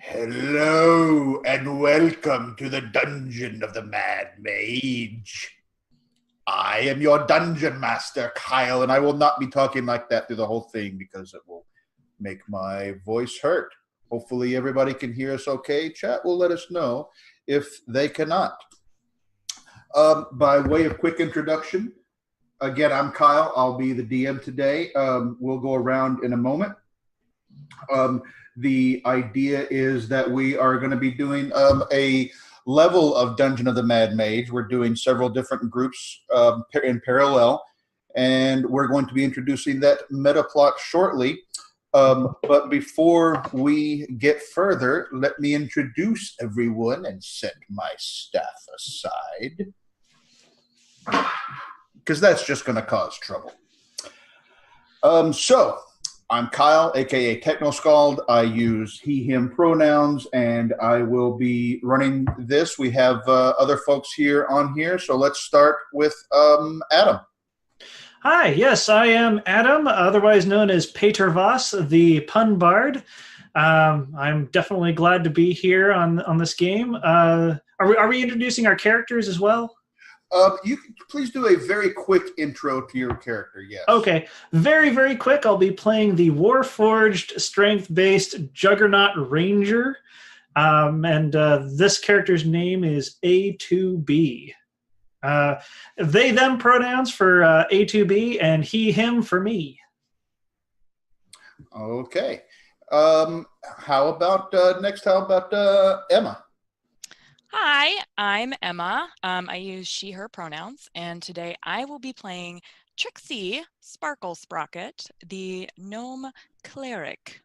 Hello and welcome to the dungeon of the Mad Mage. I am your dungeon master, Kyle, and I will not be talking like that through the whole thing because it will make my voice hurt. Hopefully everybody can hear us okay. Chat will let us know if they cannot. By way of quick introduction, again, I'm Kyle. I'll be the DM today. We'll go around in a moment. The idea is that we are going to be doing a level of Dungeon of the Mad Mage. We're doing several different groups in parallel, and we're going to be introducing that meta plot shortly. But before we get further, let me introduce everyone and set my staff aside, because that's just going to cause trouble. So I'm Kyle, aka Technoskald. I use he, him pronouns, and I will be running this. We have other folks here on here, so let's start with Adam. Hi, yes, I am Adam, otherwise known as Peter Voss, the pun bard. I'm definitely glad to be here on this game. Are we introducing our characters as well? You can please do a very quick intro to your character, yes. Okay, very, very quick. I'll be playing the Warforged, strength-based Juggernaut Ranger, and this character's name is A2B. They, them pronouns for A2B, and he, him for me. Okay. How about Emma? Hi, I'm Emma. I use she, her pronouns, and today I will be playing Trixie Sparkle Sprocket, the gnome cleric.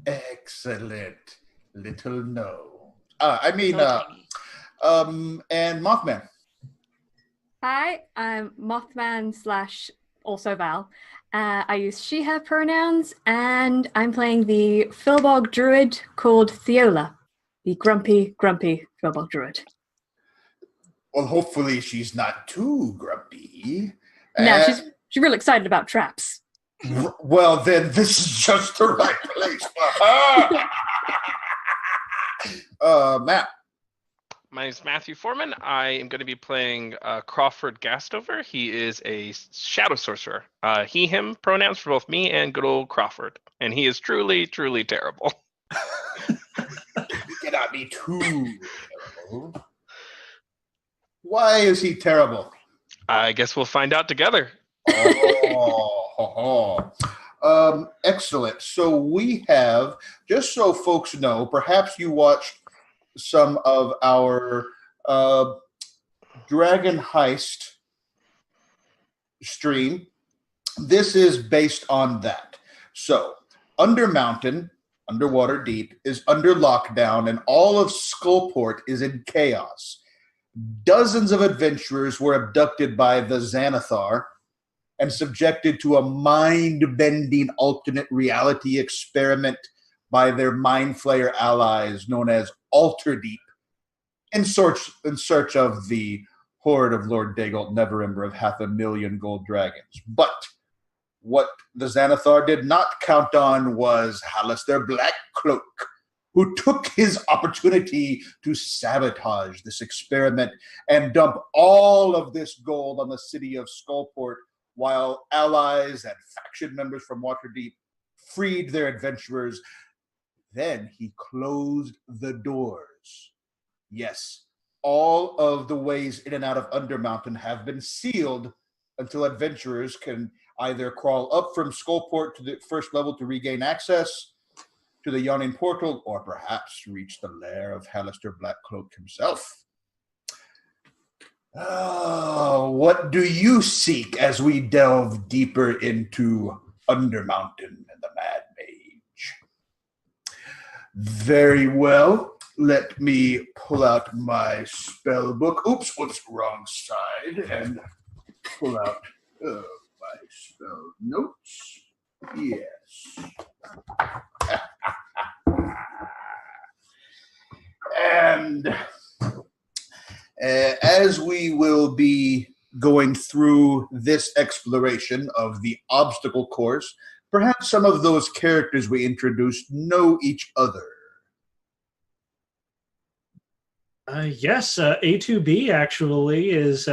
Excellent. Little gnome. And Mothman. Hi, I'm Mothman / also Val. I use she, her pronouns, and I'm playing the Filbog druid called Theola. The grumpy Filbog druid. Well, hopefully she's not too grumpy. No, she's real excited about traps. Well, then this is just the right place for her. Matt. My name is Matthew Foreman. I am going to be playing Crawford Gastover. He is a shadow sorcerer. He, him pronouns for both me and good old Crawford. And he is truly, truly terrible. Cannot be too terrible. Why is he terrible? I guess we'll find out together. Excellent. So we have, just so folks know, perhaps you watched some of our Dragon Heist stream. This is based on that. So, Undermountain, Underwater Deep, is under lockdown, and all of Skullport is in chaos. Dozens of adventurers were abducted by the Xanathar and subjected to a mind-bending alternate reality experiment by their Mind Flayer allies known as Alterdeep, in search of the horde of Lord Dagult Neverember of 500,000 gold dragons. But what the Xanathar did not count on was Halaster Blackcloak, who took his opportunity to sabotage this experiment and dump all of this gold on the city of Skullport, while allies and faction members from Waterdeep freed their adventurers. Then he closed the doors. Yes, all of the ways in and out of Undermountain have been sealed until adventurers can either crawl up from Skullport to the first level to regain access to the Yawning Portal, or perhaps reach the lair of Halaster Blackcloak himself. What do you seek as we delve deeper into Undermountain and the Mad Mage? Very well. Let me pull out my spell book. Oops, wrong side. And pull out my spell notes. Yes. And as we will be going through this exploration of the obstacle course, perhaps some of those characters we introduced know each other. Yes, A2B actually is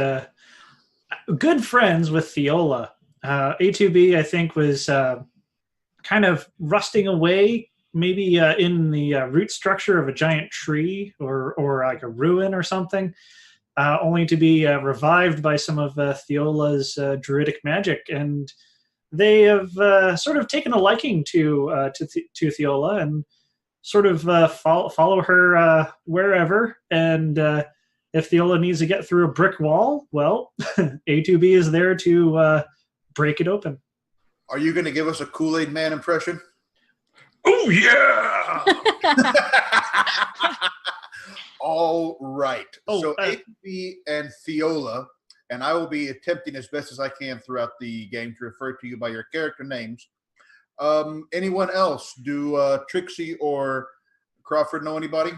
good friends with Thiola. A2B, I think, was kind of rusting away, maybe in the root structure of a giant tree or like a ruin or something, only to be revived by some of Thiola's druidic magic. And they have sort of taken a liking to Thiola and sort of follow her wherever. And if Thiola needs to get through a brick wall, well, A2B is there to break it open. Are you going to give us a Kool-Aid Man impression? Oh, yeah! All right. So A2B and Thiola, and I will be attempting as best as I can throughout the game to refer to you by your character names. Anyone else? Do Trixie or Crawford know anybody?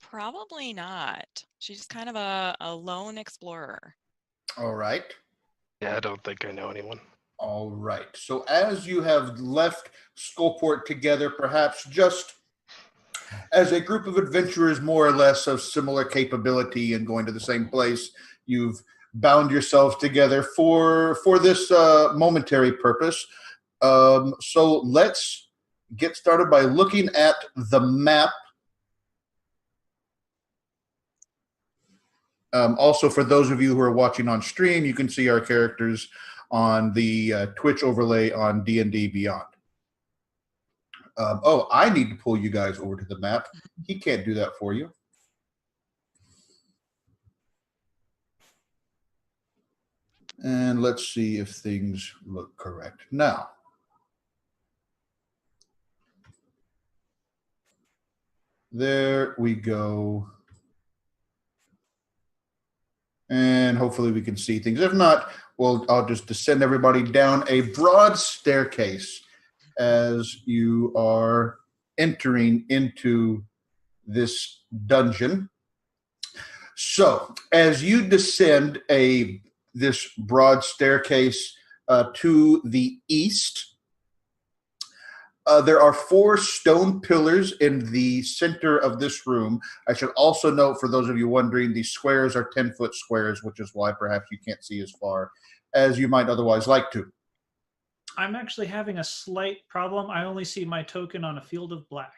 Probably not. She's kind of a lone explorer. All right. Yeah, I don't think I know anyone. All right. So as you have left Skullport together, perhaps just as a group of adventurers more or less of similar capability and going to the same place, you've bound yourselves together for this momentary purpose. So let's get started by looking at the map. Also, for those of you who are watching on stream, you can see our characters on the Twitch overlay on D&D Beyond. I need to pull you guys over to the map. He can't do that for you. And let's see if things look correct now. There we go. And hopefully we can see things. If not, I'll just descend everybody down a broad staircase as you are entering into this dungeon. So as you descend this broad staircase to the east, there are 4 stone pillars in the center of this room. I should also note, for those of you wondering, the squares are 10-foot squares, which is why perhaps you can't see as far as you might otherwise like to. I'm actually having a slight problem. I only see my token on a field of black.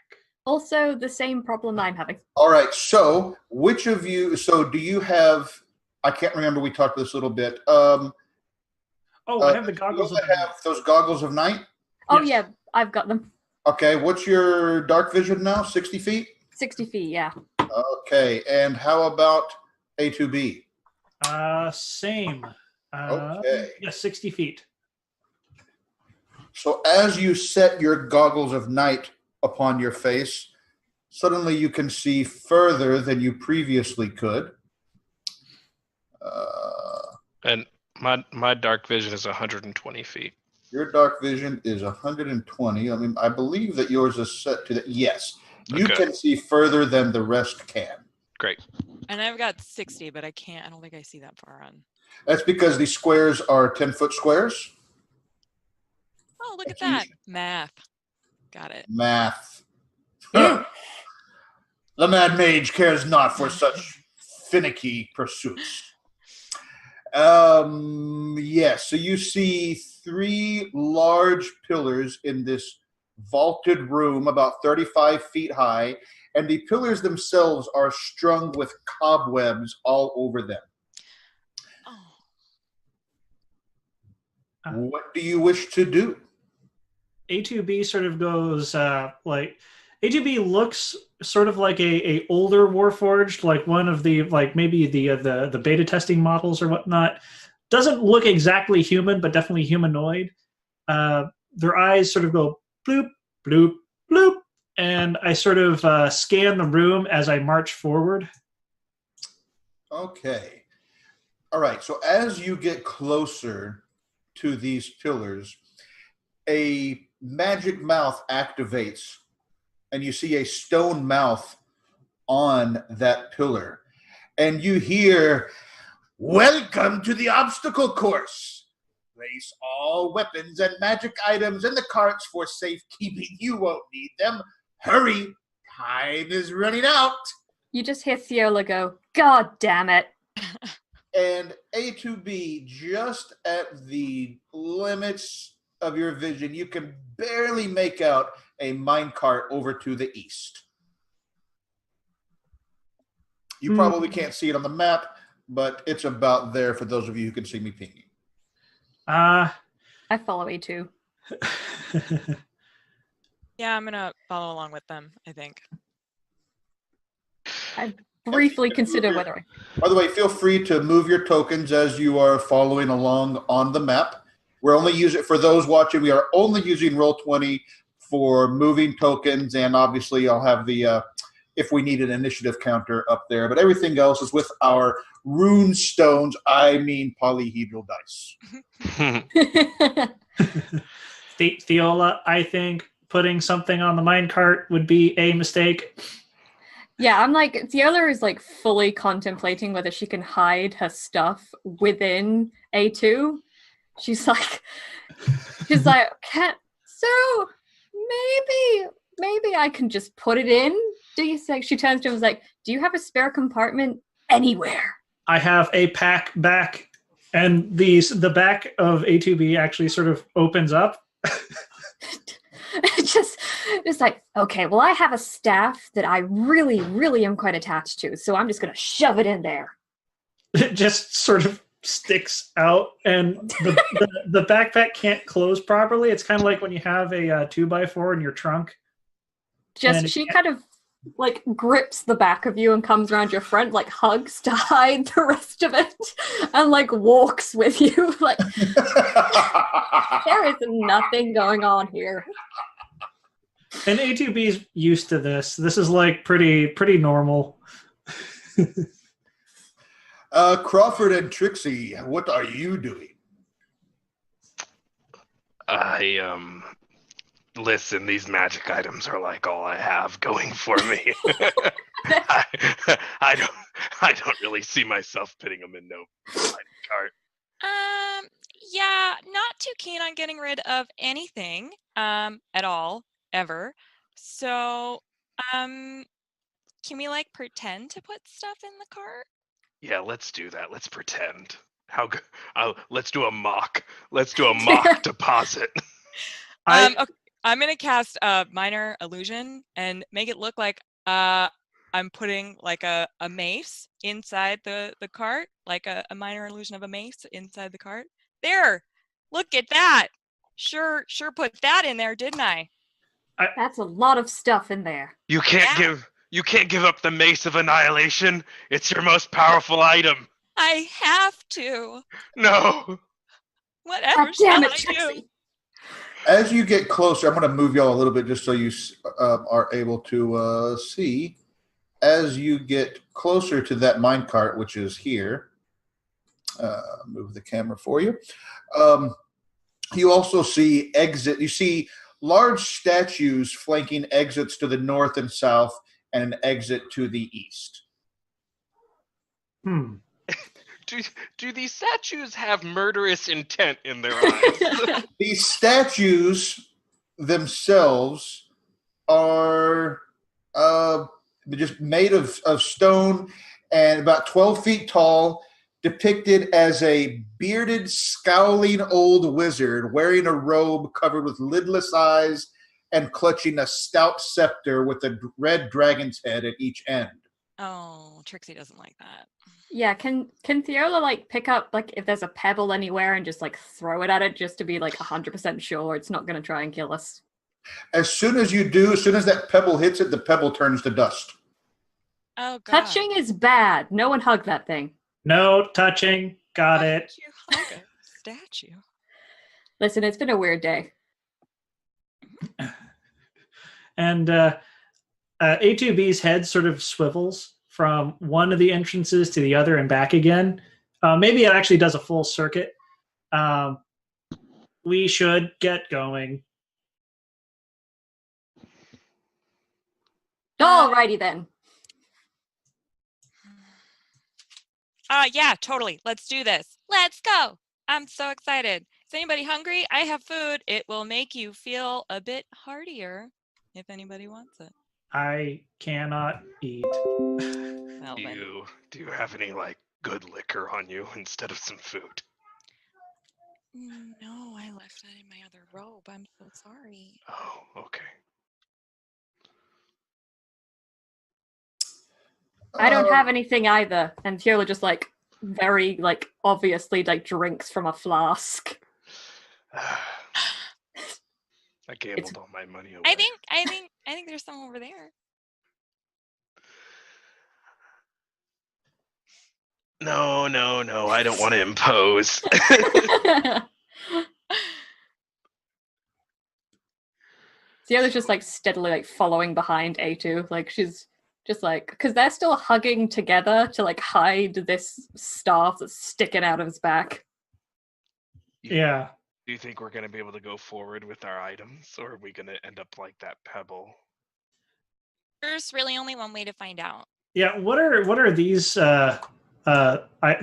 Also, the same problem I'm having. All right, so which of you, do you have, I can't remember, we talked this a little bit. I have the goggles of night. Have those goggles of night? Oh, Yes. yeah, I've got them. Okay, what's your dark vision now? 60 feet? 60 feet, yeah. Okay, and how about A2B? Same. Okay. Yeah, 60 feet. So as you set your goggles of night upon your face, suddenly you can see further than you previously could. And my dark vision is 120 feet. Your dark vision is 120. I mean, I believe that yours is set to that. Yes, you can see further than the rest can. Great. And I've got 60, but I don't think I see that far on. That's because these squares are 10-foot squares. Oh, look at that. Math. Got it. Math. The Mad Mage cares not for such finicky pursuits. Yes, so you see 3 large pillars in this vaulted room about 35 feet high, and the pillars themselves are strung with cobwebs all over them. Oh. What do you wish to do? A2B sort of goes A2B looks sort of like a older Warforged, like one of the maybe the beta testing models or whatnot. Doesn't look exactly human, but definitely humanoid. Their eyes sort of go bloop, bloop, bloop, and I sort of scan the room as I march forward. Okay. All right, so as you get closer to these pillars, a magic mouth activates, and you see a stone mouth on that pillar. And you hear, "Welcome to the obstacle course. Place all weapons and magic items in the carts for safekeeping. You won't need them. Hurry! Time is running out. You just hear Theola go, God damn it. And A2B, just at the limits of your vision, you can barely make out a minecart over to the east. You probably can't see it on the map, but it's about there for those of you who can see me pinging. I follow A2. Yeah, I'm gonna follow along with them, I think. I briefly consider whether By the way, feel free to move your tokens as you are following along on the map. We're only using, for those watching, we are only using Roll20 for moving tokens, and obviously I'll have the, if we need an initiative counter up there, but everything else is with our rune stones, I mean polyhedral dice. Theola, I think putting something on the minecart would be a mistake. Yeah, I'm like, Theola is like fully contemplating whether she can hide her stuff within A2. She's like, so maybe I can just put it in. Do you think? She turns to him and is like, do you have a spare compartment anywhere? I have a pack back, and the back of A2B actually sort of opens up. It's like, okay, well, I have a staff that I really, really am quite attached to, so I'm just going to shove it in there. It just sort of sticks out, and the backpack can't close properly. It's kind of like when you have a 2x4 in your trunk. She kind of like grips the back of you and comes around your front, like hugs to hide the rest of it, and like walks with you. Like, there is nothing going on here. And A2B's used to this. This is like pretty normal. Crawford and Trixie, what are you doing? Listen, these magic items are like all I have going for me. I don't really see myself putting them in no cart. Yeah, not too keen on getting rid of anything at all, ever. So, can we like pretend to put stuff in the cart? Yeah, let's do that. Let's pretend. Let's do a mock. Let's do a mock deposit. Okay, I'm gonna cast a minor illusion and make it look like I'm putting like a mace inside the cart, like a minor illusion of a mace inside the cart. There, look at that. Sure put that in there, didn't I? That's a lot of stuff in there. You can't give up the Mace of Annihilation. It's your most powerful item. I have to. No. Whatever damn shall it, I Trixie. do? As you get closer, I'm going to move y'all a little bit just so you are able to see. As you get closer to that minecart, which is here, move the camera for you. You also see You see large statues flanking exits to the north and south, and an exit to the east. Do these statues have murderous intent in their eyes? These statues themselves are just made of stone and about 12 feet tall, depicted as a bearded, scowling old wizard wearing a robe covered with lidless eyes and clutching a stout scepter with a red dragon's head at each end. Oh, Trixie doesn't like that. Yeah, can Theola like pick up like if there's a pebble anywhere and just like throw it at it just to be like 100% sure it's not going to try and kill us? As soon as you do, as soon as that pebble hits it, the pebble turns to dust. Oh, God. Touching is bad. No one hug that thing. No touching. Got Why it. would you hug a statue? Listen, it's been a weird day. And A2B's head sort of swivels from one of the entrances to the other and back again. Maybe it actually does a full circuit. We should get going. Alrighty then. Yeah, totally. Let's do this. Let's go. I'm so excited. Is anybody hungry? I have food. It will make you feel a bit heartier if anybody wants it. I cannot eat. Well, then. Do you have any like good liquor on you instead of some food? No, I left that in my other robe. I'm so sorry. Oh, okay. I don't have anything either. And Fiola just like very like obviously like drinks from a flask. I gambled all my money away. I think there's some over there. No, I don't want to impose. Fiola's just like steadily like following behind A2. Like she's just like, because they're still hugging together to like hide this staff that's sticking out of his back. Yeah. Do you think we're going to be able to go forward with our items, or are we going to end up like that pebble? There's really only one way to find out. Yeah. What are these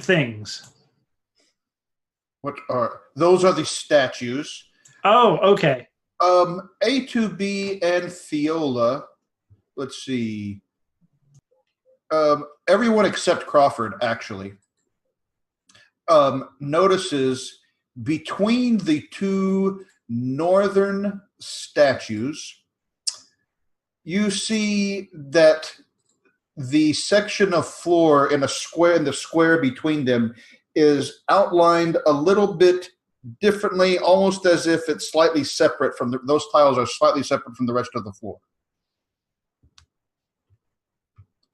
things? What are those? Are the statues? Oh, okay. A2B and Fiola. Let's see. Everyone except Crawford actually notices between the two northern statues, you see that the section of floor in the square between them is outlined a little bit differently, almost as if it's slightly separate from those tiles are slightly separate from the rest of the floor.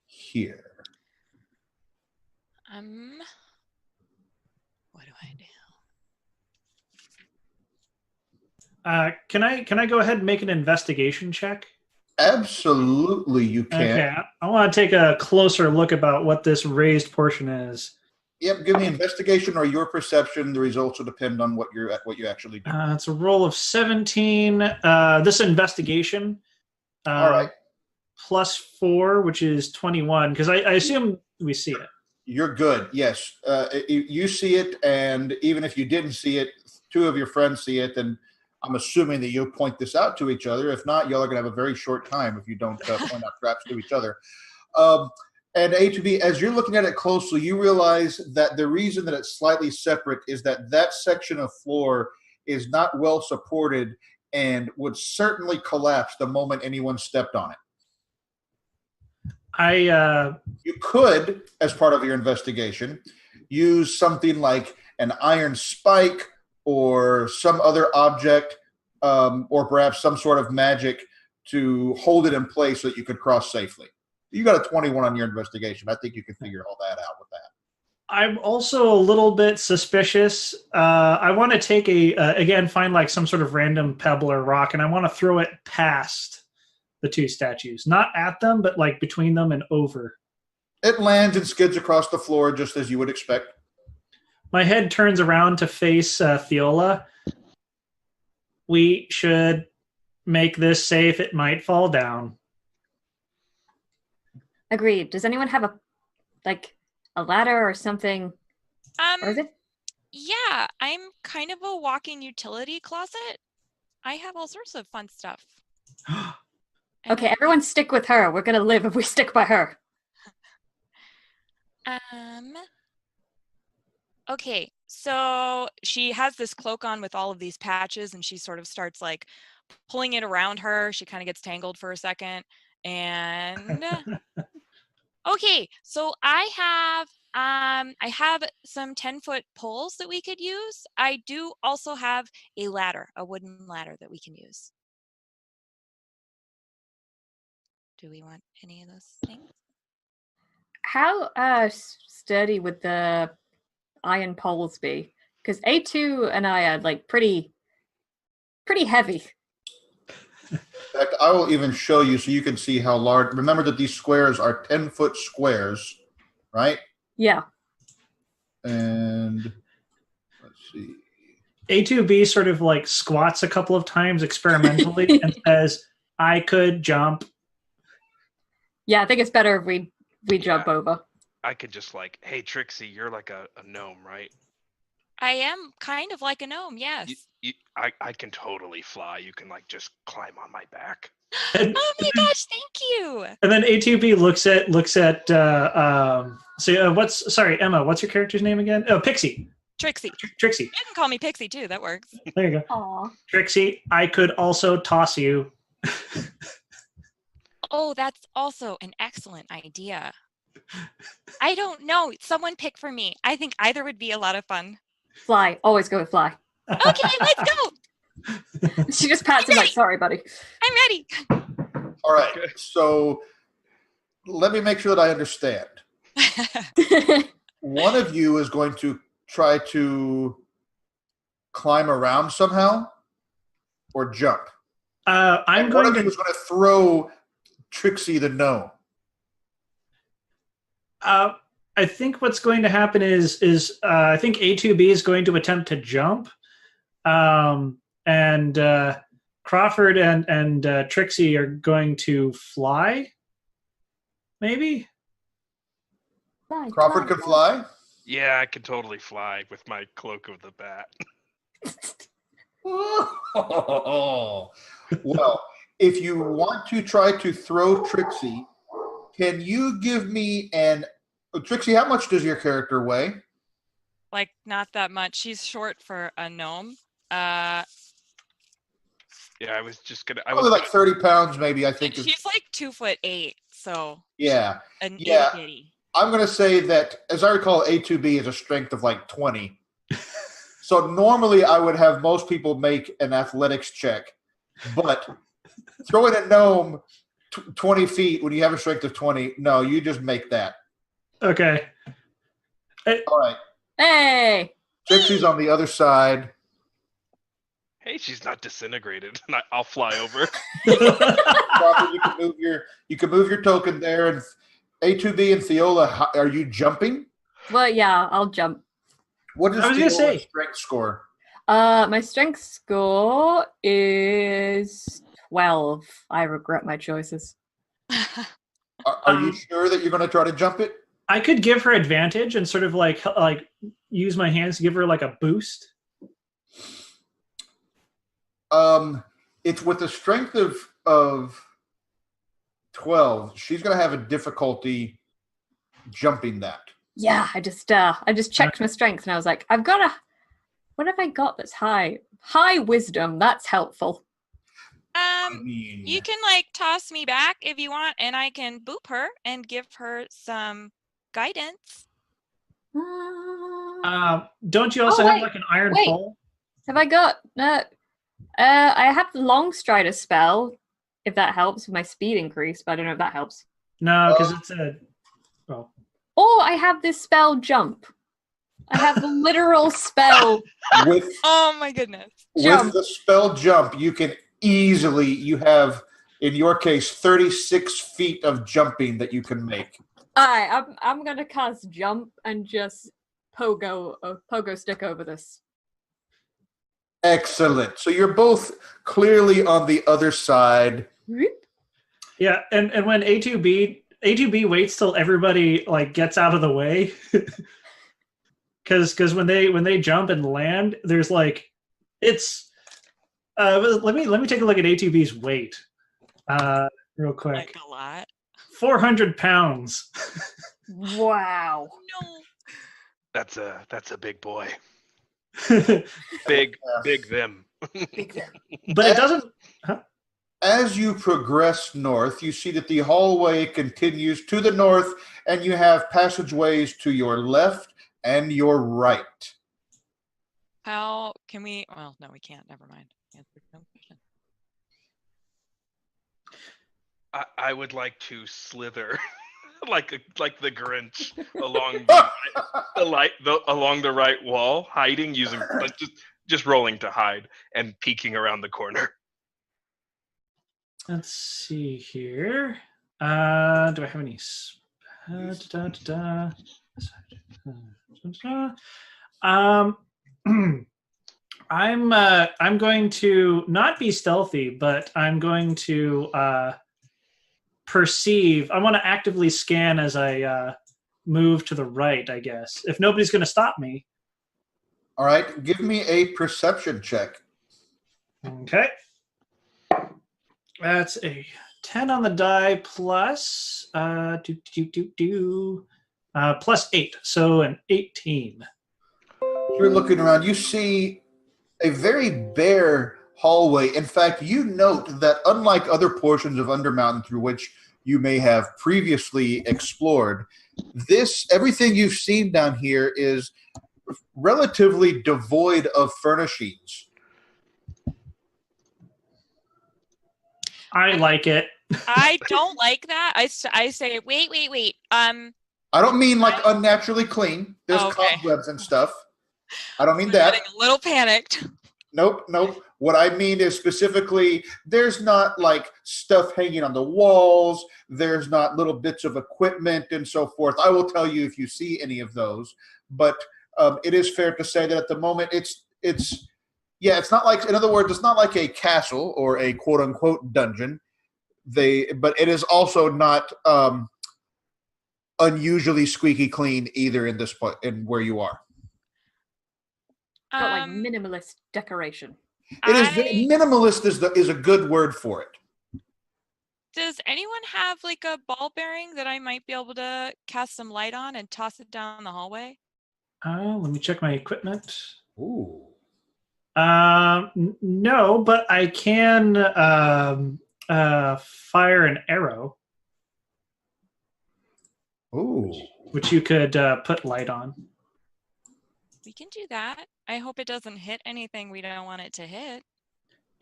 Here. What do I do? Can I go ahead and make an investigation check? Absolutely, you can. Okay, I want to take a closer look about what this raised portion is. Yep, give me investigation or your perception. The results will depend on what you actually do. It's a roll of 17. This investigation. All right. +4, which is 21, because I assume we see it. You're good. Yes, you see it, and even if you didn't see it, two of your friends see it, and I'm assuming that you'll point this out to each other. If not, y'all are going to have a very short time if you don't point out traps to each other. And A2B, as you're looking at it closely, you realize that the reason that it's slightly separate is that section of floor is not well supported and would certainly collapse the moment anyone stepped on it. You could, as part of your investigation, use something like an iron spike or some other object, or perhaps some sort of magic to hold it in place so that you could cross safely. You got a 21 on your investigation. I think you can figure all that out with that. I'm also a little bit suspicious. I want to take find like some sort of random pebble or rock, and I want to throw it past the two statues. Not at them, but like between them and over. It lands and skids across the floor just as you would expect. My head turns around to face Fiola. We should make this safe. It might fall down. Agreed. Does anyone have a ladder or something? Or is it? Yeah, I'm kind of a walking utility closet. I have all sorts of fun stuff. Okay, everyone stick with her. We're gonna live if we stick by her. Okay, so she has this cloak on with all of these patches, and she sort of starts like pulling it around her. She kind of gets tangled for a second, and okay, so I have some 10-foot poles that we could use. I do also have a ladder, a wooden ladder that we can use. Do we want any of those things? How sturdy would the iron poles be? Because A2 and I are like pretty heavy. In fact, I will even show you so you can see how large. Remember that these squares are 10-foot squares, right? Yeah. And let's see. A2B sort of like squats a couple of times experimentally and says, I could jump. Yeah, I think it's better if we jump over. I could just like, hey, Trixie, you're like a gnome, right? I am kind of like a gnome, yes. I can totally fly. You can like just climb on my back. And, Oh my gosh, thank you. and then A2B looks at sorry, Emma, what's your character's name again? Oh, Pixie. Trixie. Trixie. You can call me Pixie too, that works. There you go. Aw. Trixie, I could also toss you. Oh, that's also an excellent idea. I don't know. Someone pick for me. I think either would be a lot of fun. Fly. Always go with fly. Okay, let's go. She just pats him like, sorry, buddy. I'm ready. All right. So let me make sure that I understand. One of you is going to try to climb around somehow or jump. One of you is going to throw Trixie the gnome. I think what's going to happen is I think A2B is going to attempt to jump, and Crawford and Trixie are going to fly. Maybe Fly, Crawford can fly? Yeah, I can totally fly with my cloak of the bat. Well, if you want to try to throw Trixie, can you give me Trixie, how much does your character weigh? Like, not that much. She's short for a gnome. Yeah, I was just gonna. Probably like 30 pounds, maybe, I think. She's like 2'8", so Yeah. an Yeah. itty bitty. I'm going to say that, as I recall, A2B is a strength of like 20. So normally I would have most people make an athletics check, but throwing a gnome 20 feet when you have a strength of 20, no, you just make that. Okay. All right. Hey! Trixie's on the other side. Hey, she's not disintegrated. I'll fly over. Crawford, you can move your token there, and A2B and Thiola, are you jumping? Well, yeah, I'll jump. What does I was gonna say. Thiola's strength score? My strength score is 12. I regret my choices. Are you sure that you're going to try to jump it? I could give her advantage and sort of like use my hands to give her like a boost. It's with the strength of 12. She's going to have a difficulty jumping that. Yeah, I just checked my strength and I was like, what have I got that's high? High wisdom, that's helpful. You can like toss me back if you want, and I can boop her and give her some guidance. Don't you also have like an iron pole? Have I got I have the long strider spell, if that helps with my speed increase, but I don't know if that helps. No, because it's a Or I have this spell jump. I have the literal spell. Oh my goodness. With the spell jump, you can you have, in your case, 36 feet of jumping that you can make. Alright, I'm gonna cast jump and just pogo stick over this. Excellent. So you're both clearly on the other side. Yeah, and when A2B waits till everybody like gets out of the way, because when they jump and land, there's like it's. Let me take a look at A2B's weight, real quick. Like a lot. 400 pounds. Wow. No. That's a big boy. Big them. But it doesn't. Huh? As you progress north, you see that the hallway continues to the north, and you have passageways to your left and your right. How can we? Well, no, we can't. Never mind. Answer no question. I would like to slither like the Grinch along along the right wall, hiding using just rolling to hide and peeking around the corner. Let's see here. Do I have any? I'm going to not be stealthy, but I'm going to perceive. I want to actively scan as I move to the right, I guess. If nobody's going to stop me. All right, give me a perception check. Okay. That's a 10 on the die plus plus 8, so an 18. You're looking around. You see a very bare hallway. In fact, you note that unlike other portions of Undermountain through which you may have previously explored, everything you've seen down here is relatively devoid of furnishings. I like it. I don't like that. I say, wait. I don't mean like unnaturally clean. There's cobwebs and stuff. I don't mean I'm that. getting a little panicked. Nope. What I mean is specifically, there's not like stuff hanging on the walls. There's not little bits of equipment and so forth. I will tell you if you see any of those. But it is fair to say that at the moment, it's not like, in other words, it's not like a castle or a quote unquote dungeon. But it is also not unusually squeaky clean either in this point in where you are. Got like minimalist decoration. Minimalist is a good word for it. Does anyone have like a ball bearing that I might be able to cast some light on and toss it down the hallway? Let me check my equipment. Ooh. No, but I can fire an arrow. Ooh. Which you could put light on. We can do that. I hope it doesn't hit anything we don't want it to hit.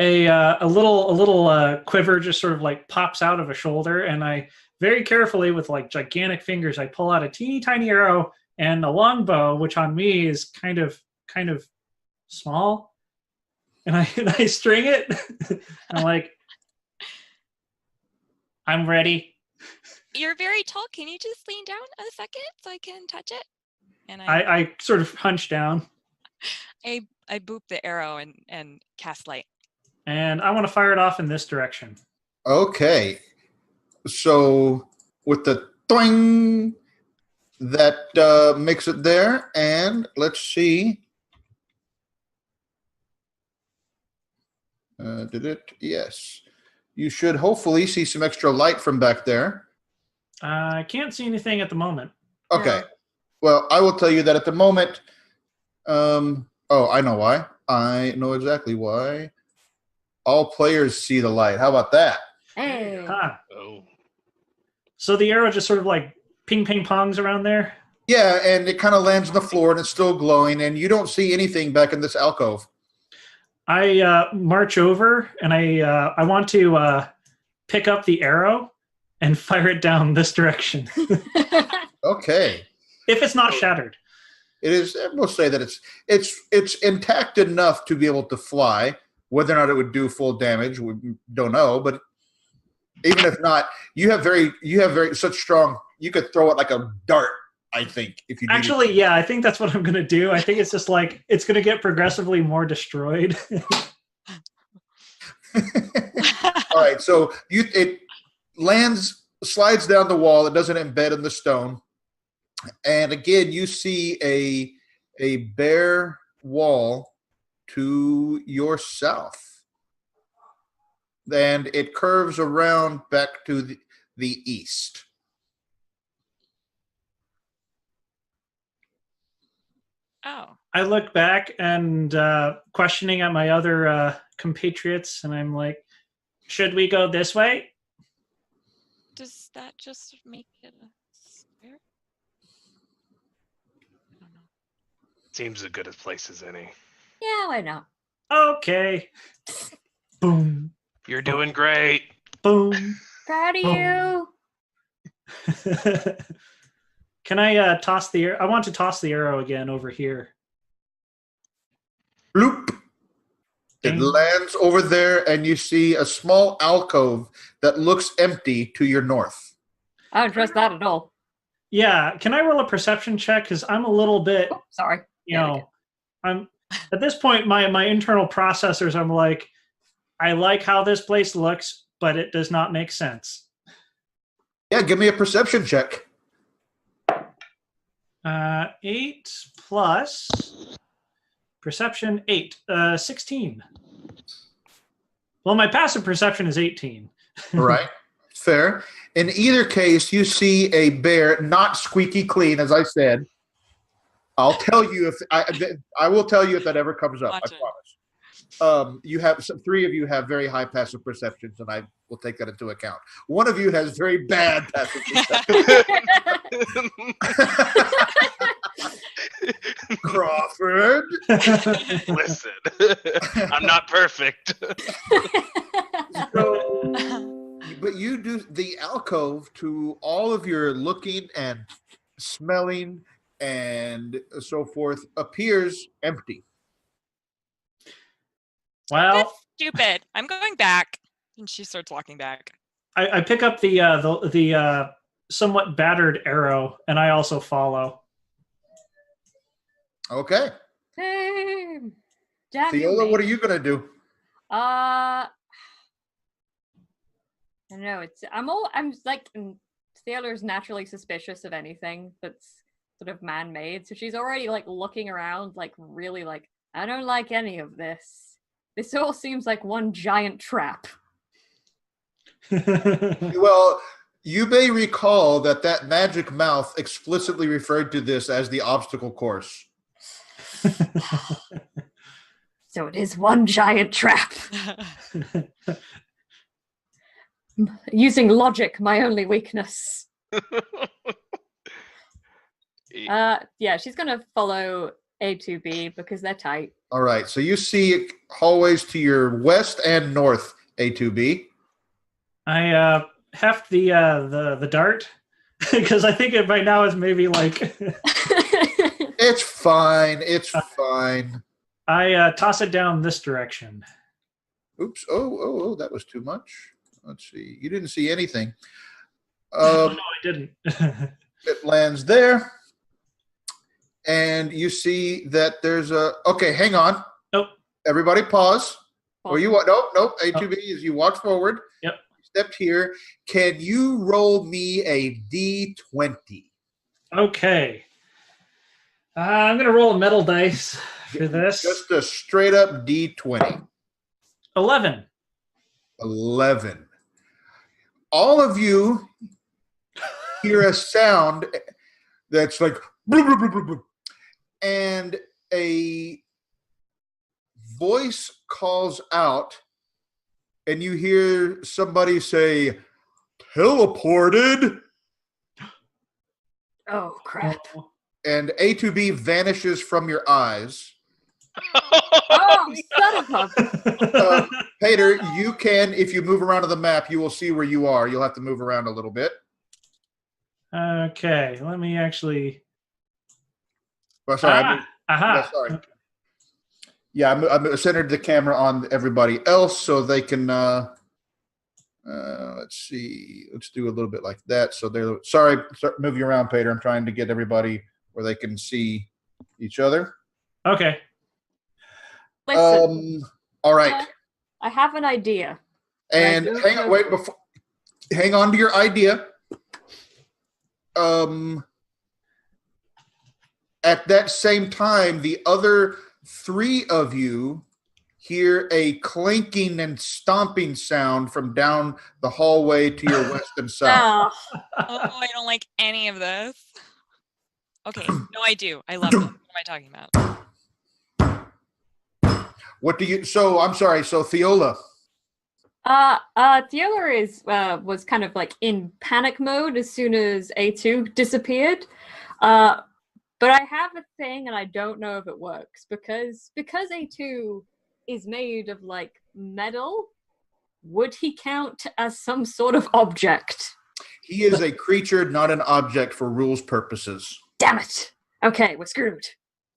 A little quiver just sort of like pops out of a shoulder, and I very carefully with like gigantic fingers I pull out a teeny tiny arrow and a long bow, which on me is kind of small, and I string it. I'm like, I'm ready. You're very tall. Can you just lean down a second so I can touch it? And I sort of hunch down. I boop the arrow and cast light. And I want to fire it off in this direction. Okay. So with the twing, that makes it there. And let's see. Did it? Yes. You should hopefully see some extra light from back there. I can't see anything at the moment. Okay. Well, I will tell you that at the moment, I know why. I know exactly why. All players see the light. How about that? Hey. Huh. Oh. So the arrow just sort of like ping pongs around there? Yeah, and it kind of lands on the floor and it's still glowing, and you don't see anything back in this alcove. I march over and I want to pick up the arrow and fire it down this direction. Okay. If it's not shattered. It is. We'll say that it's intact enough to be able to fly. Whether or not it would do full damage, we don't know. But even if not, you have such strong. You could throw it like a dart. I think if you actually, yeah, I think that's what I'm gonna do. I think it's just like it's gonna get progressively more destroyed. All right, so it slides down the wall. It doesn't embed in the stone, and again, you see a bare wall to your south, and it curves around back to the east. Oh. I look back and questioning at my other compatriots, and I'm like, should we go this way? Does that just make it a square? I don't know. Seems as good a place as any. Yeah, why not? Okay. Boom. You're doing great. Boom. Proud of Boom. you. Can I toss the arrow? I want to toss the arrow again over here. Bloop. It Ding. lands over there, and you see a small alcove that looks empty to your north. I don't trust that at all. Yeah. Can I roll a perception check? Because I'm a little bit, Oh, sorry. I'm at this point, my internal processors, I'm like, I like how this place looks, but it does not make sense. Yeah, give me a perception check. 8 plus Perception 8. 16. Well, my passive perception is 18. All right. Fair. In either case, you see a bear, not squeaky clean, as I said. I'll tell you if I will tell you if that ever comes up. Watch I it. promise. You have three of you have very high passive perceptions, and I will take that into account. One of you has very bad passive perception. Crawford. Listen, I'm not perfect. But you do the alcove to all of your looking and smelling and so forth appears empty. Well, That's stupid. I'm going back. And she starts walking back. I pick up the somewhat battered arrow, and I also follow. Okay. Same. Damn you, Theola, what are mate. you gonna do? I don't know. I'm like Theola's naturally suspicious of anything that's sort of man-made, so she's already like looking around, like really like I don't like any of this. This all seems like one giant trap. Well, you may recall that magic mouth explicitly referred to this as the obstacle course. So it is one giant trap. Using logic, my only weakness. Yeah, she's gonna follow A2B because they're tight. All right. So you see hallways to your west and north, A2B. I heft the dart because I think it by now is maybe like It's fine. It's fine. I toss it down this direction. Oops. Oh, that was too much. Let's see. You didn't see anything. No, I didn't. It lands there. And you see that there's a... Okay, hang on. Nope. Everybody pause. Or you... Nope. A2B is you walk forward. Yep. Stepped here. Can you roll me a D20? Okay. I'm going to roll a metal dice for this. Just a straight up D20. 11. 11. All of you hear a sound that's like... Bloop, bloop, bloop, bloop, bloop. And a voice calls out, and you hear somebody say, "Teleported," Oh crap! and A2B vanishes from your eyes. Oh, son of a! Pater, you can, if you move around on the map, you will see where you are. You'll have to move around a little bit. Okay, let me actually... Well, sorry. Aha. Sorry. Okay. Yeah, I'm centered the camera on everybody else so they can. Let's see. Let's do a little bit like that. So they're sorry. Move you around, Peter. I'm trying to get everybody where they can see each other. Okay. Listen, all right. I have an idea. And hang on. Wait. Hang on to your idea. At that same time, the other three of you hear a clinking and stomping sound from down the hallway to your west and south. Oh, I don't like any of this. Okay, no, I do. I love it. What am I talking about? What do you? So I'm sorry. So Theola. Theola was kind of like in panic mode as soon as A2 disappeared. But I have a thing, and I don't know if it works because A2 is made of like metal. Would he count as some sort of object? He is a creature, not an object for rules purposes. Damn it! Okay, we're screwed.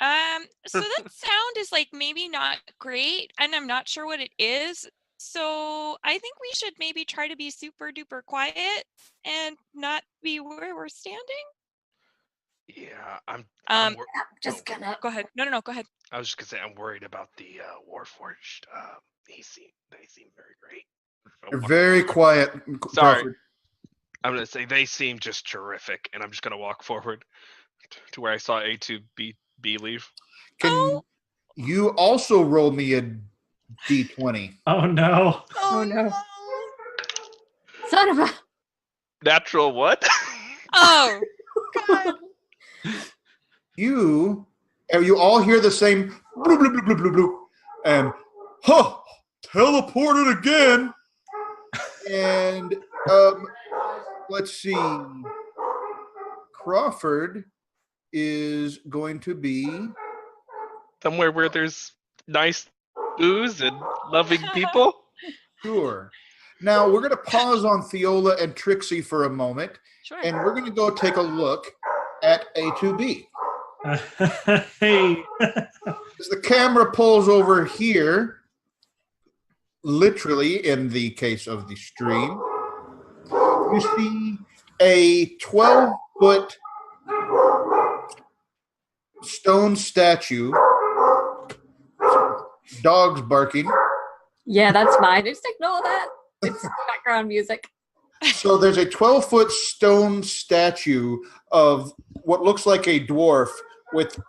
So that sound is like maybe not great, and I'm not sure what it is. So I think we should maybe try to be super duper quiet and not be where we're standing. Yeah, I'm just gonna go ahead. No, go ahead. I was just gonna say I'm worried about the Warforged. They seem very great. They're very quiet. Sorry, Crawford. I'm gonna say they seem just terrific, and I'm just gonna walk forward to where I saw A2B leave. You also roll me a d20. Oh no. Oh, no. Son of a. Natural what? Oh, God. You all hear the same bloop, bloop, bloop, bloop, bloop, bloop, and teleported again. And let's see. Crawford is going to be Somewhere where there's nice booze and loving people. sure. Now we're going to pause on Theola and Trixie for a moment, Sure. and we're going to go take a look at A2B. Hey. As the camera pulls over here, literally in the case of the stream, you see a 12-foot stone statue, dogs barking. Yeah, that's mine. Just ignore that. It's background music. So there's a 12-foot stone statue of what looks like a dwarf with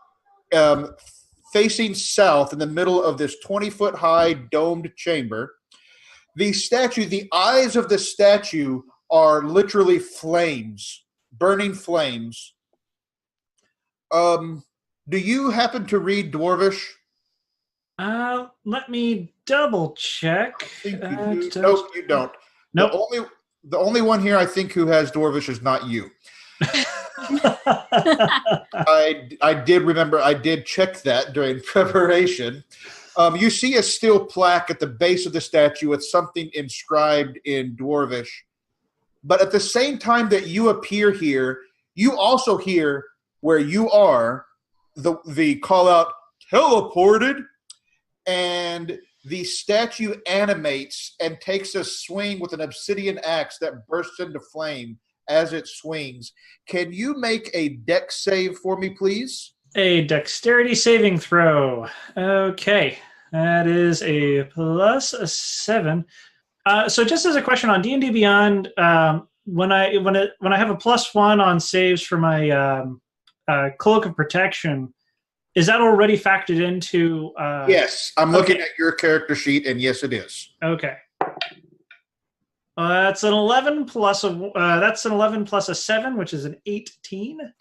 facing south in the middle of this 20-foot high domed chamber. The eyes of the statue are literally flames, burning flames. Do you happen to read Dwarvish? Let me double check. I think you do. Nope, you don't. Nope. The only one here I think who has Dwarvish is not you. I did remember. I did check that during preparation. You see a steel plaque at the base of the statue with something inscribed in Dwarvish. But at the same time that you appear here, you also hear where you are the call out teleported, and the statue animates and takes a swing with an obsidian axe that bursts into flame as it swings. Can you make a dex save for me, please? A dexterity saving throw. Okay. That is a plus a 7. So just as a question on D&D Beyond, when I have a +1 on saves for my Cloak of Protection, is that already factored into? Yes, I'm looking at your character sheet, and yes, it is. Okay. That's an 11 plus a 7, which is an 18.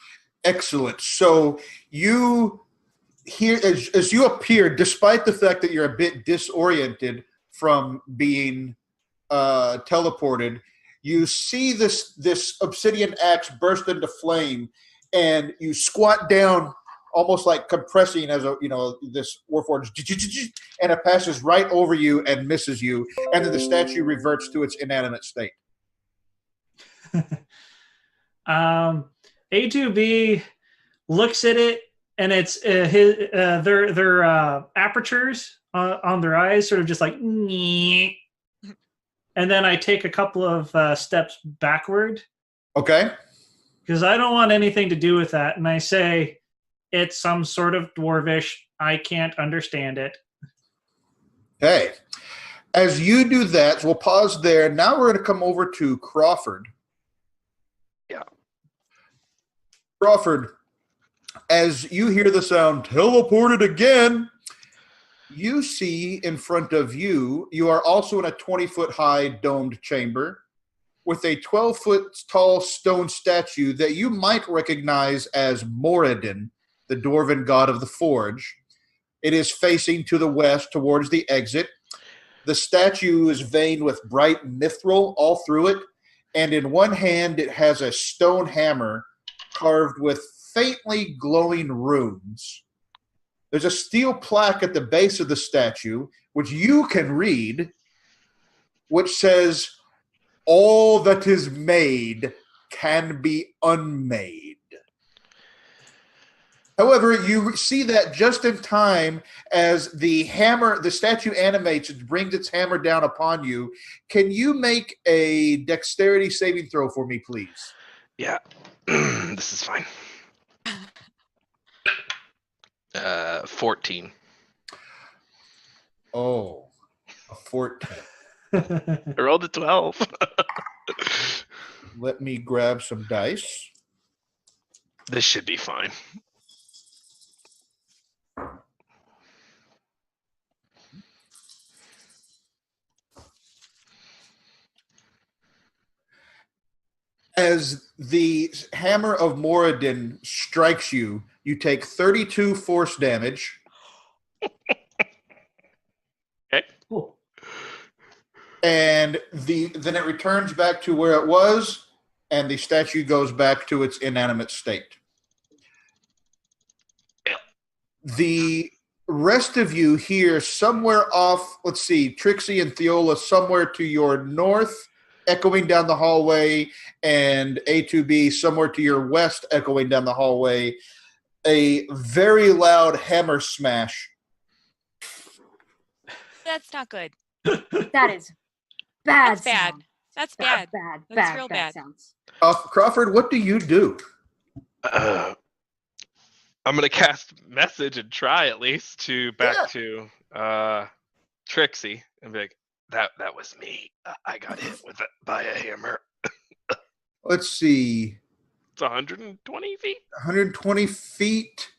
Excellent. So you hear as you appear, despite the fact that you're a bit disoriented from being teleported, you see this obsidian axe burst into flame, and you squat down, almost like compressing as this warforged, and it passes right over you and misses you, and then the statue reverts to its inanimate state. A2B looks at it, and it's their apertures on their eyes sort of just like, and then I take a couple of steps backward. Okay. Because I don't want anything to do with that, and I say, it's some sort of Dwarvish. I can't understand it. Hey, as you do that, we'll pause there. Now we're going to come over to Crawford. Yeah. Crawford, as you hear the sound, teleported again, you see in front of you, you are also in a 20-foot high domed chamber with a 12-foot tall stone statue that you might recognize as Moradin, the dwarven god of the forge. It is facing to the west towards the exit. The statue is veined with bright mithril all through it, and in one hand it has a stone hammer carved with faintly glowing runes. There's a steel plaque at the base of the statue, which you can read, which says, "All that is made can be unmade." However, you see that just in time as the statue animates and brings its hammer down upon you. Can you make a dexterity saving throw for me, please? Yeah, this is fine. 14. Oh, a 14. I rolled a 12. Let me grab some dice. This should be fine. As the hammer of Moradin strikes you, you take 32 force damage. Okay. Cool. And then it returns back to where it was, and the statue goes back to its inanimate state. The rest of you here, somewhere off, let's see, Trixie and Theola somewhere to your north, echoing down the hallway, and A2B somewhere to your west, echoing down the hallway, a very loud hammer smash. That's not good. That is bad. That's bad. sound. That's bad. Bad. That's Bad. real bad bad. sounds. Crawford, what do you do? I'm gonna cast message and try at least to to Trixie and be like, that was me. I got hit by a hammer. Let's see. It's 120 feet. 120 feet.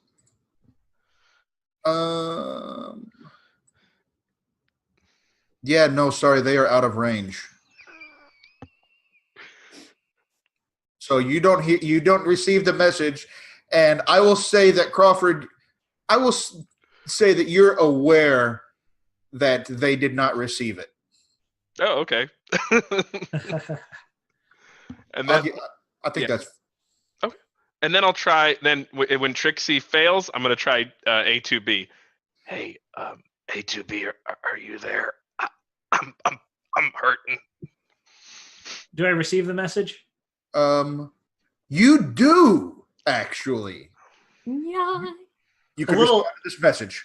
Yeah, no, sorry, they are out of range. So you don't receive the message, and I will say that Crawford, I will say that you're aware that they did not receive it. Oh, okay. And then I think that's okay. And then I'll try. Then when Trixie fails, I'm gonna try A2B. Hey, A2B, are you there? I'm hurting. Do I receive the message? You do actually. Yeah. You can little- respond to this message.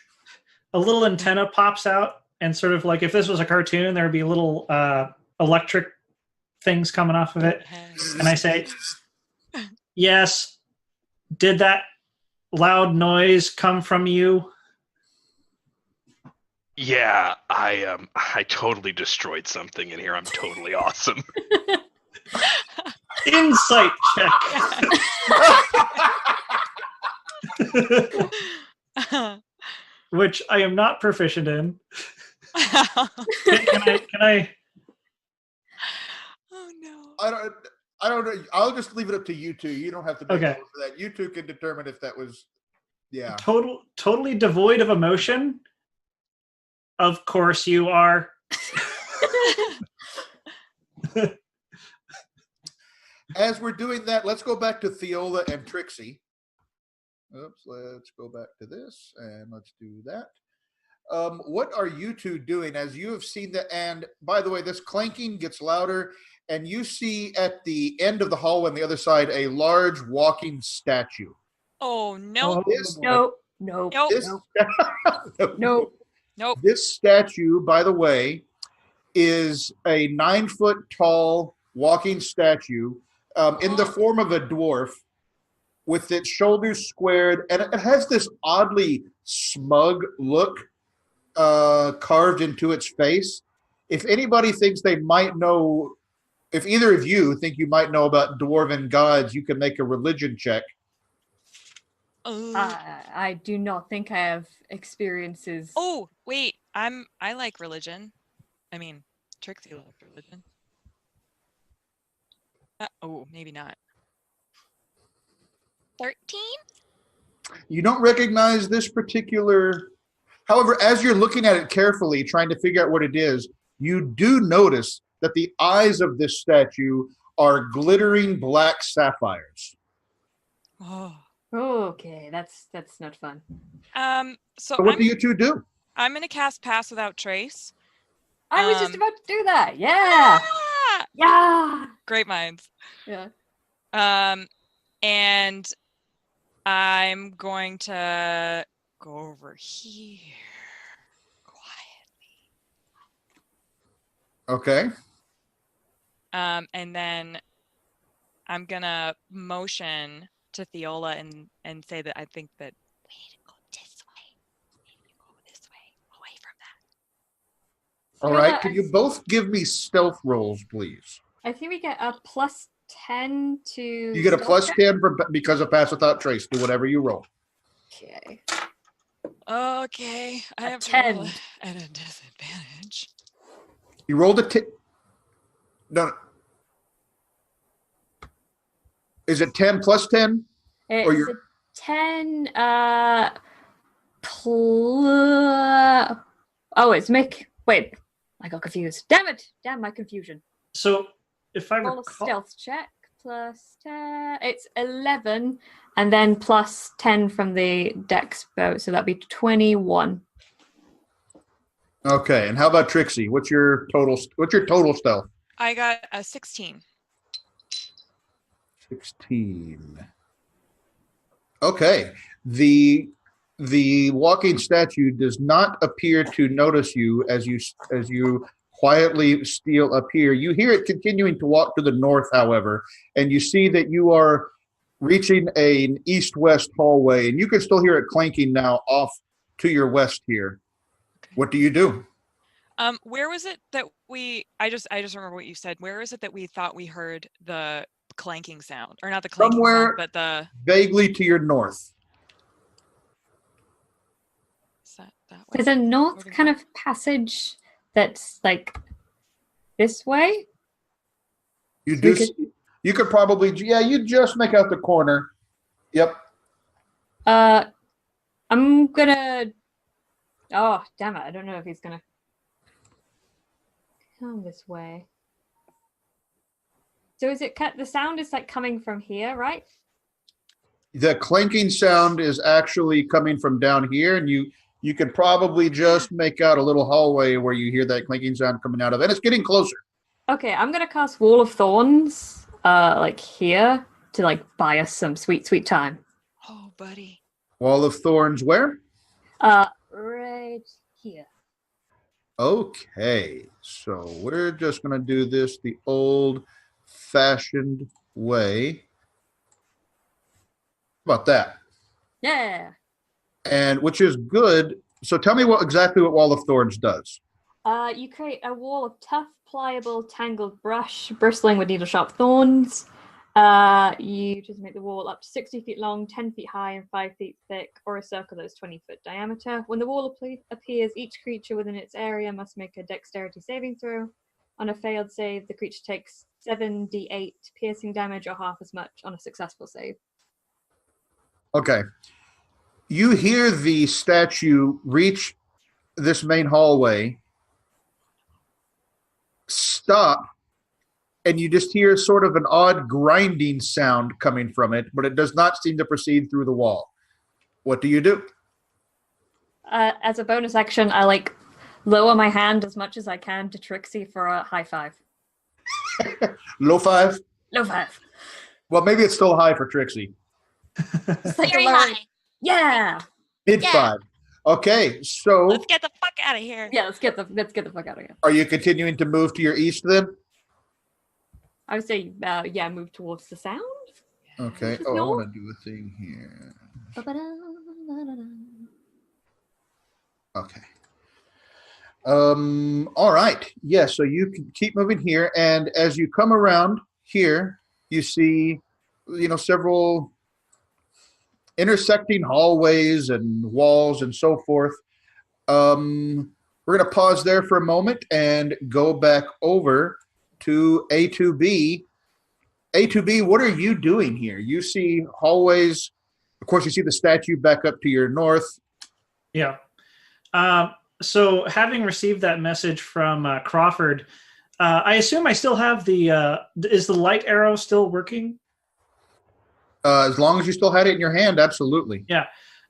A little antenna pops out, and sort of like if this was a cartoon, there would be little electric things coming off of it. And I say, yes, did that loud noise come from you? Yeah, I totally destroyed something in here. I'm totally awesome. Insight check. Which I am not proficient in. Can I? Oh no. I don't know. I'll just leave it up to you two. You don't have to make Okay. roll for that. You two can determine if that was, yeah. Totally devoid of emotion. Of course you are. As we're doing that, let's go back to Theola and Trixie. Oops, let's go back to this and let's do that. What are you two doing as you have seen that? And by the way, this clanking gets louder, and you see at the end of the hallway on the other side a large walking statue. Oh no. Nope. This, Nope. Nope. This statue, by the way, is a 9-foot tall walking statue in the form of a dwarf with its shoulders squared, and it has this oddly smug look carved into its face. If anybody thinks they might know, if either of you think you might know about dwarven gods, you can make a religion check. I do not think I have experiences. Oh wait, I like religion. I mean, Trixie liked religion. Maybe not. 13? You don't recognize this particular. However, as you're looking at it carefully, trying to figure out what it is, you do notice that the eyes of this statue are glittering black sapphires. Oh. Okay, that's not fun. So what do you two do? I'm gonna cast Pass Without Trace. I was just about to do that. Yeah. Ah! Yeah. Great minds. Yeah. And I'm going to go over here quietly. Okay. And then I'm gonna motion to Theola and say that I think that we need to go this way. We need to go this way, away from that. All right. Can you both give me stealth rolls, please? I think we get a plus 10 to. You get a plus 10 because of Pass Without Trace. Do whatever you roll. Okay. Okay. I have 10. to roll at a disadvantage. You rolled a 10. No. Is it 10 plus 10? Or It's you're- a 10 it's wait, I got confused. Damn it. Damn my confusion. So if I Roll a recall, stealth check plus 10. It's 11 and then plus 10 from the dex bow, so that'd be 21. Okay, and how about Trixie? What's your total stealth? I got a 16. 16. Okay. The walking statue does not appear to notice you as you quietly steal up here. You hear it continuing to walk to the north, however, and you see that you are reaching an east-west hallway, and you can still hear it clanking now off to your west here. What do you do? Where was it that I just remember what you said. Where is it that we thought we heard the clanking sound? Or not the clanking Somewhere sound, but the... vaguely to your north. Is that way? There's a north Moving kind back. of passage that's like this way. You So do. we could- You could probably, you just make out the corner. Yep. I'm gonna. Oh, damn it! I don't know if he's gonna come this way. So is it the sound is like coming from here, right? The clanking sound is actually coming from down here, and you could probably just make out a little hallway where you hear that clanking sound coming out of, and it's getting closer. Okay, I'm gonna cast Wall of Thorns, like here to like buy us some sweet time. Oh, buddy. Wall of Thorns, where? Right here. Okay, so we're just going to do this the old-fashioned way. How about that? Yeah. And which is good. So tell me exactly what Wall of Thorns does. You create a wall of tough, pliable, tangled brush, bristling with needle-sharp thorns. You just make the wall up to 60 feet long, 10 feet high, and 5 feet thick, or a circle that is 20-foot diameter. When the wall appears, each creature within its area must make a dexterity saving throw. On a failed save, the creature takes 7d8 piercing damage, or half as much on a successful save. Okay. You hear the statue reach this main hallway, stop, and you just hear sort of an odd grinding sound coming from it, but it does not seem to proceed through the wall. What do you do? As a bonus action, I like lower my hand as much as I can to Trixie for a high five. Low five? Low five. Well, maybe it's still high for Trixie. It's like Very a low- high. Yeah. Mid Yeah. five. Okay, so Let's get the fuck out of here. Yeah, let's get the fuck out of here. are you continuing to move to your east then? I would say, move towards the sound. Okay. Oh, I want to do a thing here. Okay. All right. Yeah, so you can keep moving here, and as you come around here, you see, several intersecting hallways and walls and so forth. We're going to pause there for a moment and go back over to A2B. A2B, what are you doing here? You see hallways. Of course, you see the statue back up to your north. yeah. So having received that message from Crawford, I assume I still have is the light arrow still working? As long as you still had it in your hand, absolutely. Yeah.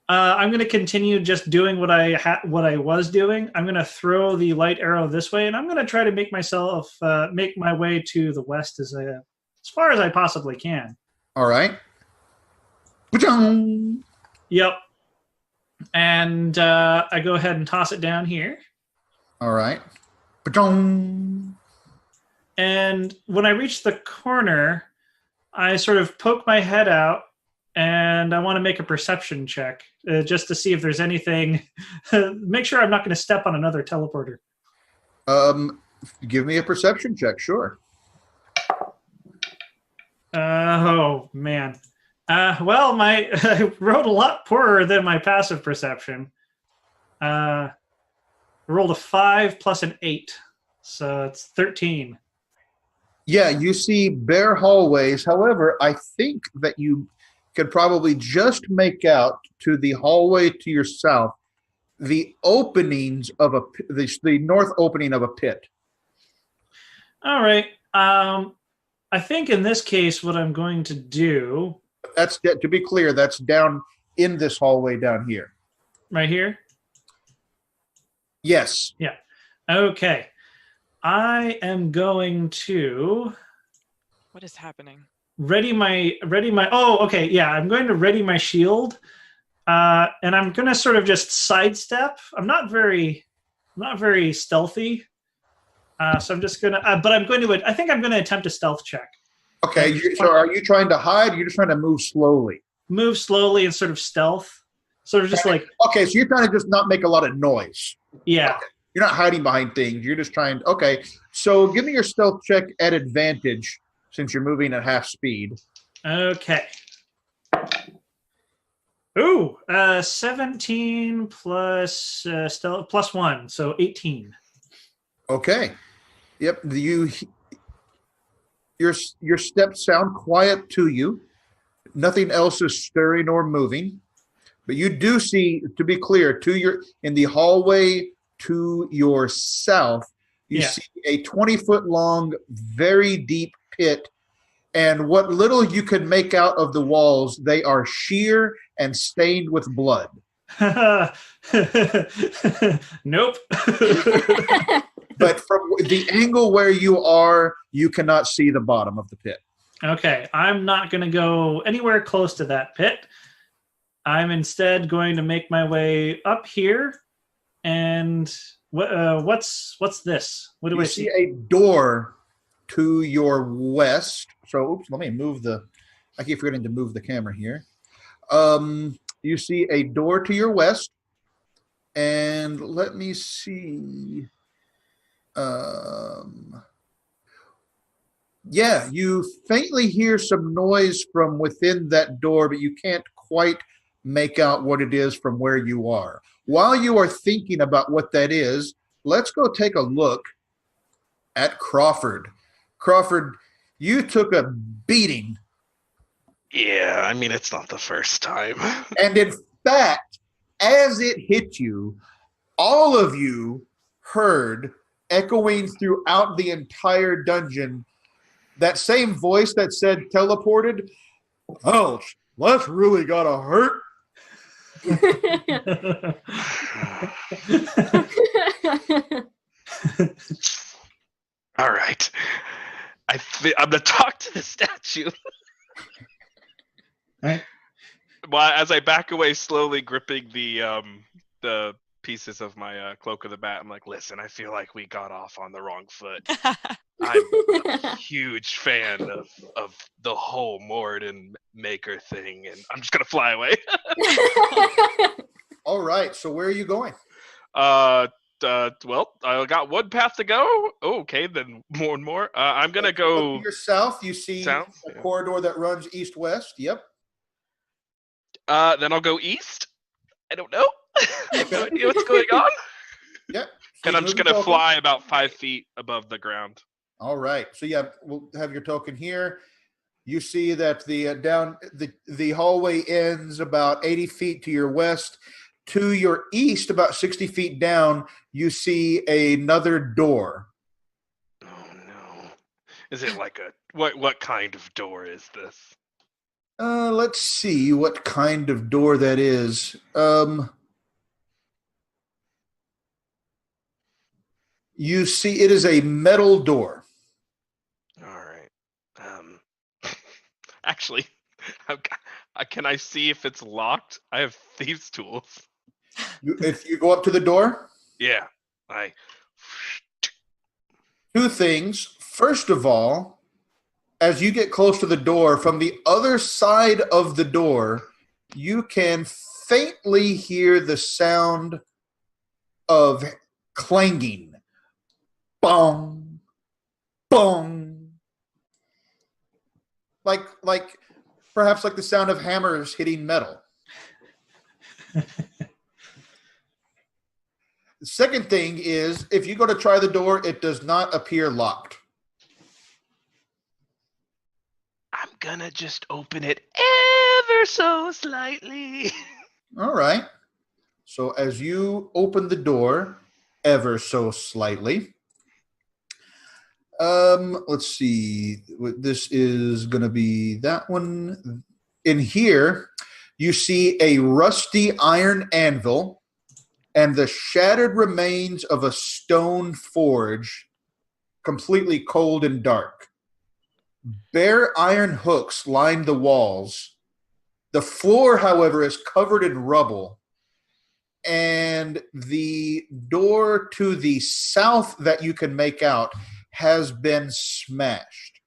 I'm going to continue just doing what I was doing. I'm going to throw the light arrow this way, and I'm going to try to make my way to the west as far as I possibly can. All right. Ba-chung! Yep. And I go ahead and toss it down here. All right. Ba-chung! And when I reach the corner, I sort of poke my head out, and I want to make a perception check just to see if there's anything. Make sure I'm not going to step on another teleporter. Give me a perception check, sure. Oh, man. Well, I rolled a lot poorer than my passive perception. Rolled a 5 plus an 8, so it's 13. Yeah, you see bare hallways. However, I think that you could probably just make out to the hallway to your south the openings of the north opening of a pit. All right. I think in this case, what I'm going to do That's to be clear. That's down in this hallway down here. right here. Yes. Yeah. Okay. I am going to What is happening? ready my. Oh, okay. Yeah, I'm going to ready my shield, and I'm going to sort of just sidestep. I'm not very stealthy, so I'm just gonna. But I'm going to. I think I'm going to attempt a stealth check. Okay. So are you trying to hide? Or you're just trying to move slowly. Move slowly and sort of stealth. Sort of just like. Okay, so you're trying to just not make a lot of noise. Yeah. Okay. You're not hiding behind things. You're just trying. Okay, so give me your stealth check at advantage since you're moving at half speed. Okay. Ooh, 17 plus stealth plus 1, so 18. Okay. Yep. Your steps sound quiet to you. Nothing else is stirring or moving. But you do see, to be clear, in the hallway to your south, you see a 20-foot long, very deep pit. And what little you can make out of the walls, they are sheer and stained with blood. Nope. But from the angle where you are, you cannot see the bottom of the pit. Okay, I'm not going to go anywhere close to that pit. I'm instead going to make my way up here. And what's this? What do I see? You see a door to your west. So, oops, let me move I keep forgetting to move the camera here. You see a door to your west. And let me see. Yeah, you faintly hear some noise from within that door, but you can't quite make out what it is from where you are. While you are thinking about what that is, let's go take a look at Crawford. Crawford, you took a beating. Yeah, I mean, it's not the first time. And in fact, as it hit you, all of you heard echoing throughout the entire dungeon that same voice that said teleported. Oh, that's really gotta hurt. All right. I'm going to talk to the statue. Right. Well, as I back away slowly, gripping the pieces of my cloak of the bat, I'm like, listen, I feel like we got off on the wrong foot. I'm a huge fan of the whole Mord and Maker thing, and I'm just going to fly away. All right, so where are you going? Well, I got one path to go. Okay, then more and more. I'm going to go... To your south, you see south? a corridor that runs east-west. Yep. Then I'll go east. I don't know. I have no idea what's going on. Yep. And I'm just going to fly about 5 feet above the ground. All right. So yeah, we'll have your token here. You see that the hallway ends about 80 feet to your west. To your east, about 60 feet down, you see another door. Oh no! Is it like what kind of door is this? Let's see what kind of door that is. You see, it is a metal door. All right. Actually, can I see if it's locked? I have thieves' tools. If you go up to the door? Yeah. Two things. First of all, as you get close to the door, from the other side of the door, you can faintly hear the sound of clanging. Bong, bong. Like perhaps like the sound of hammers hitting metal. The second thing is, if you go to try the door, it does not appear locked. gonna just open it ever so slightly. All right. So as you open the door ever so slightly, let's see. This is going to be that one. In here, you see a rusty iron anvil and the shattered remains of a stone forge, completely cold and dark. Bare iron hooks line the walls. The floor, however, is covered in rubble. And the door to the south that you can make out has been smashed.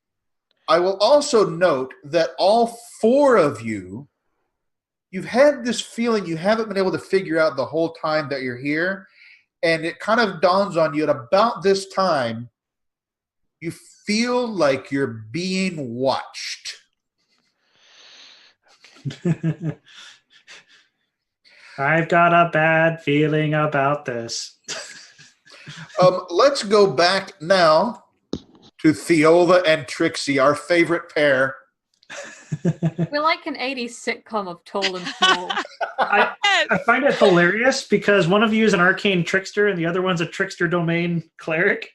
I will also note that all four of you, you've had this feeling you haven't been able to figure out the whole time that you're here. And it kind of dawns on you at about this time, you feel like you're being watched. I've got a bad feeling about this. Let's go back now to Theola and Trixie, our favorite pair. We're like an 80s sitcom of tall and small. I find it hilarious because one of you is an arcane trickster and the other one's a trickster domain cleric.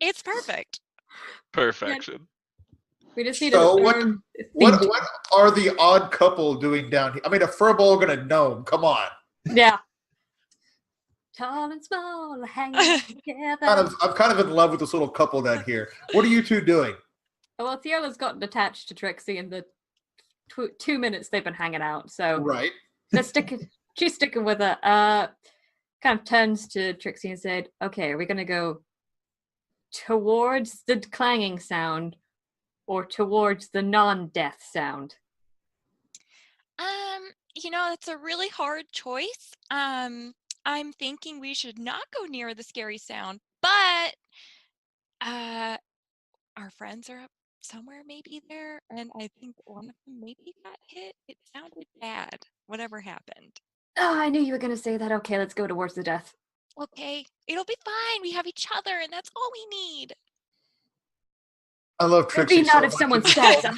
It's perfect. Perfection. We just need So to what are the odd couple doing down here? I mean, a furball and a gnome. Come on. Yeah. Tall and small, hanging together. I'm kind of in love with this little couple down here. What are you two doing? Well, Theola's gotten attached to Trixie in the 2 minutes they've been hanging out, so Right. she's sticking with her. Kind of turns to Trixie and said, "Okay, are we gonna go towards the clanging sound or towards the non-death sound?" It's a really hard choice. I'm thinking we should not go near the scary sound, but our friends are up somewhere maybe there, and I think one of them maybe got hit. It sounded bad, whatever happened. Oh, I knew you were gonna say that. Okay, let's go towards the death. Okay, it'll be fine. We have each other, and that's all we need. I love Trixie. Maybe not so if much. someone stabs her.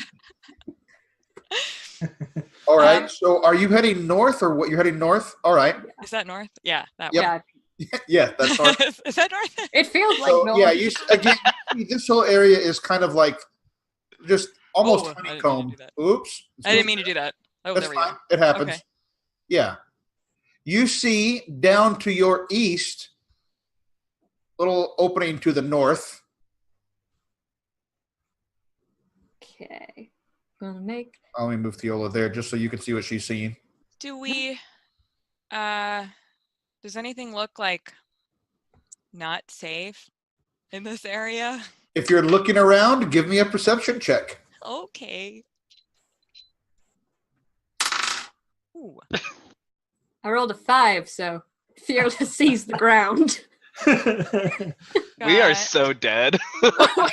All right. So are you heading north or what? You're heading north? All right. Is that north? Yeah, that Yep. Yeah, Yeah, that's north. one. Is that north? it feels like So north. yeah, again, this whole area is kind of like just almost Oh, I didn't mean to honeycomb. do that. Oops. I didn't mean to do that. Oh, That's there we fine. go. It happens. Okay. Yeah. You see down to your east, little opening to the north. Okay. Gonna make. Let me move Theola there just so you can see what she's seeing. Do we does anything look like not safe in this area? If you're looking around, give me a perception check. Okay. Ooh. I rolled a 5, so Theola sees the ground. We are Got- so dead. We're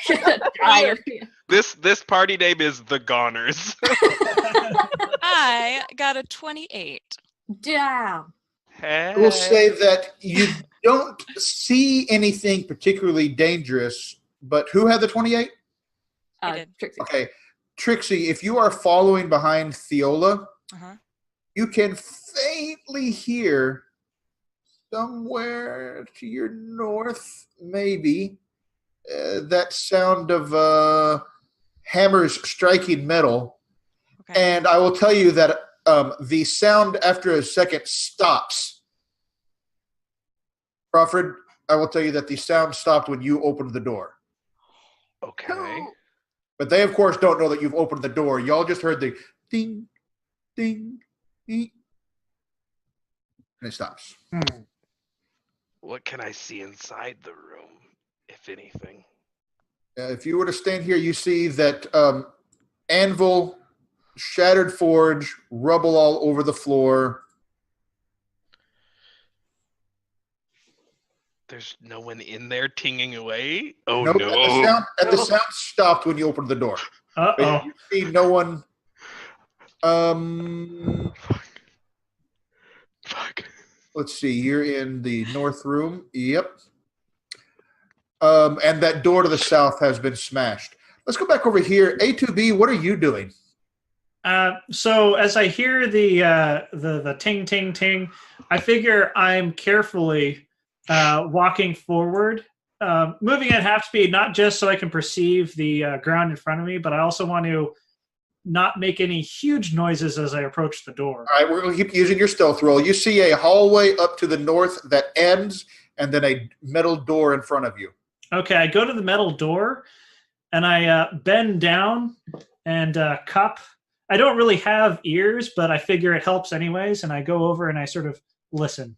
gonna die of here. This party name is the Goners. I got a 28. Damn. I will say that you don't see anything particularly dangerous, but who had the 28? I did. Trixie. Okay. Trixie, if you are following behind Theola, Uh-huh. you can faintly hear somewhere to your north, maybe, that sound of hammers striking metal. Okay. And I will tell you that the sound after a second stops. Crawford, I will tell you that the sound stopped when you opened the door. Okay. But they, of course, don't know that you've opened the door. Y'all just heard the ding, ding, ding. And it stops. What can I see inside the room, if anything? If you were to stand here, you see that anvil, shattered forge, rubble all over the floor. There's no one in there tinging away? Oh, Nope, no. And the sound stopped when you opened the door. Uh-oh. But you see no one. Fuck. Let's see. You're in the north room. Yep. And that door to the south has been smashed. let's go back over here. A2B, what are you doing? So as I hear the ting ting ting, I figure I'm carefully walking forward, moving at half speed, not just so I can perceive the ground in front of me, but I also want to not make any huge noises as I approach the door. All right, we're going to keep using your stealth roll. You see a hallway up to the north that ends, and then a metal door in front of you. Okay, I go to the metal door, and I bend down and cup. I don't really have ears, but I figure it helps anyways, and I go over and I sort of listen.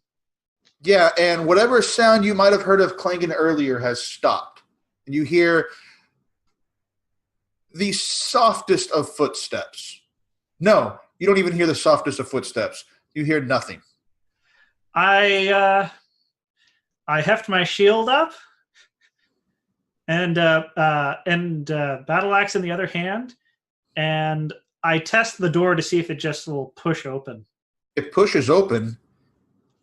Yeah, and whatever sound you might have heard of clanging earlier has stopped. And you hear the softest of footsteps. No, you don't even hear the softest of footsteps. You hear nothing. I heft my shield up and battle axe in the other hand, and I test the door to see if it just will push open. It pushes open.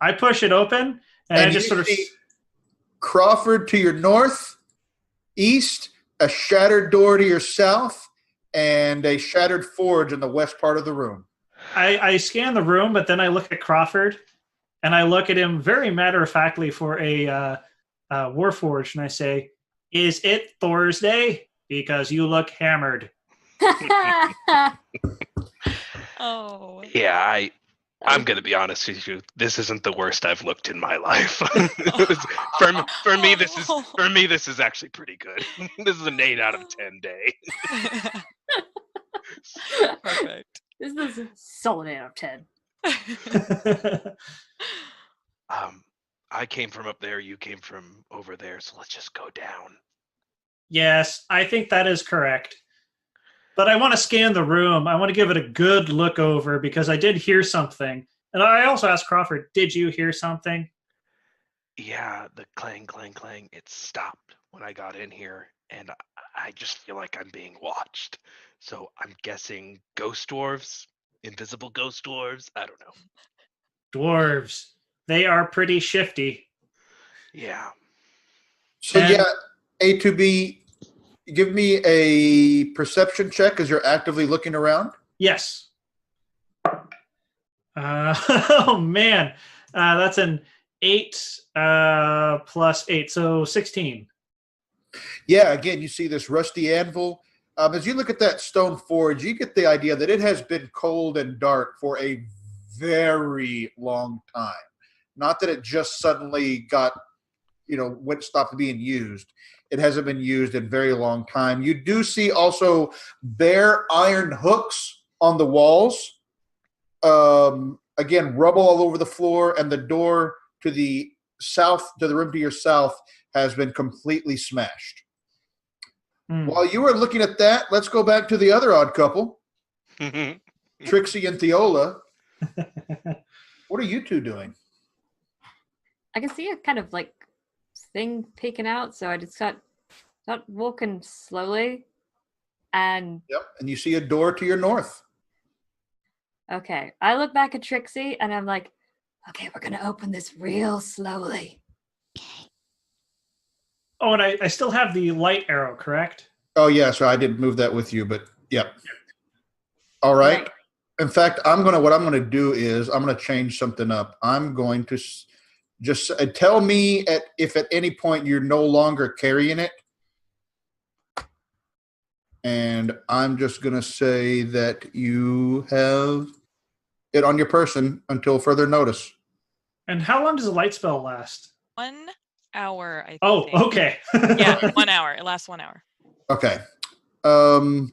I push it open, and I just sort of see Crawford to your north, east, a shattered door to your south, and a shattered forge in the west part of the room. I scan the room, but then I look at Crawford, and I look at him very matter-of-factly for a Warforged, and I say, "Is it Thursday? Because you look hammered." Oh. Yeah, I'm gonna be honest with you. This isn't the worst I've looked in my life. for me, this is actually pretty good. This is an 8 out of 10 day. Perfect. This is a solid 8 out of 10. I came from up there. You came from over there. So let's just go down. Yes, I think that is correct. But I want to scan the room. I want to give it a good look over because I did hear something. And I also asked Crawford, did you hear something? Yeah, the clang, clang, clang. It stopped when I got in here. And I just feel like I'm being watched. So I'm guessing ghost dwarves, invisible ghost dwarves. I don't know. Dwarves. They are pretty shifty. Yeah. So A2B, give me a perception check as you're actively looking around. Yes. Oh, man. That's an 8 plus 8, so 16. Yeah, again, you see this rusty anvil. As you look at that stone forge, you get the idea that it has been cold and dark for a very long time. Not that it just suddenly stopped being used. It hasn't been used in a very long time. You do see also bare iron hooks on the walls. Again, rubble all over the floor, and the door to the south, to the room to your south, has been completely smashed. While you are looking at that, let's go back to the other odd couple, Trixie and Theola. What are you two doing? I can see a kind of like thing peeking out, so I just start walking slowly, and and you see a door to your north. Okay, I look back at Trixie and I'm like, okay, we're gonna open this real slowly. Oh, and I still have the light arrow, correct? Oh yeah, so I didn't move that with you, but yeah. All right. In fact, what I'm gonna do is I'm gonna change something up. I'm going to just tell me if at any point you're no longer carrying it. And I'm just going to say that you have it on your person until further notice. And how long does a light spell last? 1 hour, I think. Oh, okay. Yeah, 1 hour. It lasts 1 hour. Okay. So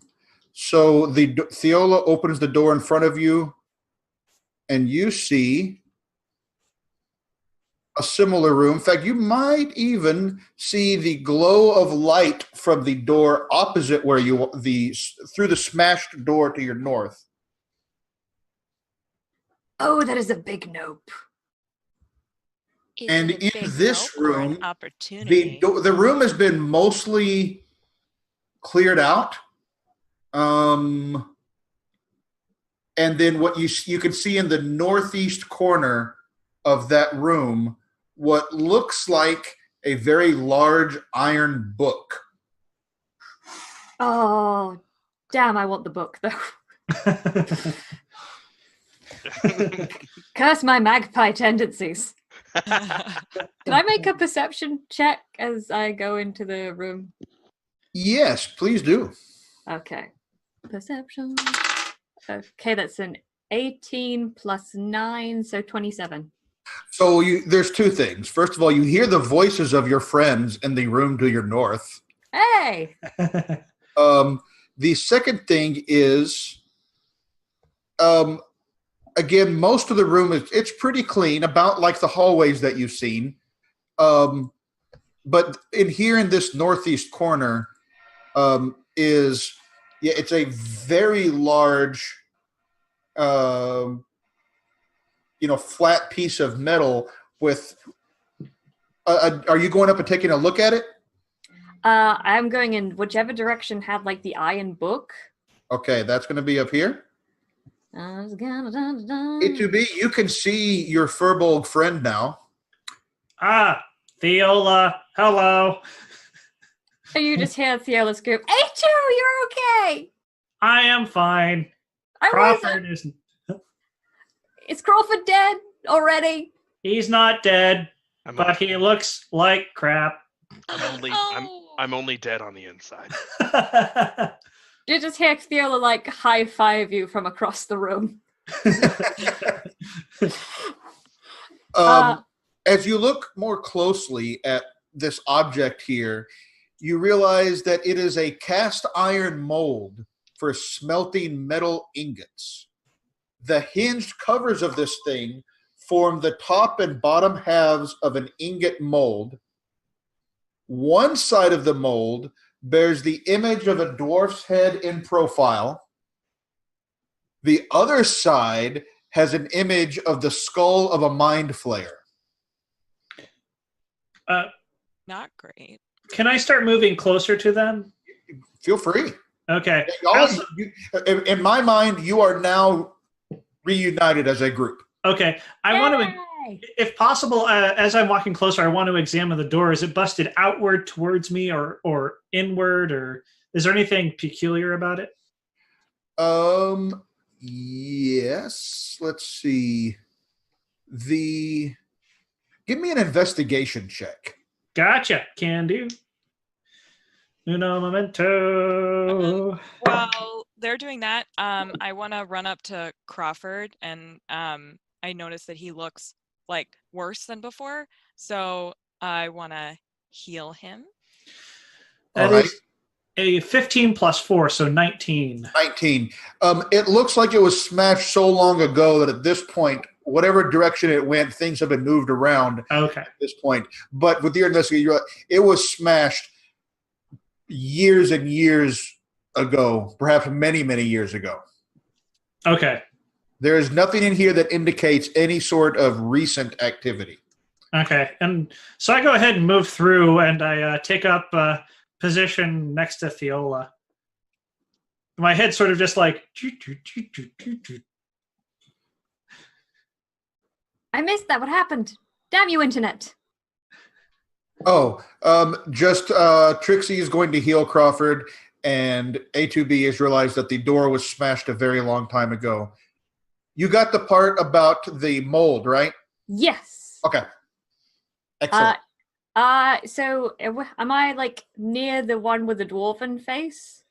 Theola opens the door in front of you, and you see a similar room. In fact, you might even see the glow of light from the door opposite where through the smashed door to your north. Oh, that is a big nope. And in this room, opportunity. the room has been mostly cleared out. And then what you can see in the northeast corner of that room, what looks like a very large iron book. Oh, damn! I want the book though. Curse my magpie tendencies. Can I make a perception check as I go into the room? Yes, please do. Okay. Perception. Okay, that's an 18 plus 9, so 27. So there's two things. First of all, you hear the voices of your friends in the room to your north. Hey! The second thing is, again, most of the room it's pretty clean, about like the hallways that you've seen. But in this northeast corner it's a very large, flat piece of metal with. Are you going up and taking a look at it? I'm going in whichever direction had like the iron book. Okay, that's going to be up here. A2B, you can see your Furbolg friend now. Ah, Theola, hello. And you just hear Theola scream, A2, you're okay! I am fine. I Crawford wasn't. is. Is Crawford dead already? He's not dead, I'm but he looks like crap. I'm only dead on the inside. You just hear Theola like high five you from across the room. As you look more closely at this object here, you realize that it is a cast iron mold for smelting metal ingots. The hinged covers of this thing form the top and bottom halves of an ingot mold. One side of the mold bears the image of a dwarf's head in profile. The other side has an image of the skull of a mind flayer. Not great. Can I start moving closer to them? Feel free. Okay. In my mind, you are now reunited as a group. Okay. I want to, if possible, as I'm walking closer, I want to examine the door. Is it busted outward towards me or inward, or is there anything peculiar about it? Yes. Let's see. Give me an investigation check. Gotcha. Can do. Uno momento. While they're doing that, I want to run up to Crawford, and I notice that he looks like worse than before, so I want to heal him. That is a 15 plus 4, so 19. 19. It looks like it was smashed so long ago that at this point, whatever direction it went, things have been moved around at this point. But with your investigation, it was smashed years and years ago, perhaps many, many years ago. Okay. There is nothing in here that indicates any sort of recent activity. Okay. And so I go ahead and move through, and I take up position next to Theola. My head sort of just like... I missed that. What happened? Damn you, internet. Just Trixie is going to heal Crawford, and A2B has realized that the door was smashed a very long time ago. You got the part about the mold, right? Yes. Okay. Excellent. So am I like near the one with the dwarven face?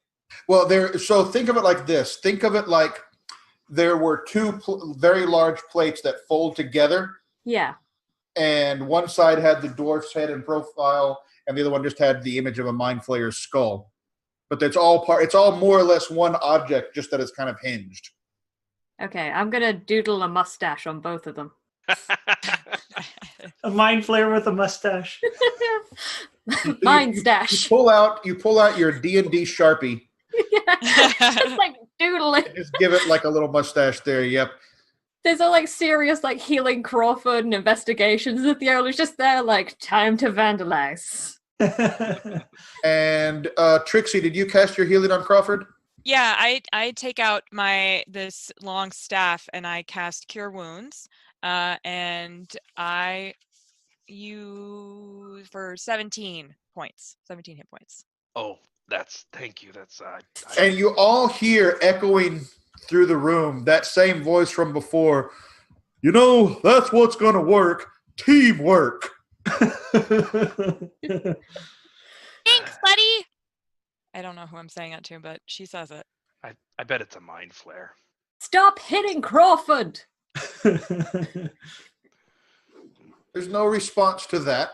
Well, so think of it like this. Think of it like there were two very large plates that fold together. Yeah. And one side had the dwarf's head in profile, and the other one just had the image of a mind flayer's skull. But it's all more or less one object, just that it's kind of hinged. Okay, I'm gonna doodle a mustache on both of them. A mind flayer with a mustache. Mind stash. You pull out your D&D Sharpie. Just like doodle it. Just give it like a little mustache there. Yep. There's all like serious like healing Crawford and investigations. And Theola's just there like time to vandalize. And Trixie, did you cast your healing on Crawford? Yeah, I take out this long staff and I cast Cure Wounds, and I use for 17 hit points. Oh, Thank you. That's And you all hear echoing through the room that same voice from before. You know, that's what's going to work. Teamwork. Thanks, buddy. I don't know who I'm saying it to, but she says it. I bet it's a mind flare. Stop hitting Crawford! There's no response to that.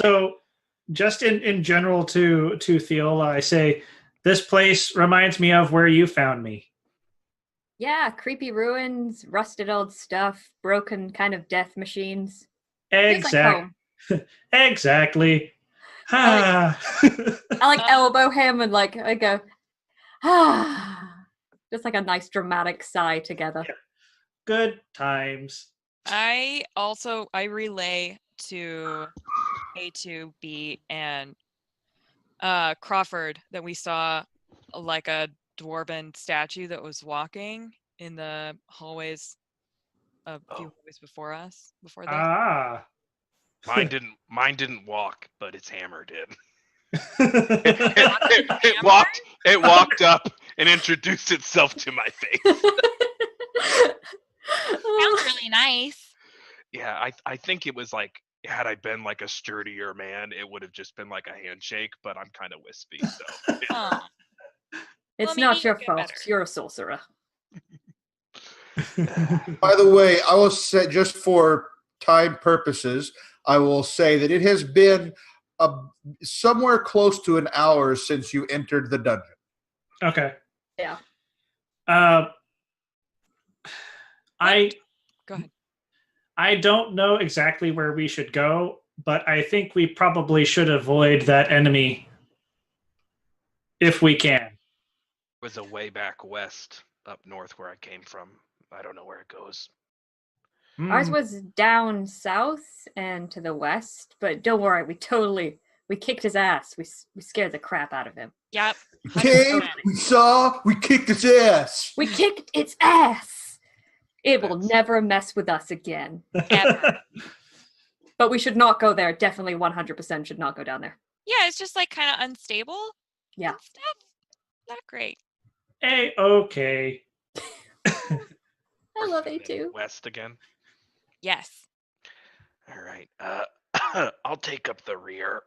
So, just in general to Theola, I say, this place reminds me of where you found me. Yeah, creepy ruins, rusted old stuff, broken kind of death machines. Exactly. Exactly. I like elbow him and like I go, just like a nice dramatic sigh together. Good times. I relay to A2B and Crawford that we saw like a dwarven statue that was walking in the hallways a few hallways before us. Before that. Ah. Mine didn't walk, but its hammer did. Hammer? It walked up and introduced itself to my face. Sounds really nice. Yeah, I think it was like, had I been like a sturdier man, it would have just been like a handshake, but I'm kind of wispy, so. Oh. It's Well, not maybe your you'll get fault. better. You're a sorcerer. By the way, I will say, just for time purposes, I will say that it has been somewhere close to an hour since you entered the dungeon. Okay. Yeah. Go ahead. I don't know exactly where we should go, but I think we probably should avoid that enemy if we can. It was a way back west, up north where I came from. I don't know where it goes. Ours was down south and to the west, but don't worry, we kicked his ass. We scared the crap out of him. Yep. Came, we kicked its ass. We kicked its ass. It will never mess with us again. Ever. But we should not go there. Definitely 100% should not go down there. Yeah, it's just like kind of unstable. Yeah. and stuff. Not great. Okay. I love A2. West again. Yes. All right. I'll take up the rear.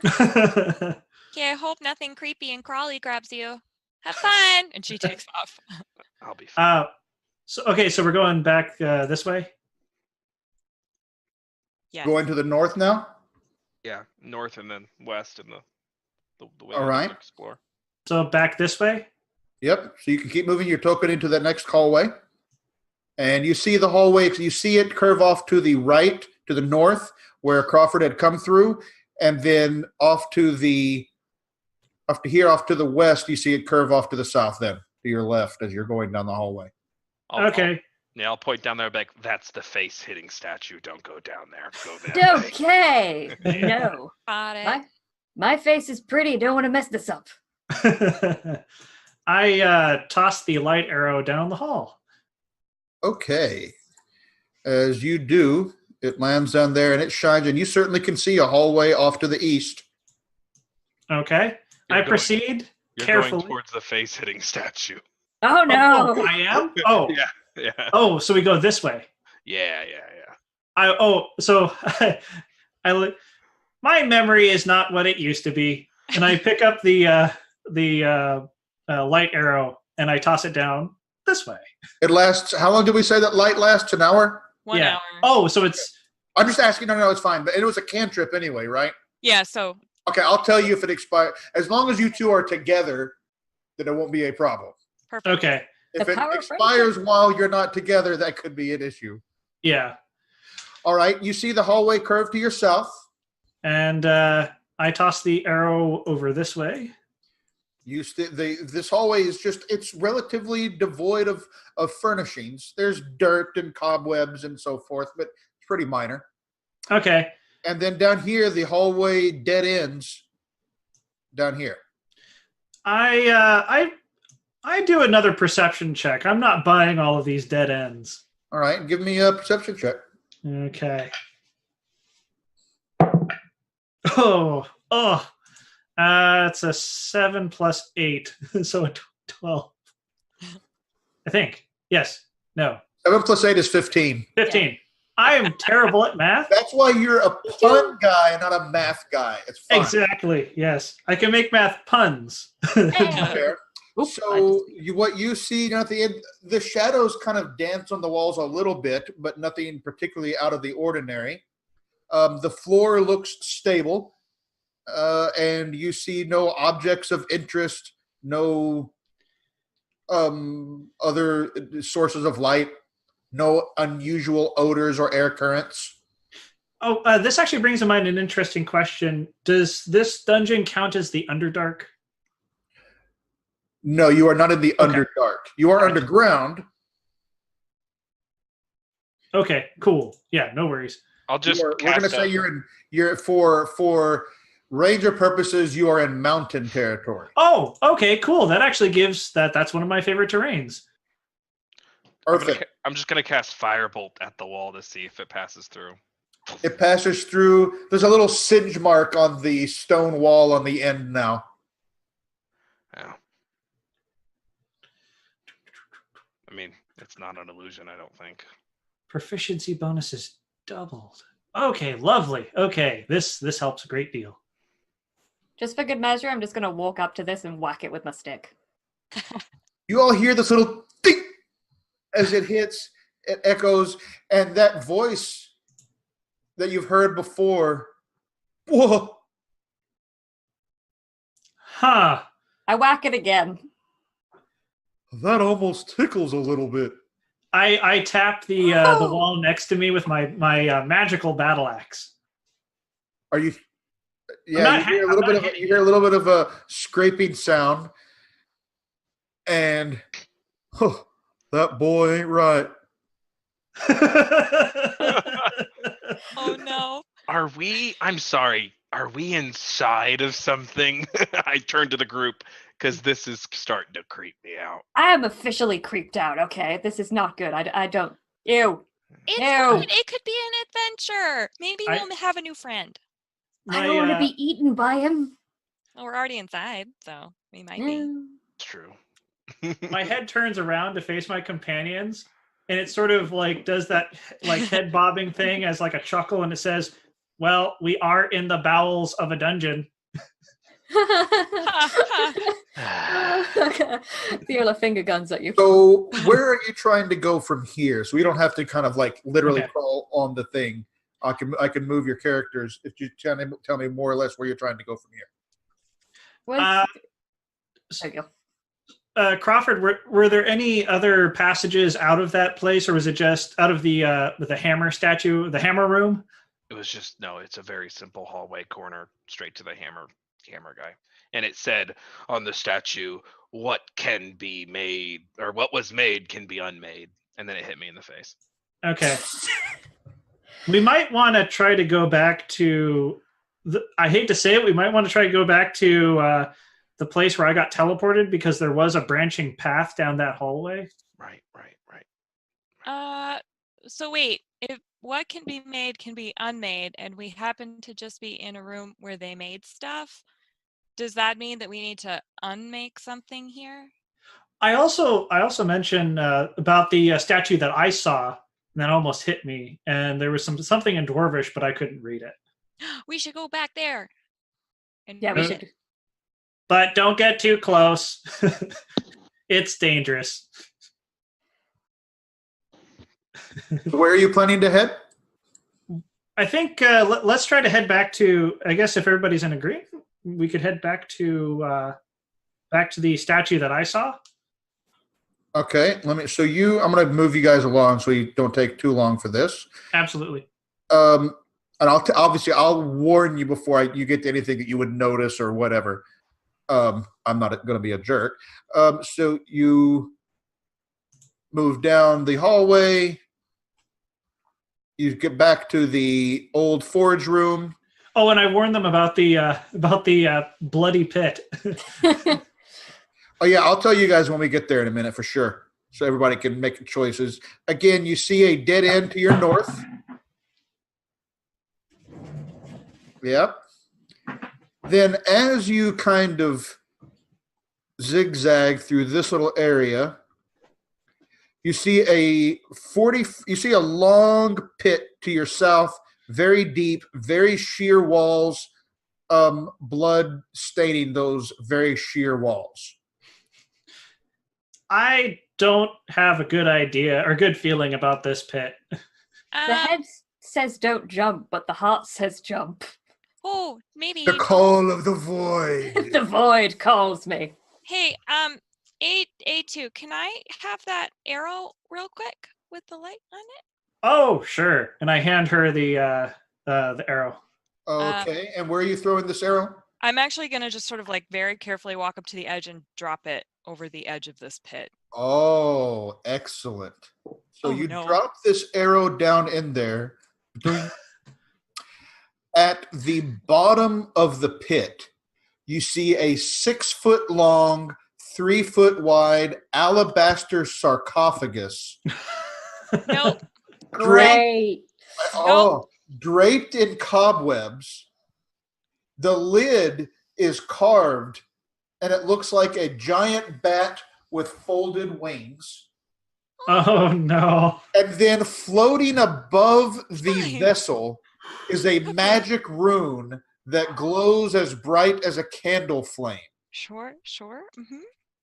Okay, I hope nothing creepy and crawly grabs you. Have fun. And she takes off. I'll be fine. So we're going back this way? Yes. Going to the north now? Yeah, north and then west and the way All right. to explore. So back this way? Yep. So you can keep moving your token into that next hallway. And you see the hallway, you see it curve off to the right, to the north, where Crawford had come through. And then off to the west, you see it curve off to the south then, to your left as you're going down the hallway. I'll point down there like, that's the face hitting statue. Don't go down there. Go there. Okay. No. Got it. My face is pretty. Don't want to mess this up. I tossed the light arrow down the hall. Okay. As you do, it lands down there and it shines, and you certainly can see a hallway off to the east. Okay. Proceed You're carefully. going towards the face hitting statue. Oh no. Oh, I am? Oh. Yeah. Oh, so we go this way. Yeah. My memory is not what it used to be, and I pick up the light arrow and I toss it down this way. It lasts. How long did we say that light lasts? An hour? 1 hour. Oh, so it's. I'm just asking. No, it's fine. But it was a cantrip anyway, right? Yeah, so. Okay, I'll tell you if it expires. As long as you two are together, then it won't be a problem. Perfect. Okay. If The it power of expires while you're not together, that could be an issue. Yeah. All right. You see the hallway curve to your south. And I toss the arrow over this way. This hallway is it's relatively devoid of furnishings. There's dirt and cobwebs and so forth, but it's pretty minor. Okay. And then down here, the hallway dead ends down here. I do another perception check. I'm not buying all of these dead ends. All right. Give me a perception check. Okay. It's a 7 plus 8, so a 12. I think. Yes. No. 7 plus 8 is 15. 15. Yeah. I am terrible at math. That's why you're a pun guy, not a math guy. It's fine. Exactly. Yes. I can make math puns. Fair. Oops, So what you see at the end, the shadows kind of dance on the walls a little bit, but nothing particularly out of the ordinary. The floor looks stable, and you see no objects of interest, no other sources of light, no unusual odors or air currents. This actually brings to mind an interesting question. Does this dungeon count as the Underdark? No, you are not in the Underdark. You are underground. Okay, cool. Yeah, no worries. I'll just. We're going to say you're for ranger purposes. You are in mountain territory. Oh, okay, cool. That actually gives that's one of my favorite terrains. Perfect. I'm just gonna cast Firebolt at the wall to see if it passes through. It passes through. There's a little singe mark on the stone wall on the end now. Yeah. I mean, it's not an illusion, I don't think. Proficiency bonuses doubled. Okay, lovely. Okay, this helps a great deal. Just for good measure, I'm just going to walk up to this and whack it with my stick. You all hear this little ding as it hits, it echoes, and that voice that you've heard before. Whoa! Huh. I whack it again. That almost tickles a little bit. I tap the wall next to me with my magical battle axe. Are you? Yeah, you hear a little bit of a scraping sound, and that boy ain't right. Oh no. I'm sorry, are we inside of something? I turn to the group because this is starting to creep me out. I am officially creeped out, okay? This is not good. I don't... Ew. It's Ew. fun. It could be an adventure. Maybe we'll have a new friend. I don't want to be eaten by him. Well, we're already inside, so we might be. No. It's true. My head turns around to face my companions, and it sort of like does that like head bobbing thing as like a chuckle, and it says, "Well, we are in the bowels of a dungeon." Theola finger guns at you. So where are you trying to go from here? So we don't have to kind of like literally crawl on the thing. I can move your characters if you tell me more or less where you're trying to go from here. There you go. Crawford, were there any other passages out of that place, or was it just out of the hammer statue, the hammer room? It was just it's a very simple hallway corner straight to the hammer guy. And it said on the statue, what can be made or what was made can be unmade. And then it hit me in the face. Okay. We might want to try to go back to I hate to say it, we might want to try to go back to the place where I got teleported, because there was a branching path down that hallway. Right. So wait, if what can be made can be unmade, and we happen to just be in a room where they made stuff, does that mean that we need to unmake something here? I also mentioned about the statue that I saw, and that almost hit me, and there was something in Dwarvish, but I couldn't read it. We should go back there. And Yeah, we should. But don't get too close. It's dangerous. Where are you planning to head? I think let's try to head back to, I guess if everybody's in agreement, we could head back to the statue that I saw. Okay, I'm going to move you guys along so you don't take too long for this. Absolutely. And I'll warn you before you get to anything that you would notice or whatever. I'm not going to be a jerk. So you move down the hallway. You get back to the old forge room. Oh, and I warned them about the bloody pit. Oh yeah, I'll tell you guys when we get there in a minute for sure, so everybody can make choices. Again, you see a dead end to your north. Yep. Then as you kind of zigzag through this little area, you see a long pit to your south, very deep, very sheer walls, blood staining those very sheer walls. I don't have a good idea or good feeling about this pit. The head says don't jump, but the heart says jump. Oh, maybe. The call of the void. The void calls me. Hey, A2, can I have that arrow real quick with the light on it? Oh, sure. And I hand her the arrow. Okay, and where are you throwing this arrow? I'm actually going to just sort of like very carefully walk up to the edge and drop it over the edge of this pit. Oh, excellent. So you no. drop this arrow down in there. At the bottom of the pit, you see a 6-foot long, 3-foot wide alabaster sarcophagus. Nope. Great. Draped in cobwebs. The lid is carved, and it looks like a giant bat with folded wings. Oh, no. And then floating above the Fine. vessel is a magic rune that glows as bright as a candle flame. Sure. Mm-hmm.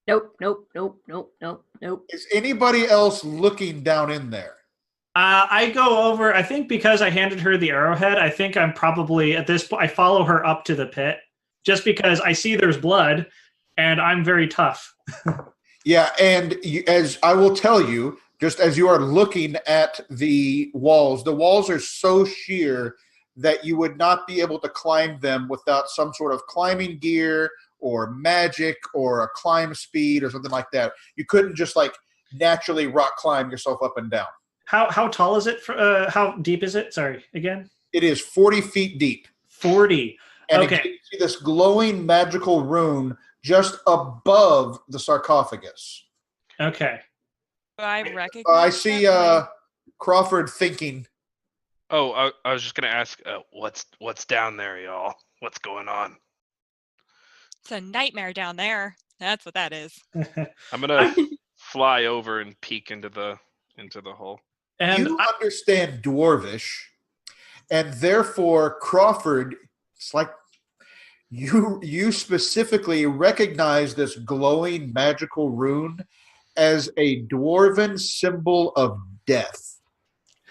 Nope. Is anybody else looking down in there? I go over, I think because I handed her the arrowhead, I think I'm probably, at this point, I follow her up to the pit, just because I see there's blood, and I'm very tough. Yeah, and as I will tell you, just as you are looking at the walls are so sheer that you would not be able to climb them without some sort of climbing gear or magic or a climb speed or something like that. You couldn't just like naturally rock climb yourself up and down. How tall is it? How deep is it? Sorry, again? It is 40 feet deep. 40. And Okay. again, you see this glowing magical rune just above the sarcophagus. Okay. Do I recognize I see that? Crawford thinking. Oh, I was just gonna ask, what's down there, y'all? What's going on? It's a nightmare down there. That's what that is. I'm gonna fly over and peek into the hole. And You understand Dwarvish, and therefore Crawford, it's like you specifically recognize this glowing magical rune as a dwarven symbol of death.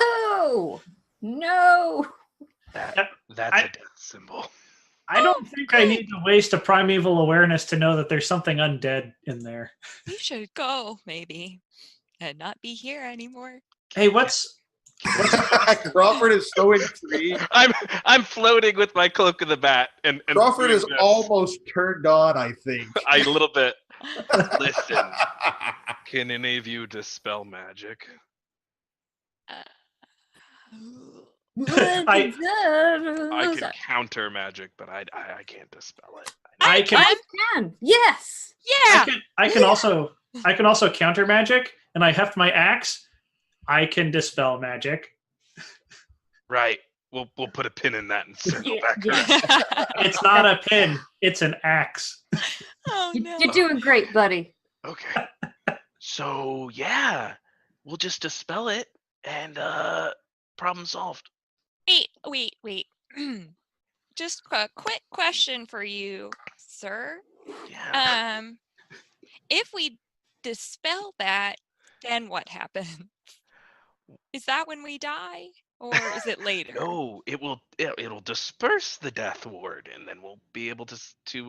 Oh, no. That's a death symbol. I don't think I need to waste a primeval awareness to know that there's something undead in there. We should go, maybe, and not be here anymore. Hey, what's Crawford is so intrigued. I'm floating with my cloak of the bat, and Crawford is doing this. almost turned on, I think. A little bit. Listen, can any of you dispel magic? I I can counter magic, but I can't dispel it. I can I can. Yes. Yeah. I can also counter magic, and I heft my axe. I can dispel magic. Right. We'll put a pin in that and circle back around. It's not a pin; it's an axe. Oh no. You're doing great, buddy. Okay. So yeah, we'll just dispel it and problem solved. Wait. Just a quick question for you, sir. Yeah. If we dispel that, then what happens? Is that when we die, or is it later? No, it'll disperse the death ward, and then we'll be able to see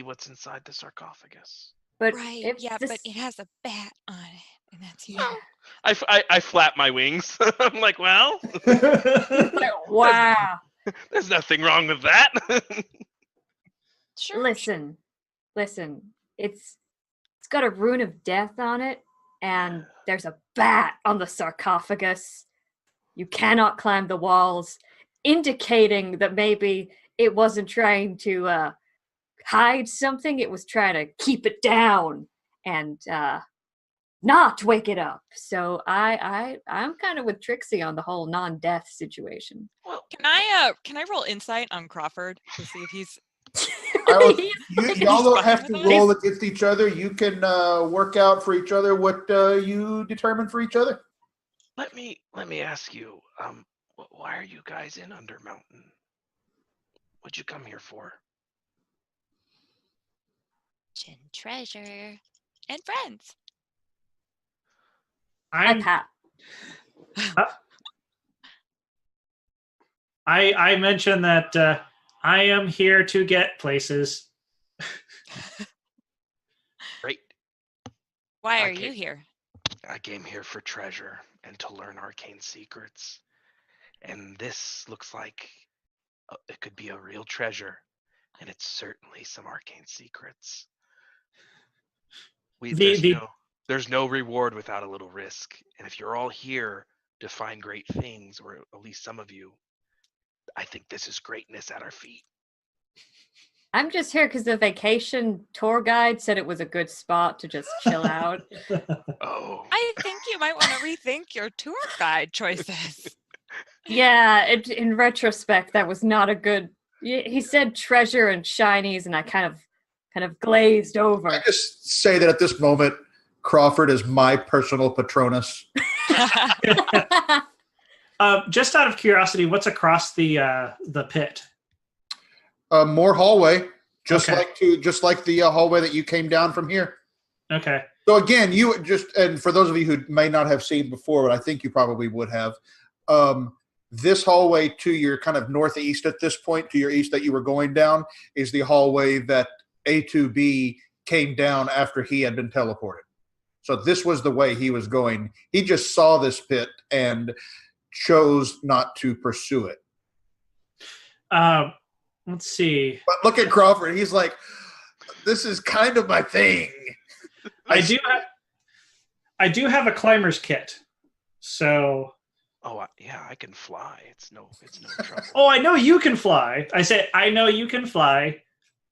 what's inside the sarcophagus. But Right. if Yeah, this- but it has a bat on it, and that's you. I flap my wings. I'm like, well, Wow. there's nothing wrong with that. Sure. Listen. It's got a rune of death on it, and there's a bat on the sarcophagus. You cannot climb the walls, indicating that maybe it wasn't trying to hide something, it was trying to keep it down. And not wake it up. So I'm kind of with Trixie on the whole non-death situation. Well, Can I roll insight on Crawford to see if he's Y'all don't have to fine with roll against each other. You can work out for each other what you determine for each other. let me ask you, why are you guys in Undermountain? What'd you come here for? treasure and friends? Hi, Pat. I mentioned that I am here to get places. Great. Why are Okay. you here? I came here for treasure and to learn arcane secrets. And this looks like it could be a real treasure. And it's certainly some arcane secrets. There's no reward without a little risk. And if you're all here to find great things, or at least some of you, I think this is greatness at our feet. I'm just here because the vacation tour guide said it was a good spot to just chill out. Oh. I think you might want to rethink your tour guide choices. Yeah, in retrospect, that was not a good. He said treasure and shinies, and I kind of glazed over. I just say that at this moment, Crawford is my personal Patronus. Just out of curiosity, what's across the pit? More hallway, just Okay. like the hallway that you came down from here. Okay. So again, and for those of you who may not have seen before, but I think you probably would have, this hallway to your kind of northeast at this point, to your east that you were going down, is the hallway that A2B came down after he had been teleported. So this was the way he was going. He just saw this pit and chose not to pursue it. Let's see. But look at Crawford. He's like, this is kind of my thing. I do have a climber's kit. So. Oh yeah, I can fly. It's no trouble. Oh, I know you can fly. I say I know you can fly.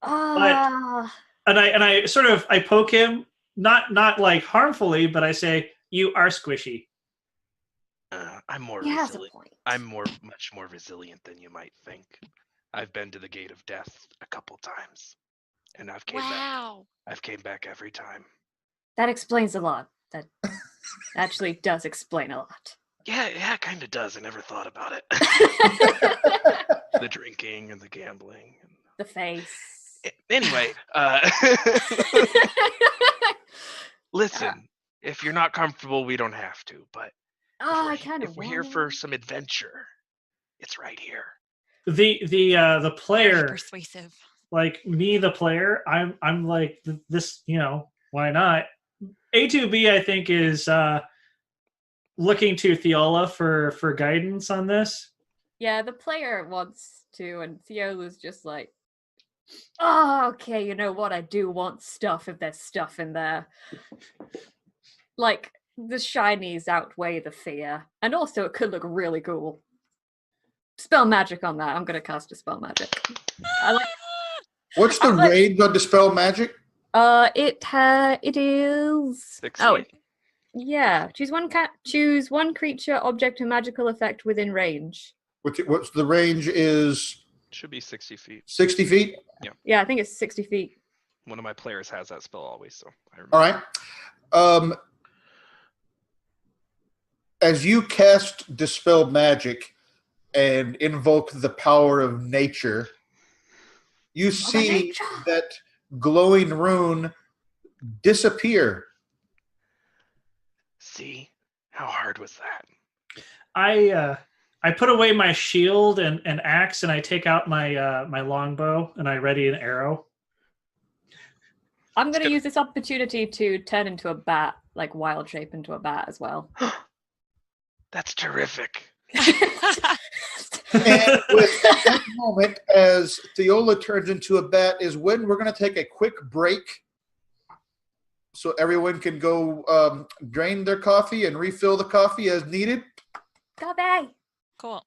Ah. And I sort of I poke him, not like harmfully, but I say you are squishy. I'm more He has a resilient. point. I'm much more resilient than you might think. I've been to the gate of death a couple times, and I've came back every time. That explains a lot. That actually does explain a lot. Yeah, it kind of does. I never thought about it. The drinking and the gambling. And The face. Anyway, listen, if you're not comfortable, we don't have to. But if we're here for some adventure, it's right here. The player, Persuasive. like me, the player, I'm like this. Why not? A2B, I think, is looking to Theola for guidance on this. Yeah, the player wants to, and Theola's just like, oh, okay, you know what? I do want stuff if there's stuff in there. Like, the shinies outweigh the fear. And also, it could look really cool. Spell magic on that. I'm going to cast a spell magic. What's the range on Dispel Magic? It is 6 feet. Yeah. Choose one creature, object, or magical effect within range. What's the range is? Should be 60 feet. 60 feet? Yeah, I think it's 60 feet. One of my players has that spell always, so I remember. All right. As you cast Dispel Magic and invoke the power of nature, you see that glowing rune disappear. See? How hard was that? I put away my shield and axe, and I take out my longbow, and I ready an arrow. I'm going to use this opportunity to turn into a bat, like wild shape into a bat as well. That's terrific. And with that moment, as Theola turns into a bat, is when we're going to take a quick break so everyone can go drain their coffee and refill the coffee as needed. Coffee! Cool.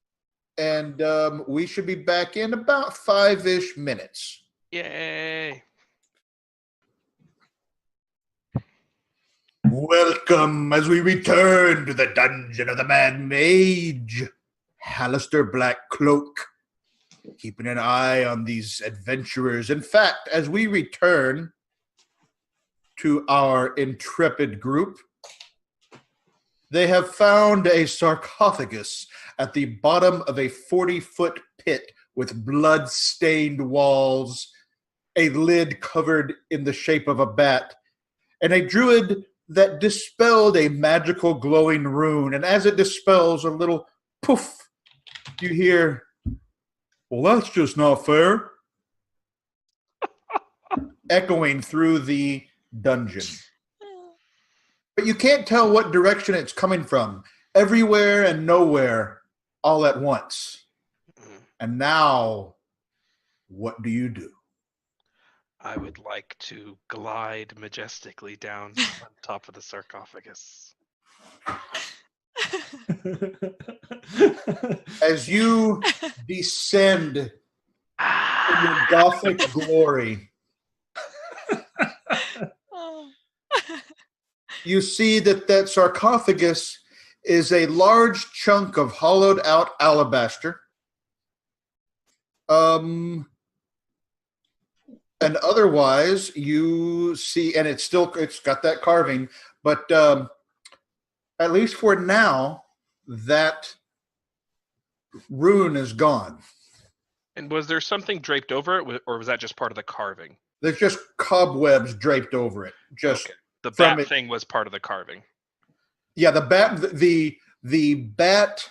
And we should be back in about 5-ish minutes. Yay. Welcome as we return to the dungeon of the Mad Mage. Hallister Blackcloak, keeping an eye on these adventurers. In fact, as we return to our intrepid group, they have found a sarcophagus at the bottom of a 40-foot pit with blood-stained walls, a lid covered in the shape of a bat, and a druid that dispelled a magical glowing rune. And as it dispels, a little poof, you hear, "Well, that's just not fair," echoing through the dungeon. But you can't tell what direction it's coming from. Everywhere and nowhere, all at once. And now, what do you do? I would like to glide majestically down on top of the sarcophagus. As you descend in your gothic glory, you see that sarcophagus is a large chunk of hollowed out alabaster. And otherwise, you see, and it's got that carving, but at least for now, that rune is gone. And was there something draped over it, or was that just part of the carving? There's just cobwebs draped over it. Just okay. The bat thing was part of the carving. Yeah, the bat. The bat.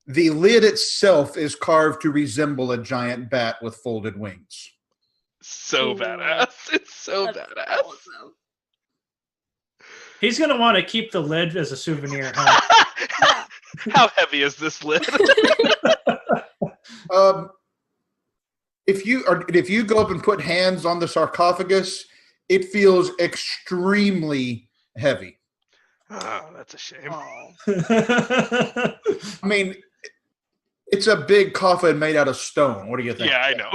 The lid itself is carved to resemble a giant bat with folded wings. So badass! It's so badass. Awesome. He's going to want to keep the lid as a souvenir. Huh? How heavy is this lid? If you go up and put hands on the sarcophagus, it feels extremely heavy. Oh, that's a shame. I mean, it's a big coffin made out of stone. What do you think? Yeah, I know.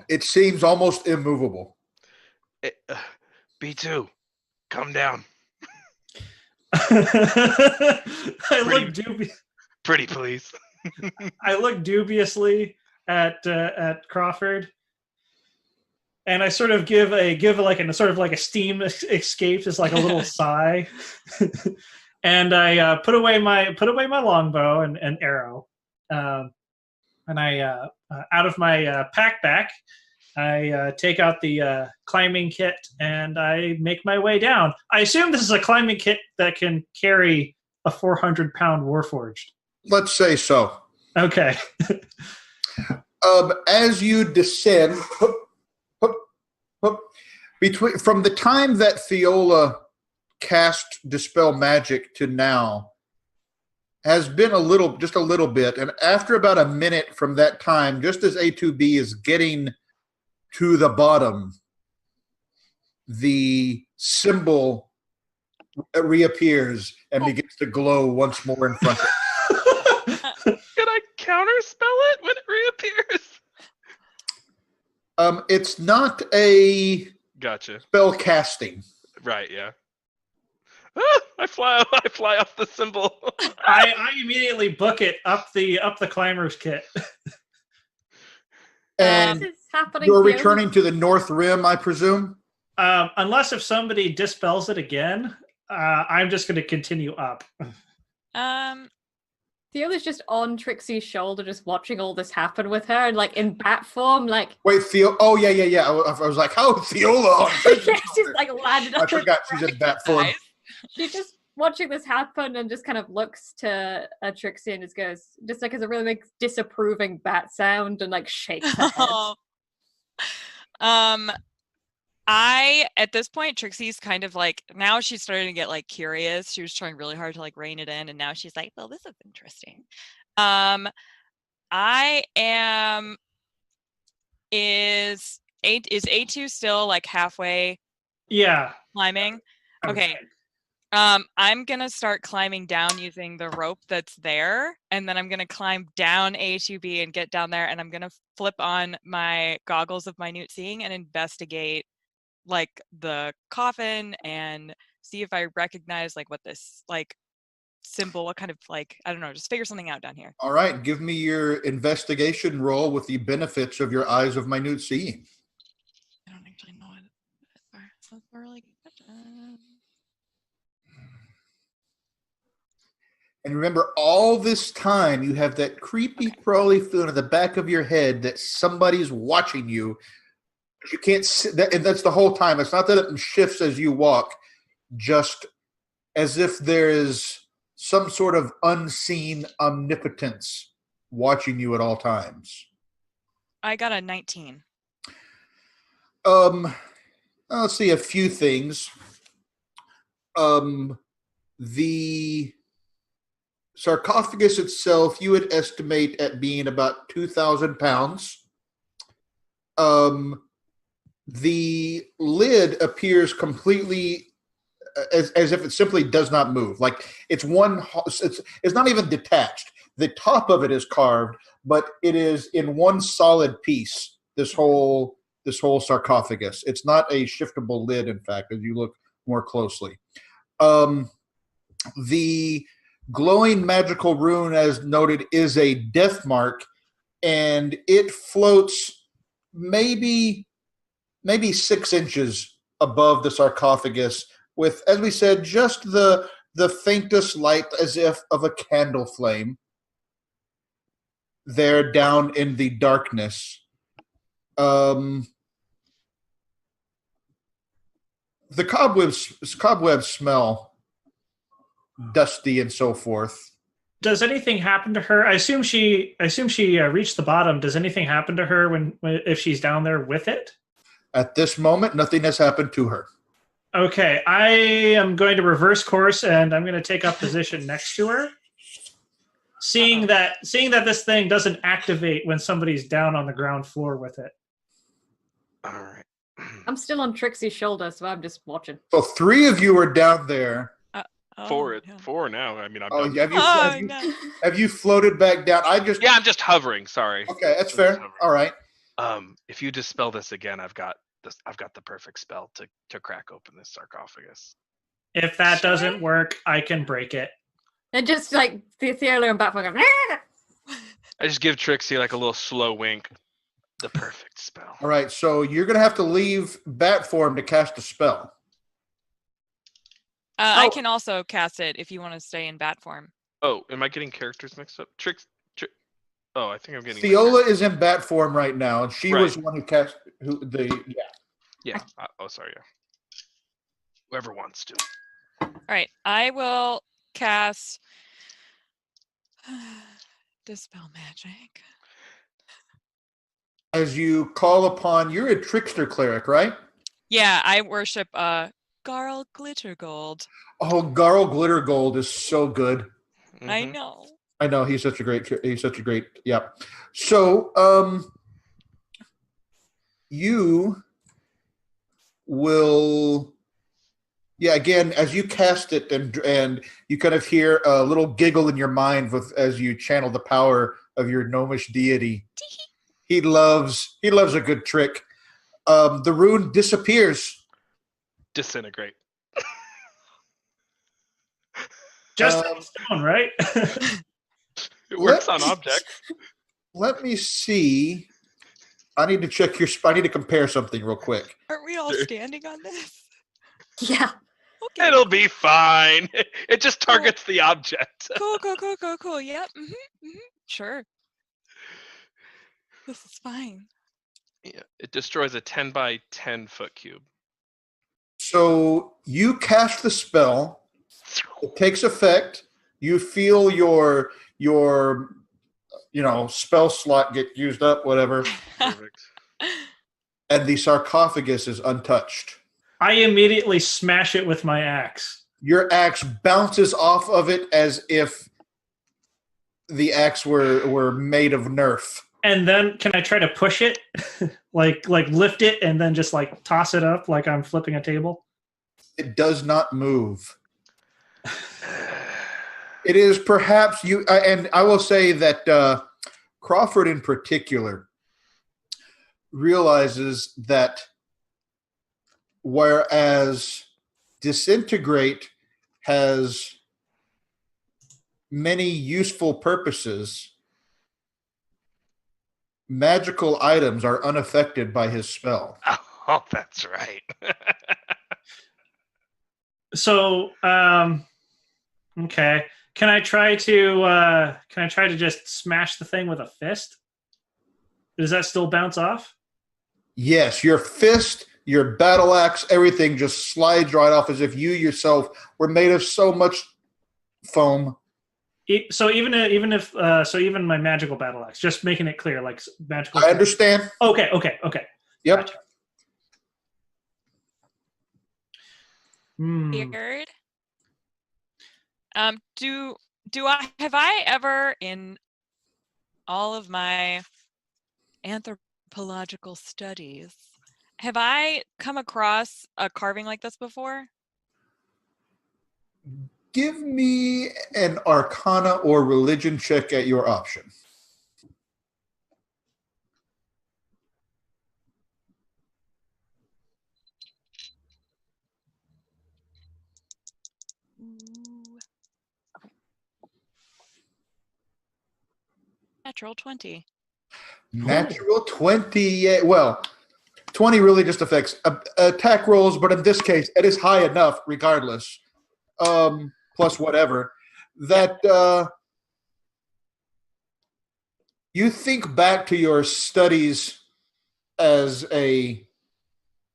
It seems almost immovable. B2, come down. Pretty, please. I look dubiously at Crawford, and I sort of give like a steam escapes, just like a little sigh, and I put away my longbow and arrow, and I out of my pack. I take out the climbing kit and I make my way down. I assume this is a climbing kit that can carry a 400-pound Warforged. Let's say so. Okay. As you descend, from the time that Thiola cast Dispel Magic to now, has been just a little bit. And after about a minute from that time, just as A2B is getting to the bottom, the symbol reappears and begins to glow once more in front of it. Can I counterspell it when it reappears? It's not a gotcha spell casting. Right, yeah. I fly off the symbol. I immediately book it up the climber's kit. And you're returning to the North Rim, I presume? Unless if somebody dispels it again, I'm just going to continue up. Theola's just on Trixie's shoulder, just watching all this happen with her, and like in bat form, like. Wait, Theo? Oh yeah. I was like, how Theola on? Yeah, she's like landed. I forgot she's in bat form. She's just watching this happen and just kind of looks to Trixie and just goes, just like as a really big disapproving bat sound and like shakes her head. At this point, Trixie's kind of like, now she's starting to get like curious. She was trying really hard to like rein it in, and now she's like, well, this is interesting. Is A2 still like halfway? Yeah. Climbing? Okay. I'm gonna start climbing down using the rope that's there, and then I'm gonna climb down A2B and get down there, and I'm gonna flip on my goggles of minute seeing and investigate like the coffin and see if I recognize like what this like symbol, what kind of like, I don't know, just figure something out down here. All right, give me your investigation roll with the benefits of your eyes of minute seeing. I don't actually know what that's really good. And remember, all this time, you have that creepy, crawly feeling in the back of your head that somebody's watching you. You can't see that, and that's the whole time. It's not that it shifts as you walk, just as if there is some sort of unseen omnipotence watching you at all times. I got a 19. Let's see a few things. The sarcophagus itself, you would estimate at being about 2,000 pounds. The lid appears completely as if it simply does not move. Like it's not even detached. The top of it is carved, but it is in one solid piece. This whole sarcophagus. It's not a shiftable lid, in fact, as you look more closely. The glowing magical rune, as noted, is a death mark, and it floats maybe 6 inches above the sarcophagus with, as we said, just the faintest light as if of a candle flame there down in the darkness. The cobwebs smell dusty and so forth. Does anything happen to her? I assume she reached the bottom. Does anything happen to her if she's down there with it? At this moment, nothing has happened to her. Okay, I am going to reverse course and I'm going to take up position next to her. Seeing that this thing doesn't activate when somebody's down on the ground floor with it. All right. I'm still on Trixie's shoulder, so I'm just watching. So 3 of you are down there. Four now. I mean, I'm done. Have you floated back down? I'm just hovering. Sorry. Okay, that's fair. All right. If you dispel this again, I've got the perfect spell to crack open this sarcophagus. If that doesn't work, I can break it. And just like Theola and Batman go, I just give Trixie like a little slow wink. The perfect spell. All right, so you're going to have to leave bat form to cast a spell. I can also cast it if you want to stay in bat form. Oh, am I getting characters mixed up? Oh, I think I'm getting. Theola is in bat form right now, and she was the one who cast Yeah. Sorry. Yeah. Whoever wants to. All right, I will cast Dispel Magic. As you call upon, you're a trickster cleric, right? Yeah, I worship Garl Glittergold. Oh, Garl Glittergold is so good. Mm-hmm. I know. He's such a great. Yeah. So, you will, again, as you cast it and you kind of hear a little giggle in your mind as you channel the power of your gnomish deity. He loves a good trick. The rune disappears. Disintegrate. Just on stone, right? It works on objects. Let me see. I need to check I need to compare something real quick. Aren't we all standing on this? Yeah. Okay. It'll be fine. It just targets the object. Cool. Yep. Sure. This is fine. Yeah, it destroys a 10 by 10 foot cube. So you cast the spell. It takes effect. You feel your spell slot get used up, whatever. Perfect. And the sarcophagus is untouched. I immediately smash it with my axe. Your axe bounces off of it as if the axe were made of Nerf. And then can I try to push it? like lift it and then just like toss it up like I'm flipping a table? It does not move. It is perhaps you, and I will say that Crawford in particular realizes that whereas disintegrate has many useful purposes, magical items are unaffected by his spell. Oh, that's right. So, okay. Can I try to just smash the thing with a fist? Does that still bounce off? Yes, your fist, your battle axe, everything just slides right off as if you yourself were made of so much foam. So even my magical battle axe, just making it clear, like magical. I understand. Okay. Yep. Gotcha. Weird. Have I ever in all of my anthropological studies have I come across a carving like this before? Give me an Arcana or Religion check at your option. Natural 20. Natural 20. Yeah, well, 20 really just affects attack rolls, but in this case, it is high enough regardless. Plus whatever. That you think back to your studies as a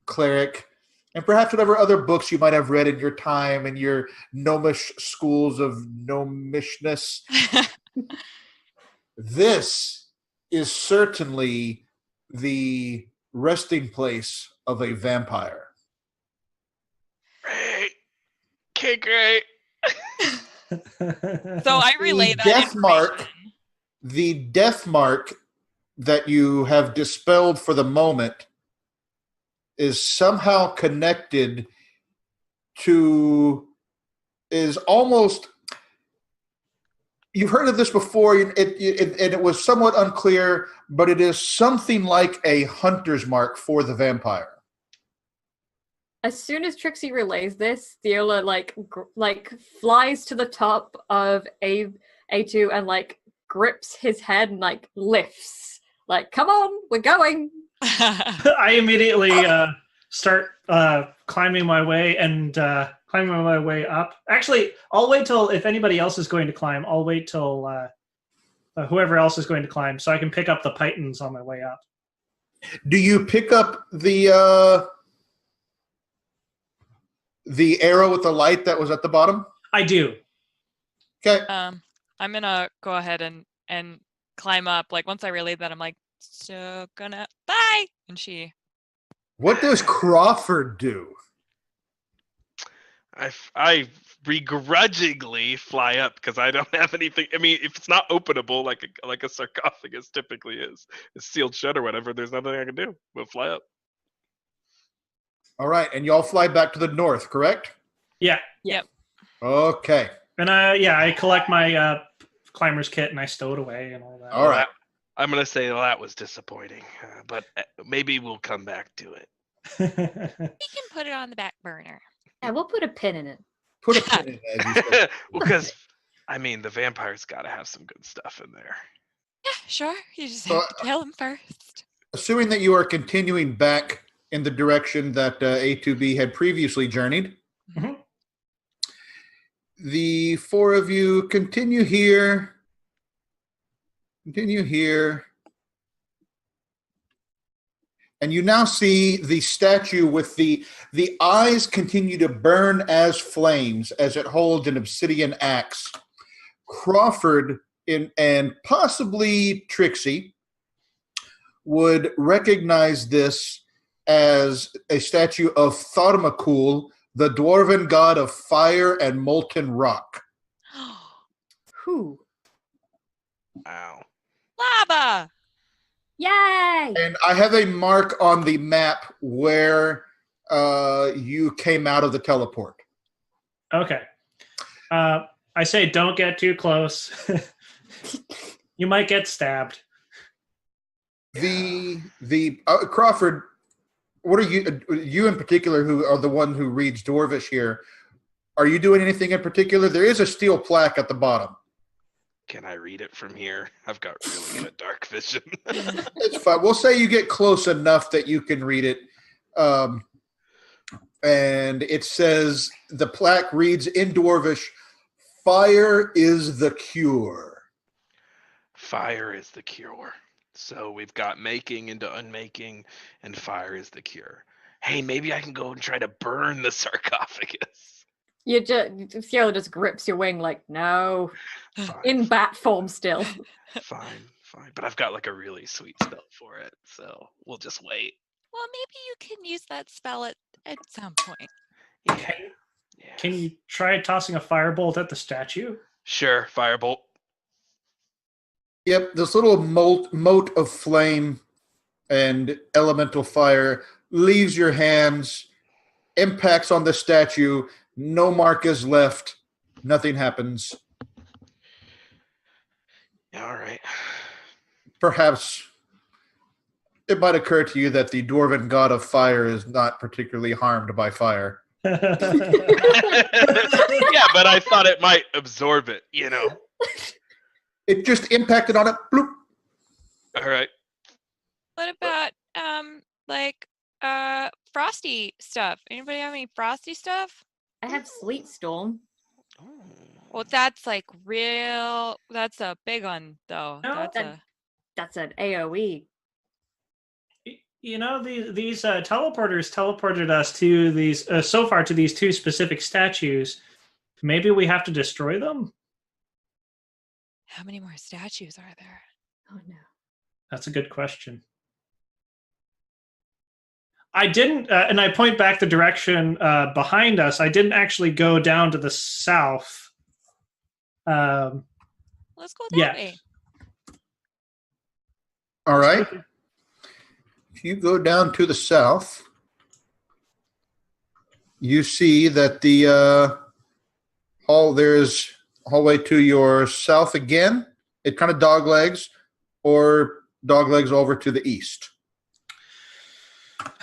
cleric and perhaps whatever other books you might have read in your time and your gnomish schools of gnomishness. This is certainly the resting place of a vampire. Great. Okay, great. So I relay that death mark, information. the death mark that you have dispelled for the moment is somehow connected to, is almost, you've heard of this before, and it was somewhat unclear, but it is something like a hunter's mark for the vampire. As soon as Trixie relays this, Theola like flies to the top of A2 and like grips his head and like lifts. Like, come on, we're going. I immediately start climbing my way up. Actually, I'll wait till, if anybody else is going to climb, I'll wait till whoever else is going to climb so I can pick up the pythons on my way up. Do you pick up the arrow with the light that was at the bottom? I do. Okay. I'm gonna go ahead and climb up. Like once I relayed that, I'm like, so gonna bye. And she. What does Crawford do? I begrudgingly fly up because I don't have anything. I mean, if it's not openable like a sarcophagus typically is, it's sealed shut or whatever, there's nothing I can do. We'll fly up. All right, and y'all fly back to the north, correct? Yeah. Yep. Okay. And I collect my climber's kit and I stow it away and all that. All right. I'm gonna say that was disappointing, but maybe we'll come back to it. We can put it on the back burner. Yeah, we'll put a pin in it. Put a pin in it, as you said. Well, because I mean, the vampire's got to have some good stuff in there. Yeah, sure. You just have to kill him first. Assuming that you are continuing back in the direction that A2B had previously journeyed, Mhm. the four of you continue here. And you now see the statue with the eyes continue to burn as flames as it holds an obsidian axe. Crawford and possibly Trixie would recognize this as a statue of Tharmakul, the dwarven god of fire and molten rock. Whew. Wow. Lava! Yay! And I have a mark on the map where you came out of the teleport. Okay. I say don't get too close. You might get stabbed. The Crawford, what are you in particular, who are the one who reads Dwarvish here? Are you doing anything in particular? There is a steel plaque at the bottom. Can I read it from here? I've got really good dark vision. It's fine. We'll say you get close enough that you can read it. And it says, the plaque reads in Dwarvish, "Fire is the cure." Fire is the cure. So we've got making into unmaking, and fire is the cure. Hey, maybe I can go and try to burn the sarcophagus. Fiona just grips your wing like, no. Fine, In bat form still. fine. But I've got like a really sweet spell for it, so we'll just wait. Well, maybe you can use that spell at some point. Yeah. Can you try tossing a firebolt at the statue? Sure, firebolt. Yep, this little mote of flame and elemental fire leaves your hands, impacts on the statue. No mark is left. Nothing happens. All right. Perhaps it might occur to you that the dwarven god of fire is not particularly harmed by fire. Yeah, but I thought it might absorb it, you know. It just impacted on it. Bloop. All right. What about frosty stuff? Anybody have any frosty stuff? I have Sleet Storm. Well, that's like real. That's a big one, though. No, That's an AoE. You know, these teleporters teleported us to these so far to these two specific statues. Maybe we have to destroy them. How many more statues are there? Oh no. That's a good question. I didn't, and I point back the direction behind us. I didn't actually go down to the south. Let's go that way. All right. If you go down to the south, you see that the there's a hallway to your south again. It kind of doglegs, or doglegs over to the east.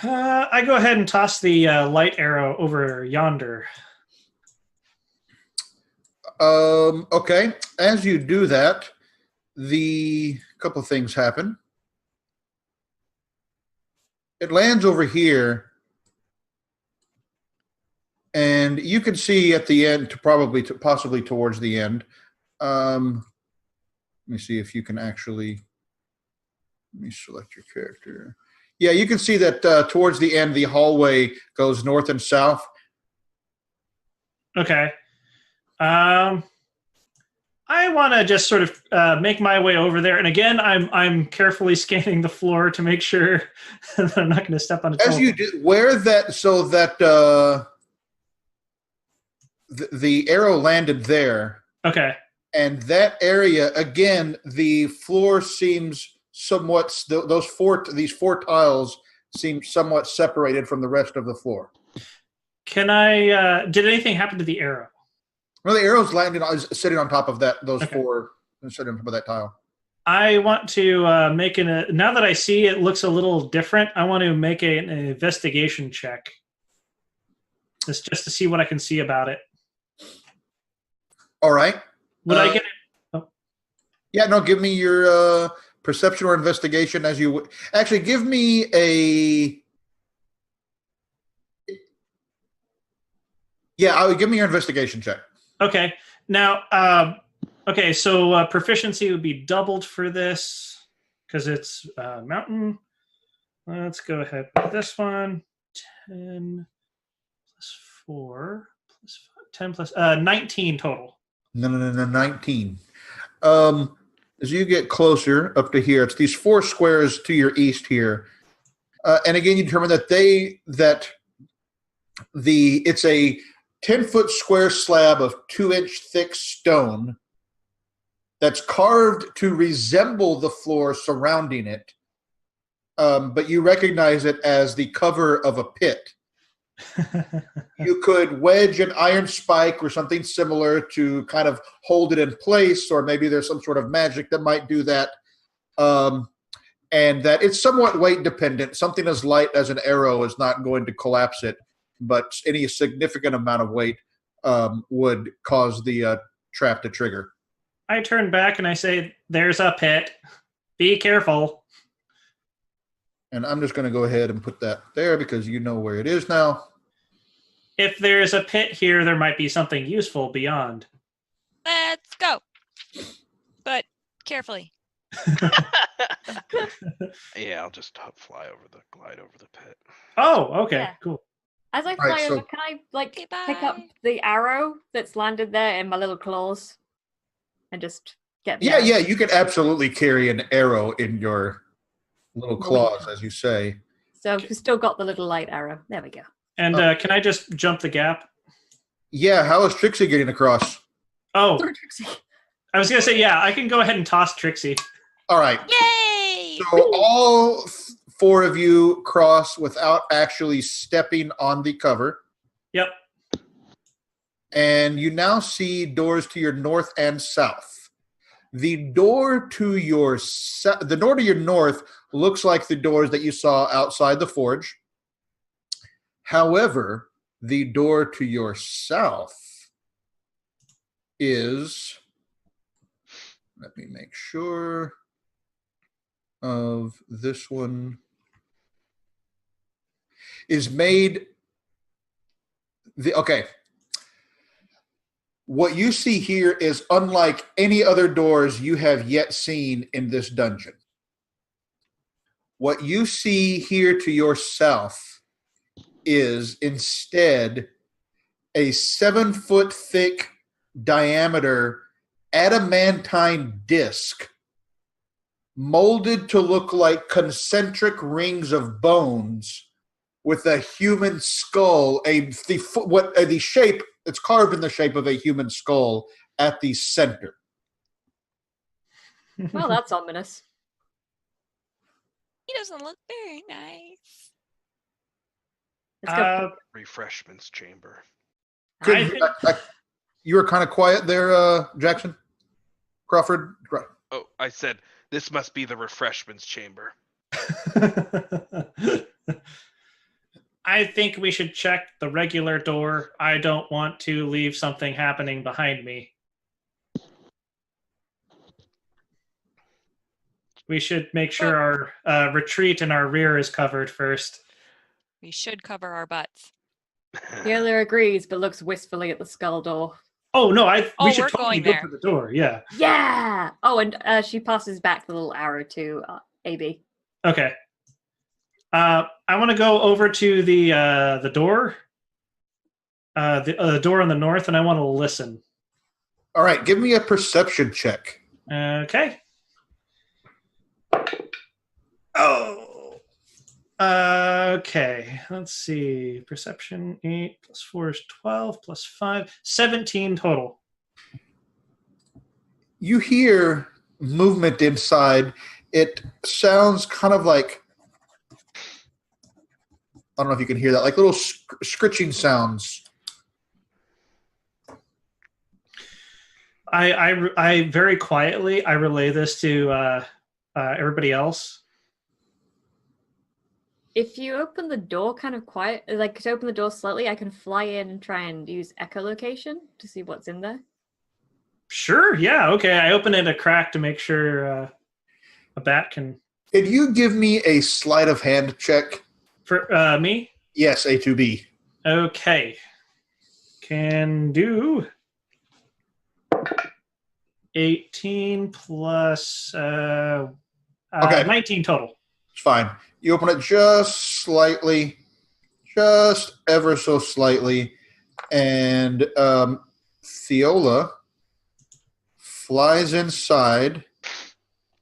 I go ahead and toss the light arrow over yonder. Okay. As you do that, a couple of things happen. It lands over here, and you can see at the end, possibly towards the end. Let me see if you can actually. Let me select your character. Yeah, you can see that towards the end, the hallway goes north and south. Okay. I want to just sort of make my way over there, and again, I'm carefully scanning the floor to make sure that I'm not going to step on a toe. As you do, where that so that the arrow landed there. Okay. And that area again, the floor seems somewhat. These four tiles seem somewhat separated from the rest of the floor. Can I? Did anything happen to the arrow? Well, the arrow's landed, sitting on top of those Okay. four, sitting on top of that tile. I want to make now that I see it looks a little different, I want to make an investigation check. Just to see what I can see about it. All right. Would I get it? Oh. Yeah, no, give me your perception or investigation as you would. Actually, give me a. Yeah, give me your investigation check. Okay. Now, okay, so proficiency would be doubled for this because it's mountain. Let's go ahead with this one. 10 plus 4 plus 5, 10 plus 19 total. No, 19. As you get closer up to here, it's these four squares to your east here. And again, you determine that it's a 10-foot square slab of 2-inch thick stone that's carved to resemble the floor surrounding it. But you recognize it as the cover of a pit. You could wedge an iron spike or something similar to kind of hold it in place, or maybe there's some sort of magic that might do that. And that it's somewhat weight dependent. Something as light as an arrow is not going to collapse it, but any significant amount of weight would cause the trap to trigger. I turn back and I say, "There's a pit. Be careful." And I'm just going to go ahead and put that there because you know where it is now. If there's a pit here, there might be something useful beyond. Let's go. But carefully. Yeah, I'll just glide over the pit. Oh, okay, Yeah. cool. As I fly Alright, over, so- can I like Okay, pick up bye. the arrow that's landed there in my little claws and just get the Yeah, arrow? yeah, you can absolutely carry an arrow in your little claws, as you say. So we've still got the little light arrow. There we go. And can I just jump the gap? Yeah, how is Trixie getting across? Oh, Sorry, Trixie. I was going to say, yeah, I can go ahead and toss Trixie. All right. Yay! So all four of you cross without actually stepping on the cover. Yep. And you now see doors to your north and south. The door to your north looks like the doors that you saw outside the forge. However, the door to your south is, let me make sure of this one, is made okay. What you see here is unlike any other doors you have yet seen in this dungeon. What you see here to your south is instead a 7-foot thick diameter adamantine disc molded to look like concentric rings of bones with a human skull, the shape, it's carved in the shape of a human skull at the center. Well, that's ominous. He doesn't look very nice. Let's go. Refreshments chamber. Good. You were kind of quiet there, Jackson? Crawford? Oh, I said this must be the refreshments chamber. I think we should check the regular door. I don't want to leave something happening behind me. We should make sure our retreat and our rear is covered first. We should cover our butts. Taylor agrees, but looks wistfully at the skull door. Oh, no, we should we're totally going go there. for the door, yeah. Yeah! Oh, and she passes back the little arrow to AB. Okay. I want to go over to the door. The door on the north, and I want to listen. All right, give me a perception check. Okay. Oh. Okay. Let's see. Perception 8 plus 4 is 12 plus 5, 17 total. You hear movement inside. It sounds kind of like, I don't know if you can hear that, like little scritching sounds. I very quietly I relay this to everybody else. If you open the door kind of quiet, like to open the door slightly, I can fly in and try and use echolocation to see what's in there. Sure. Yeah. Okay. I open it a crack to make sure a bat can. Could you give me a sleight of hand check? For me. Yes, A2B. Okay. Can do. 18 plus Okay. 19 total. It's fine. You open it just slightly, just ever so slightly, and Theola flies inside.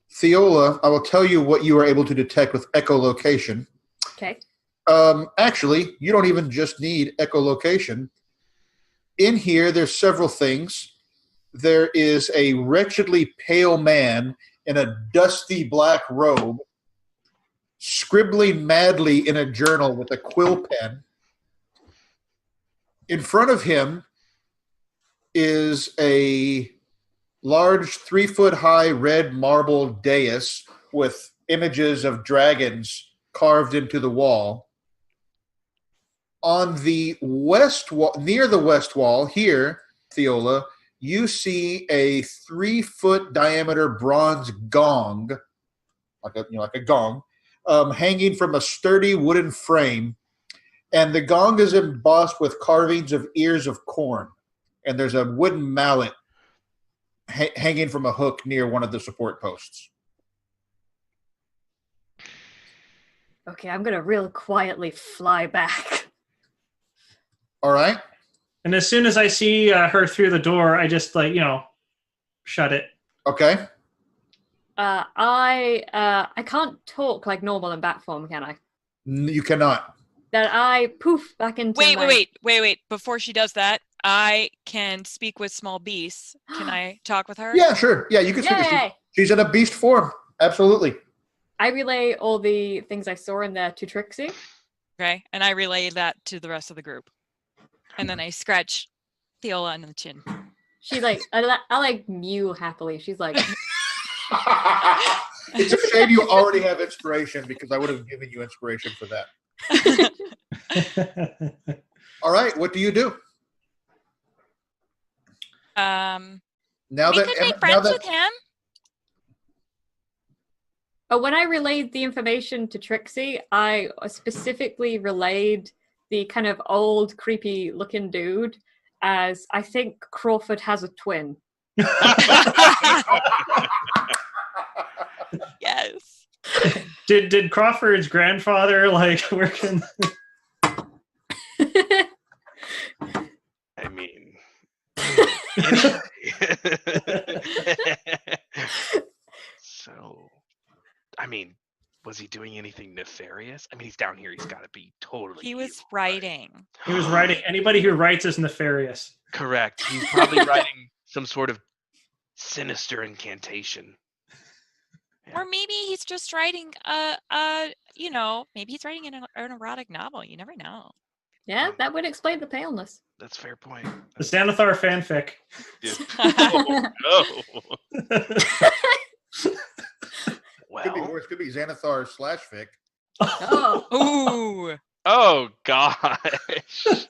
Theola, I will tell you what you are able to detect with echolocation. Okay. Actually, you don't even just need echolocation. In here, there's several things. There is a wretchedly pale man in a dusty black robe, scribbling madly in a journal with a quill pen. In front of him is a large 3-foot-high red marble dais with images of dragons carved into the wall. On the west wall, near the west wall, here, Theola, you see a 3-foot diameter bronze gong, like a gong, hanging from a sturdy wooden frame, and the gong is embossed with carvings of ears of corn, and there's a wooden mallet hanging from a hook near one of the support posts. Okay, I'm gonna real quietly fly back. All right. And as soon as I see her through the door, I just shut it. Okay. I can't talk like normal in bat form, can I? You cannot. Then I poof back into Wait. Before she does that, I can speak with small beasts. Can I talk with her? Yeah, sure. Yeah, you can speak. Yay! She's in a beast form. Absolutely. I relay all the things I saw in there to Trixie. Okay, and I relay that to the rest of the group. And then I scratch Theola on the chin. She's like, I like mew happily. She's like, It's a shame you already have inspiration because I would have given you inspiration for that. All right, what do you do? Now we that could make friends with him. oh, when I relayed the information to Trixie, I specifically relayed the kind of old, creepy looking dude as I think Crawford has a twin. Yes. Did Crawford's grandfather work in? I mean, so, I mean, was he doing anything nefarious? I mean, he's down here. He's got to be totally. He was evil, writing. right? He was writing. Anybody who writes is nefarious. Correct. He's probably writing some sort of sinister incantation. Yeah. Or maybe he's just writing maybe he's writing an erotic novel. You never know. Yeah, that would explain the paleness. That's a fair point. The Xanathar fanfic. Oh, Could be well. worse. Could be Xanathar / fic. Oh, Ooh. Oh gosh.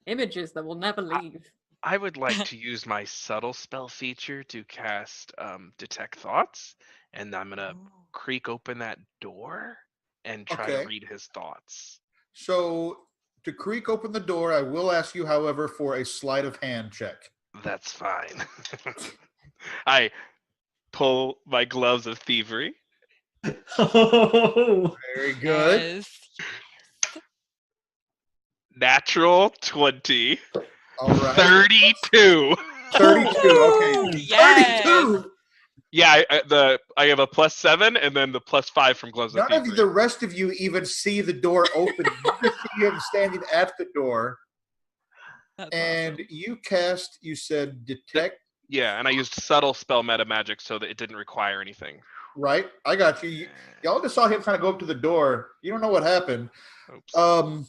images that will never leave. I would like to use my subtle spell feature to cast detect thoughts, and I'm gonna creak open that door and try Okay. to read his thoughts. So to creak open the door, I will ask you, however, for a sleight of hand check. That's fine. I pull my gloves of thievery. Oh, Very good. Yes. Natural 20. All right. 32. 32. Okay. Yes. 32. Yeah, I have a +7 and then the +5 from gloves of None of thievery. the rest of you even see the door open. You just see him standing at the door, That's and awesome. you said detect, Yeah, and I used subtle spell meta magic so that it didn't require anything. right? I got you. Y'all just saw him kind of go up to the door. You don't know what happened. Oops.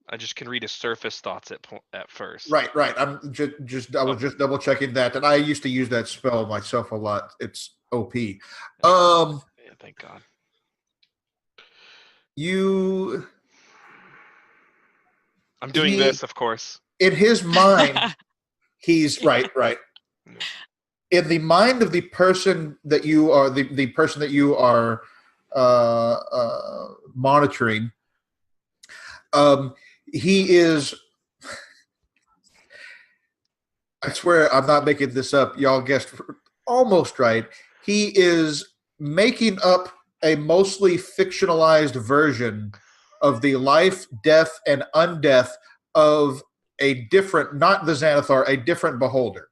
I just can read his surface thoughts at first. Right. I'm I was just double checking that, and I used to use that spell myself a lot. It's OP. Yeah, thank God. I'm doing this, of course. In his mind, he's right. In the mind of the person that you are, the person that you are monitoring, he is. I swear, I'm not making this up. Y'all guessed almost right. He is making up a mostly fictionalized version of the life, death, and undeath of a different, not the Xanathar, a different beholder.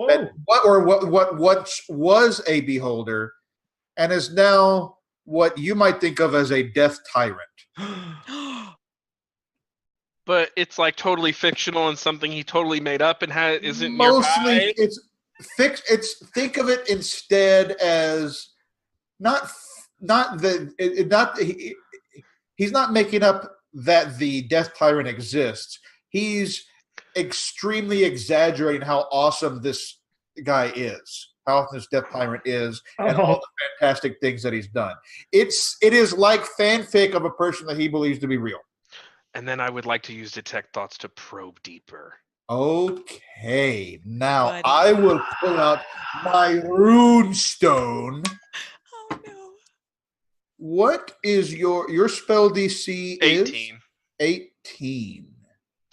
That what once was a beholder and is now what you might think of as a death tyrant. But it's like totally fictional and something he totally made up and isn't Mostly nearby. it's fixed. It's think of it instead as not he's not making up that the Death Tyrant exists. He's extremely exaggerating how awesome this guy is, how awesome this Death Tyrant is, and all the fantastic things that he's done. It is like fanfic of a person that he believes to be real. And then I would like to use Detect Thoughts to probe deeper. Okay, now Buddy. I will pull out my rune stone. Oh no. What is your spell DC? 18. 18.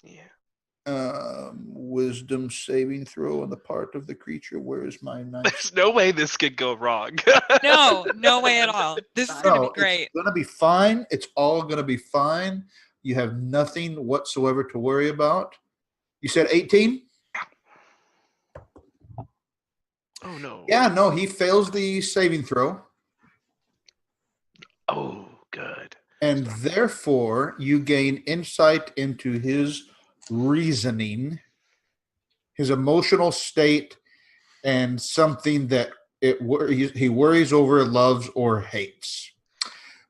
Yeah. Wisdom saving throw on the part of the creature. Where is my knife? There's no way this could go wrong. No way at all. This is going to be great. It's going to be fine. It's all going to be fine. You have nothing whatsoever to worry about. You said 18? Oh, no. Yeah, no, he fails the saving throw. Oh, good. And therefore, you gain insight into his reasoning, his emotional state, and something that he worries over, loves, or hates.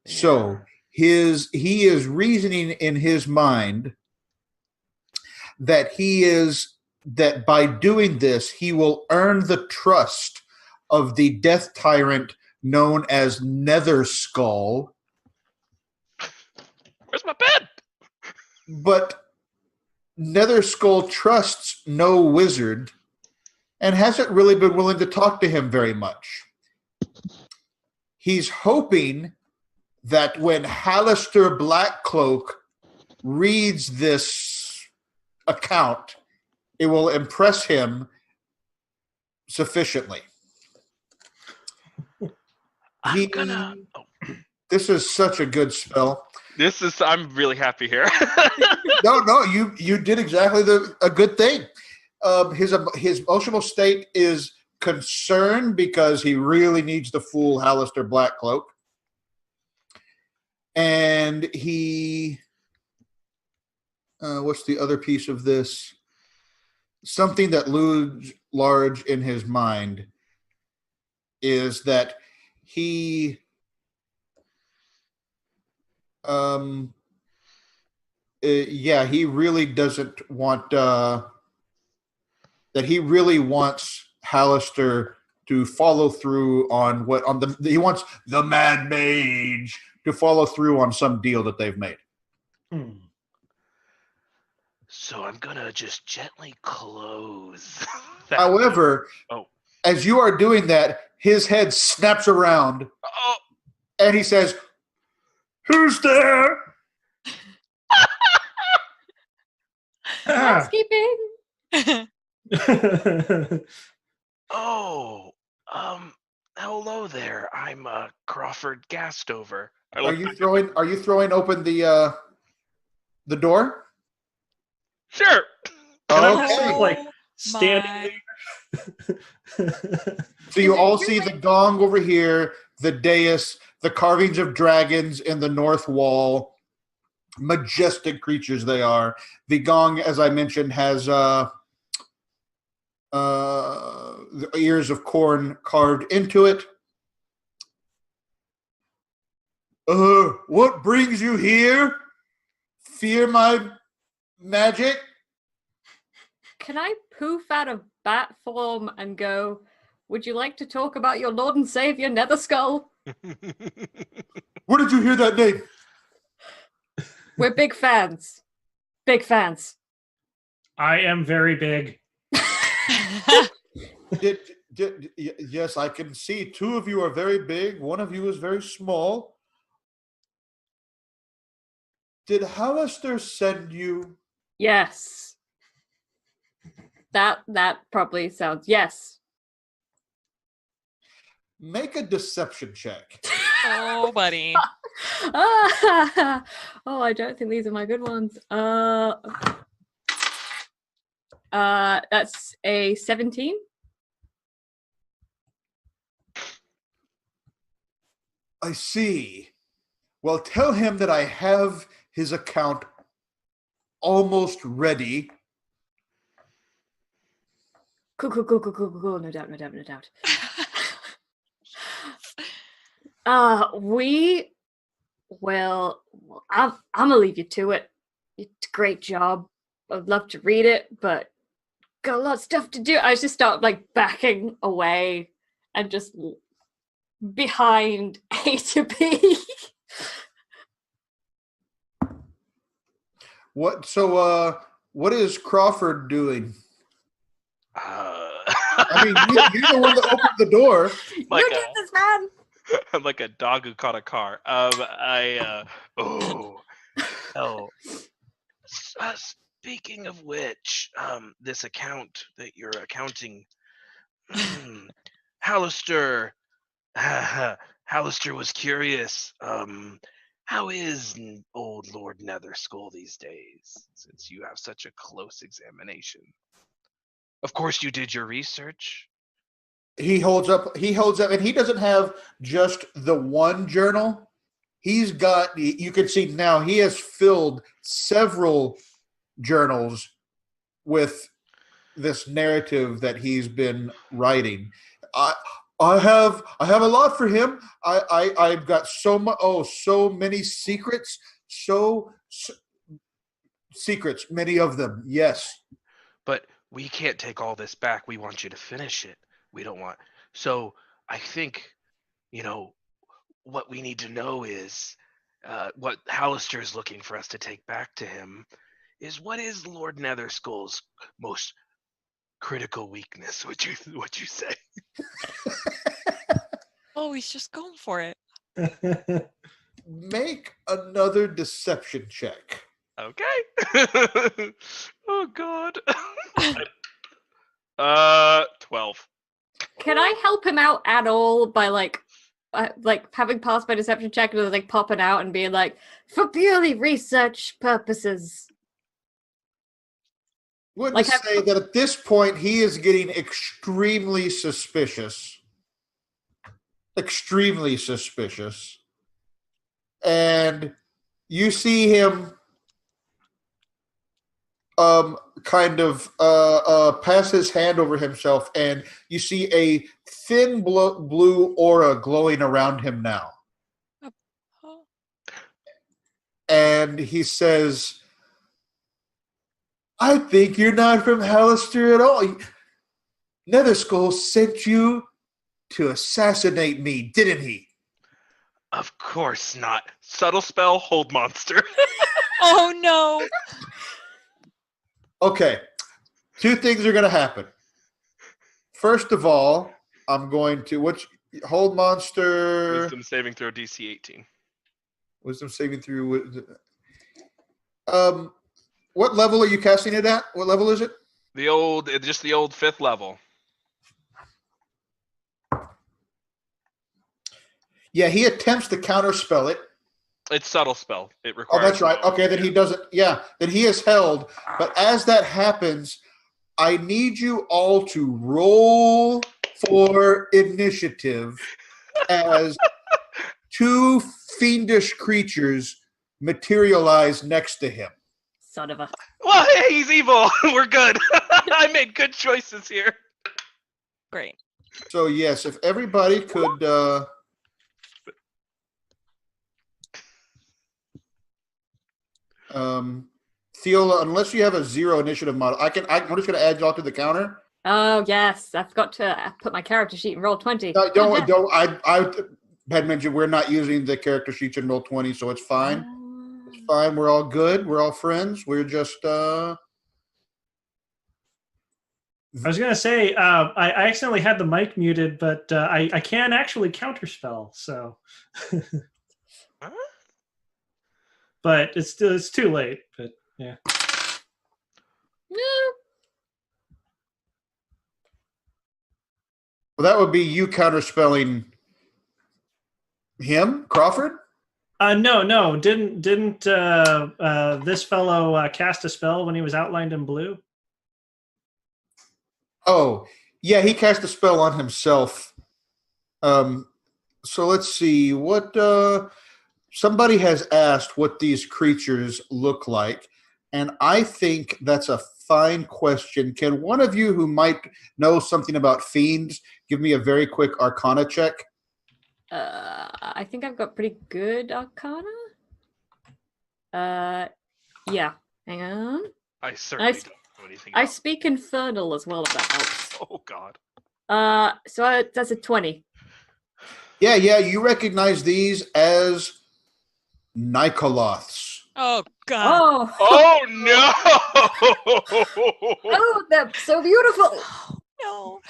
Yeah. So he is reasoning in his mind that by doing this, he will earn the trust of the Death Tyrant known as Netherskull. Where's my bed? But Netherskull trusts no wizard and hasn't really been willing to talk to him very much. He's hoping that when Hallister Blackcloak reads this account, it will impress him sufficiently. This is such a good spell. I'm really happy here. No, you did exactly a good thing. His emotional state is concern because he really needs to fool Hallister Blackcloak. And he, what's the other piece of this? Something that looms large in his mind is that he he really doesn't want that he really wants Hallister to follow through on he wants the Mad Mage to follow through on some deal that they've made. So I'm gonna just gently close. However, as you are doing that, his head snaps around, and he says, "Who's there?" Housekeeping. Hello there. I'm Crawford Gastover. Are you throwing open the door? Sure. Okay. Standing So you all see the gong over here, the dais, the carvings of dragons in the north wall. Majestic creatures they are. The gong, as I mentioned, has the ears of corn carved into it. What brings you here? Fear my magic? Can I poof out of bat form and go, would you like to talk about your Lord and Savior, Netherskull? Where did you hear that name? We're big fans. Big fans. I am very big. Yes, I can see two of you are very big. One of you is very small. Did Hallister send you? Yes. That probably sounds, yes. Make a deception check. Oh, buddy. I don't think these are my good ones. That's a 17. I see. Well, tell him that I have his account almost ready. Cool. No doubt. We Well, I'm gonna leave you to it. It's a great job. I'd love to read it, but got a lot of stuff to do. I just start like backing away and just behind A to B. What? So, what is Crawford doing? I mean, you're the one that opened the door. Like You did this, man. I'm like a dog who caught a car. Speaking of which, this account that you're accounting, Hallister, Hallister was curious. How is old Lord Netherskull these days, since you have such a close examination? Of course, you did your research. He holds up, and he doesn't have just the one journal. He's got, you can see now, he has filled several journals with this narrative that he's been writing. I have a lot for him. I've got so many secrets, secrets, many of them. Yes. But we can't take all this back. We want you to finish it. We don't want. So I think, what we need to know is what Hallister is looking for us to take back to him is what is Lord Netherskull's most critical weakness? Would you say? Oh, he's just going for it. Make another deception check. Okay. Oh God. 12. Can I help him out at all by like having passed my deception check and like popping out and being like, for purely research purposes? Wouldn't say that at this point he is getting extremely suspicious. Extremely suspicious. And you see him kind of pass his hand over himself, and you see a thin blue aura glowing around him now. And he says, I think you're not from Hallister at all. Netherskull sent you to assassinate me, didn't he? Of course not. Subtle spell, hold monster. Oh no. Okay, two things are going to happen. First of all, I'm going to hold monster. Wisdom saving throw DC 18. Wisdom saving through. What level are you casting it at? What level is it? Just the old 5th level. Yeah, he attempts to counterspell it. It's subtle spell. It requires. Oh, that's right. Okay, then he doesn't. Yeah, then he is held. But as that happens, I need you all to roll for initiative as two fiendish creatures materialize next to him. Son of a. Well, hey, he's evil. We're good. I made good choices here. Great. So yes, if everybody could. Theola, unless you have a 0 initiative model, I'm just going to add y'all to the counter. Oh yes, I forgot to put my character sheet and roll 20. Don't. I had mentioned we're not using the character sheets in roll 20, so it's fine. It's fine. We're all good. We're all friends. We're just. I was going to say I accidentally had the mic muted, but I can actually counterspell. So. But it's too late. But yeah. Well, that would be you counterspelling him, Crawford. No. Didn't this fellow cast a spell when he was outlined in blue? Oh, yeah, he cast a spell on himself. So let's see what. Somebody has asked what these creatures look like, and I think that's a fine question. Can one of you who might know something about fiends give me a very quick Arcana check? I think I've got pretty good Arcana. Yeah. Hang on. I certainly don't know anything I else. speak Infernal as well, if that helps. Oh, God. That's a 20. Yeah, you recognize these as Nikoloths. Oh God. Oh, Oh, no! oh, they're so beautiful. No.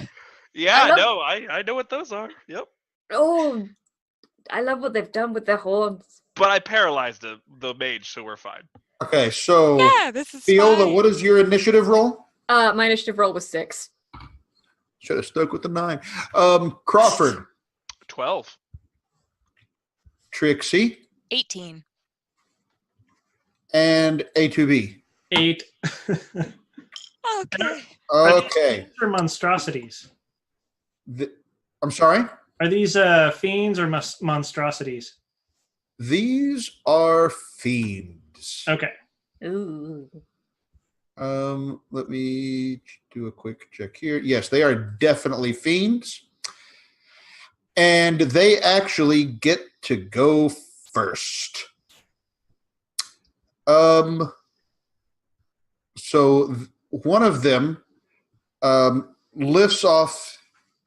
Yeah, I no, I know what those are. Yep. Oh, I love what they've done with their horns. But I paralyzed the mage, so we're fine. Okay, so Yeah, this is Fiola, fine. what is your initiative roll? My initiative roll was 6. Should have stuck with the 9. Crawford, 12. Trixie, 18. and A2B. 8. Okay. Okay. For monstrosities. I'm sorry? Are these fiends or monstrosities? These are fiends. Okay. Ooh. Let me do a quick check here. Yes, they are definitely fiends. And they actually get to go first. So one of them lifts off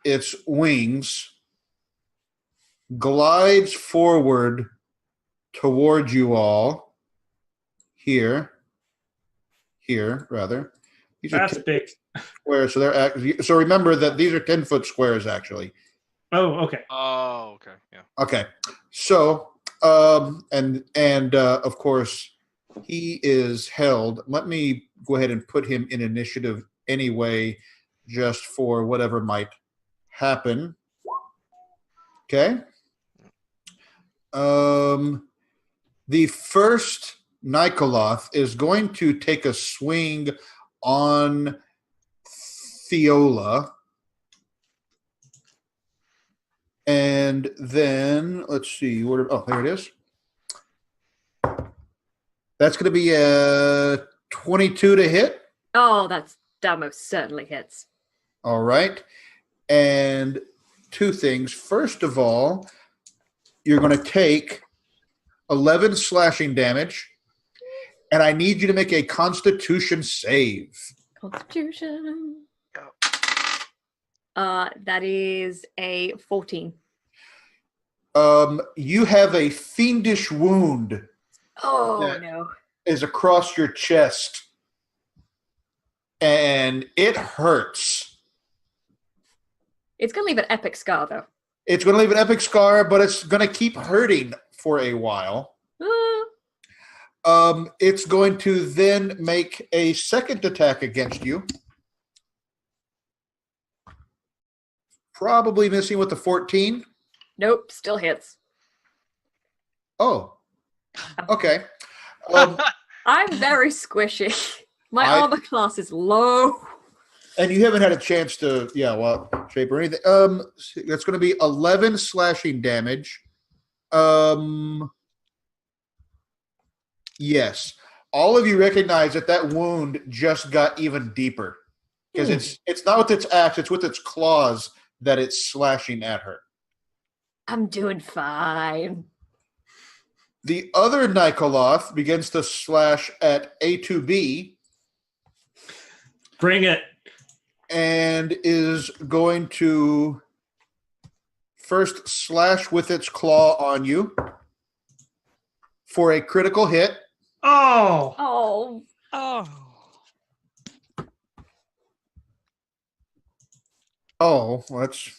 its wings, glides forward toward you all. Here, rather. These are That's 10 big. squares, so remember that these are 10-foot squares, actually. Oh, okay. Oh, okay. Yeah. Okay, so and of course he is held. Let me go ahead and put him in initiative anyway, just for whatever might happen. Okay. The first Nikoloth is going to take a swing on Fiola. And then, let's see. There it is. That's going to be a 22 to hit. Oh, that most certainly hits. All right. And two things. First of all, you're going to take 11 slashing damage, and I need you to make a Constitution save. Constitution. That is a 14. You have a fiendish wound. Oh, no. Is across your chest, and it hurts. It's going to leave an epic scar, though. It's going to leave an epic scar, but it's going to keep hurting for a while. It's going to then make a second attack against you. Probably missing with the 14. Nope, still hits. Oh, okay. I'm very squishy. My armor class is low. And you haven't had a chance to, shape or anything. That's going to be 11 slashing damage. Yes. All of you recognize that wound just got even deeper. Because it's not with its axe, it's with its claws that it's slashing at her. I'm doing fine. The other Nikoloth begins to slash at A2B. Bring it. And is going to first slash with its claw on you for a critical hit. Oh. Oh. Oh. Oh, that's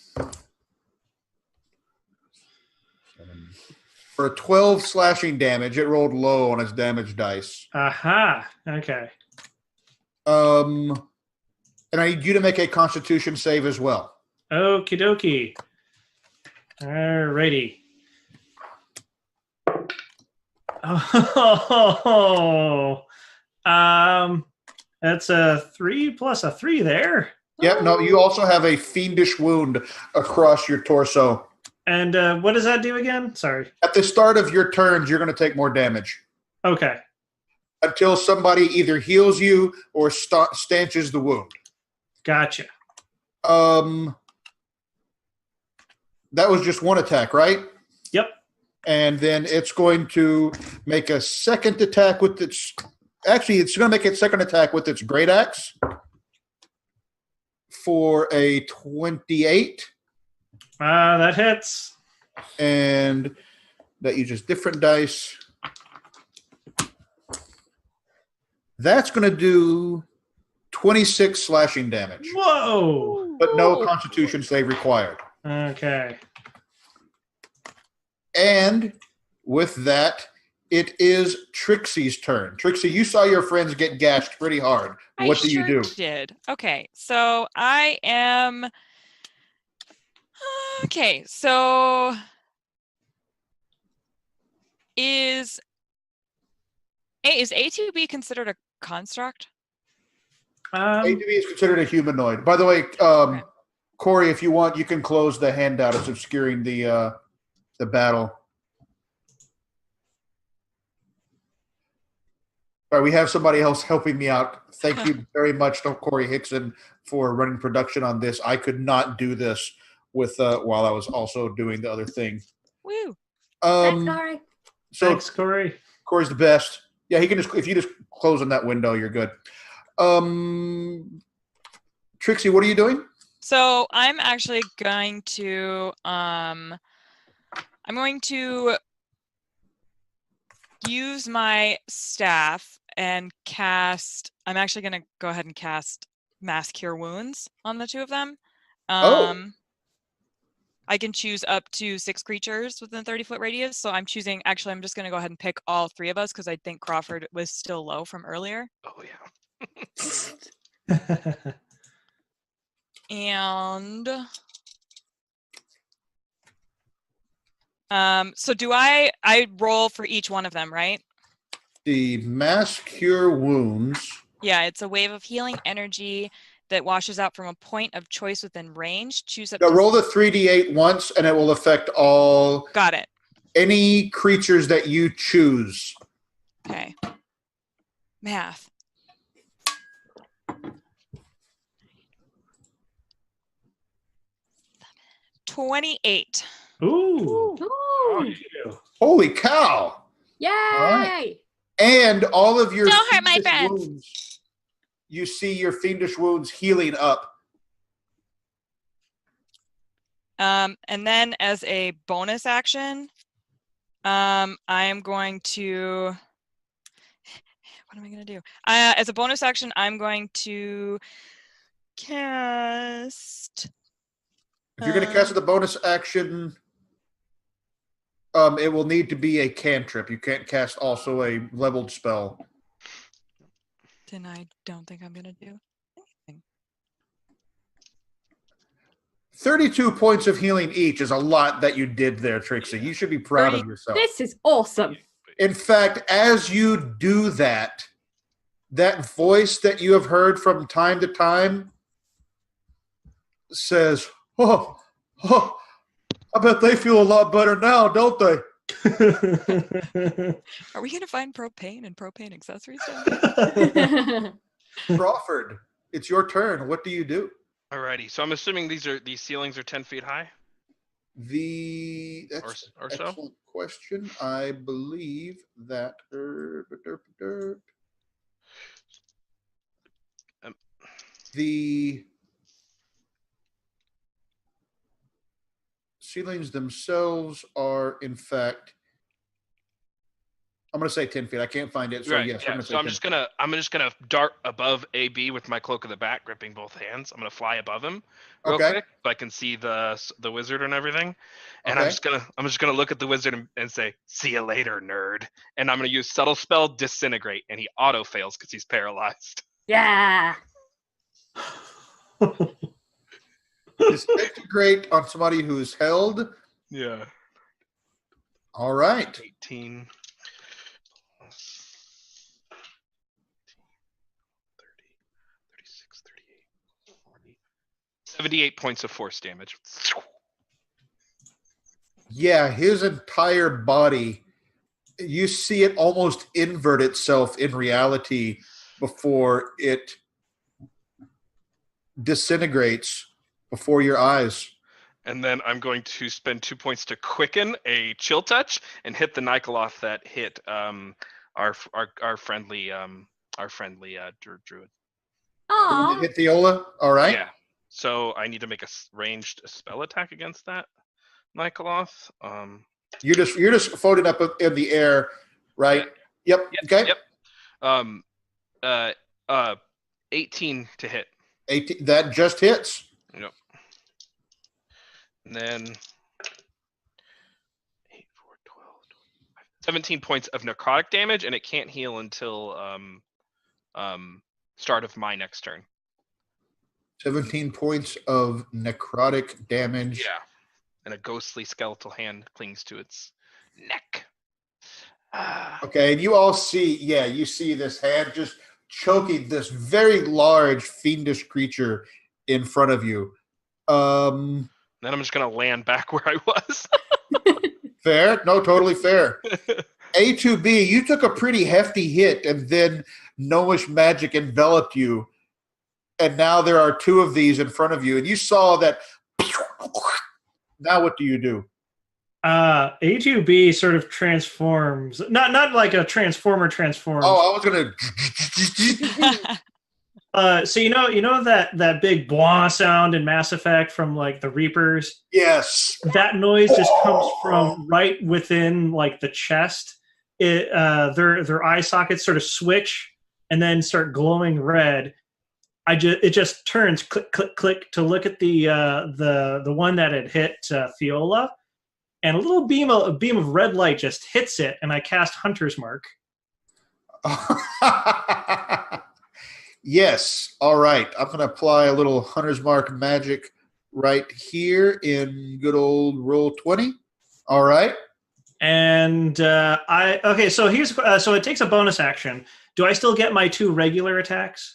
for a 12 slashing damage. It rolled low on its damage dice. Aha. Okay. And I need you to make a Constitution save as well. Okie dokie. Alrighty. Oh, that's a 3 plus a 3 there. Yep. No, you also have a fiendish wound across your torso. And what does that do again? Sorry. At the start of your turns, you're going to take more damage. Okay. Until somebody either heals you or stanches the wound. Gotcha. That was just one attack, right? Yep. And then it's going to make a second attack with its... Actually, it's going to make its second attack with its great axe for a 28. That hits. And that uses different dice. That's going to do 26 slashing damage. Whoa. But no Constitution save required. Okay. And with that, it is Trixie's turn. Trixie, you saw your friends get gashed pretty hard. What do you do? Did. Okay, so I am... Okay, so... Is A2B considered a construct? A2B is considered a humanoid. By the way, Corey, if you want, you can close the handout. It's obscuring the battle. All right, we have somebody else helping me out. Thank you very much, Corey Hickson, for running production on this. I could not do this with while I was also doing the other thing. Woo! Thanks, Corey. So Thanks, Corey. Corey's the best. Yeah, he can just, if you just close in that window, you're good. Trixie, what are you doing? So I'm actually going to use my staff and cast. I'm actually going to go ahead and cast Mass Cure Wounds on the two of them. I can choose up to 6 creatures within a 30-foot radius. So I'm choosing. Actually, I'm just going to go ahead and pick all 3 of us because I think Crawford was still low from earlier. Oh yeah. And so do I roll for each one of them, right? The Mass Cure Wounds. Yeah, it's a wave of healing energy that washes out from a point of choice within range. Choose up Now to roll the 3d8 once, and it will affect all. Got it. Any creatures that you choose. Okay. Math. $28. Ooh. Ooh. Holy cow! Yay! right. And all of your Don't hurt my fiendish friends. wounds, you see your fiendish wounds healing up. And then as a bonus action, I am going to... What am I going to do? As a bonus action, I'm going to cast... If you're going to cast the bonus action, it will need to be a cantrip. You can't cast also a leveled spell. Then I don't think I'm going to do anything. 32 points of healing each is a lot that you did there, Trixie. You should be proud of yourself. This is awesome. In fact, as you do that, that voice that you have heard from time to time says, oh, I bet they feel a lot better now, don't they? Are we going to find propane and propane accessories? Crawford, it's your turn. What do you do? Alrighty, so I'm assuming these ceilings are 10 feet high, That's or an so. excellent question. I believe that the ceilings themselves are, in fact, I'm going to say 10 feet. I can't find it, so Right. yes. Yeah. I'm So I'm just gonna dart above AB with my cloak of the bat, gripping both hands. I'm gonna fly above him real Okay. quick, so I can see the wizard and everything. And Okay. I'm just gonna look at the wizard and say, "See you later, nerd." And I'm gonna use subtle spell disintegrate, and he auto fails because he's paralyzed. Yeah. Disintegrate on somebody who's held. Yeah. All right. 18. 36, 38, 40. 78 points of force damage. Yeah, his entire body, you see it almost invert itself in reality before it disintegrates before your eyes. And then I'm going to spend 2 points to quicken a chill touch and hit the Nikoloth that hit our friendly druid. Aw. Hit Theola. All right. Yeah. So I need to make a ranged spell attack against that Nikoloth. You're just floating up in the air, right? Yep. Okay. Yep. 18 to hit. 18. That just hits. Yep. And then 8, 4, 12, 17 points of necrotic damage, and it can't heal until start of my next turn. 17 points of necrotic damage. Yeah. And a ghostly skeletal hand clings to its neck. Okay, and you all see, you see this hand just choking this very large fiendish creature in front of you. Then I'm just gonna land back where I was. Fair? No, totally fair. A2B, you took a pretty hefty hit, and then gnomish magic enveloped you, and now there are two of these in front of you, and you saw that. Now what do you do? A2B sort of transforms, not like a transformer transforms. Oh, I was gonna. So you know that big blah sound in Mass Effect from like the Reapers. Yes. That noise just comes from right within like the chest. Their eye sockets sort of switch and then start glowing red. It just turns click click click to look at the one that had hit Theola, and a little beam of red light just hits it, and I cast Hunter's Mark. Yes. All right. I'm going to apply a little Hunter's Mark magic right here in good old Roll20. All right. And so here's so it takes a bonus action. Do I still get my 2 regular attacks?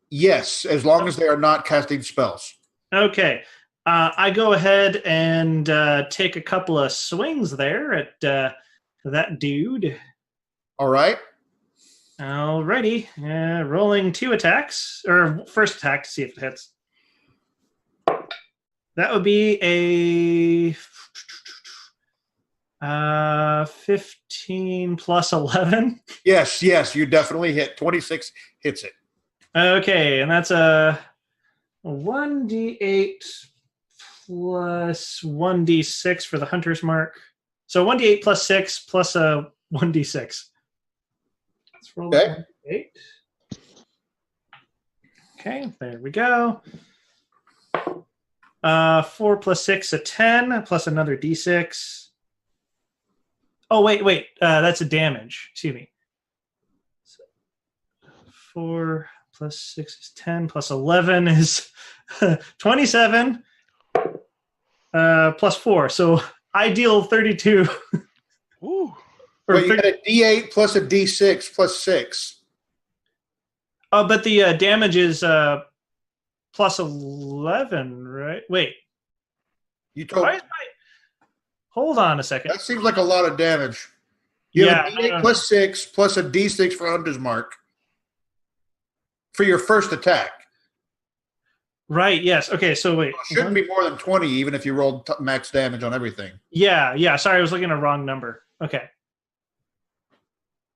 Yes, as long as they are not casting spells. Okay. I go ahead and take a couple of swings there at that dude. All right. Alrighty. Rolling 2 attacks, or first attack to see if it hits. That would be a 15 plus 11. Yes, you definitely hit. 26 hits it. Okay, and that's a 1d8 plus 1d6 for the Hunter's Mark. So 1d8 plus 6 plus a 1d6. Let's roll Okay. 1d8. Okay, there we go. 4 plus 6, a 10, plus another d6. Oh, wait. That's a damage. Excuse me. 4 plus 6 is 10, plus 11 is 27, plus 4. So I deal 32. Ooh. But you got a D8 plus a D6 plus 6. Oh, but the damage is plus 11, right? Wait. You told. Hold on a second. That seems like a lot of damage. You have a D8 plus 6 plus a D6 for Hunter's Mark for your first attack. Right, yes. Okay, so wait. It shouldn't be more than 20 even if you rolled max damage on everything. Yeah. Sorry, I was looking at a wrong number. Okay.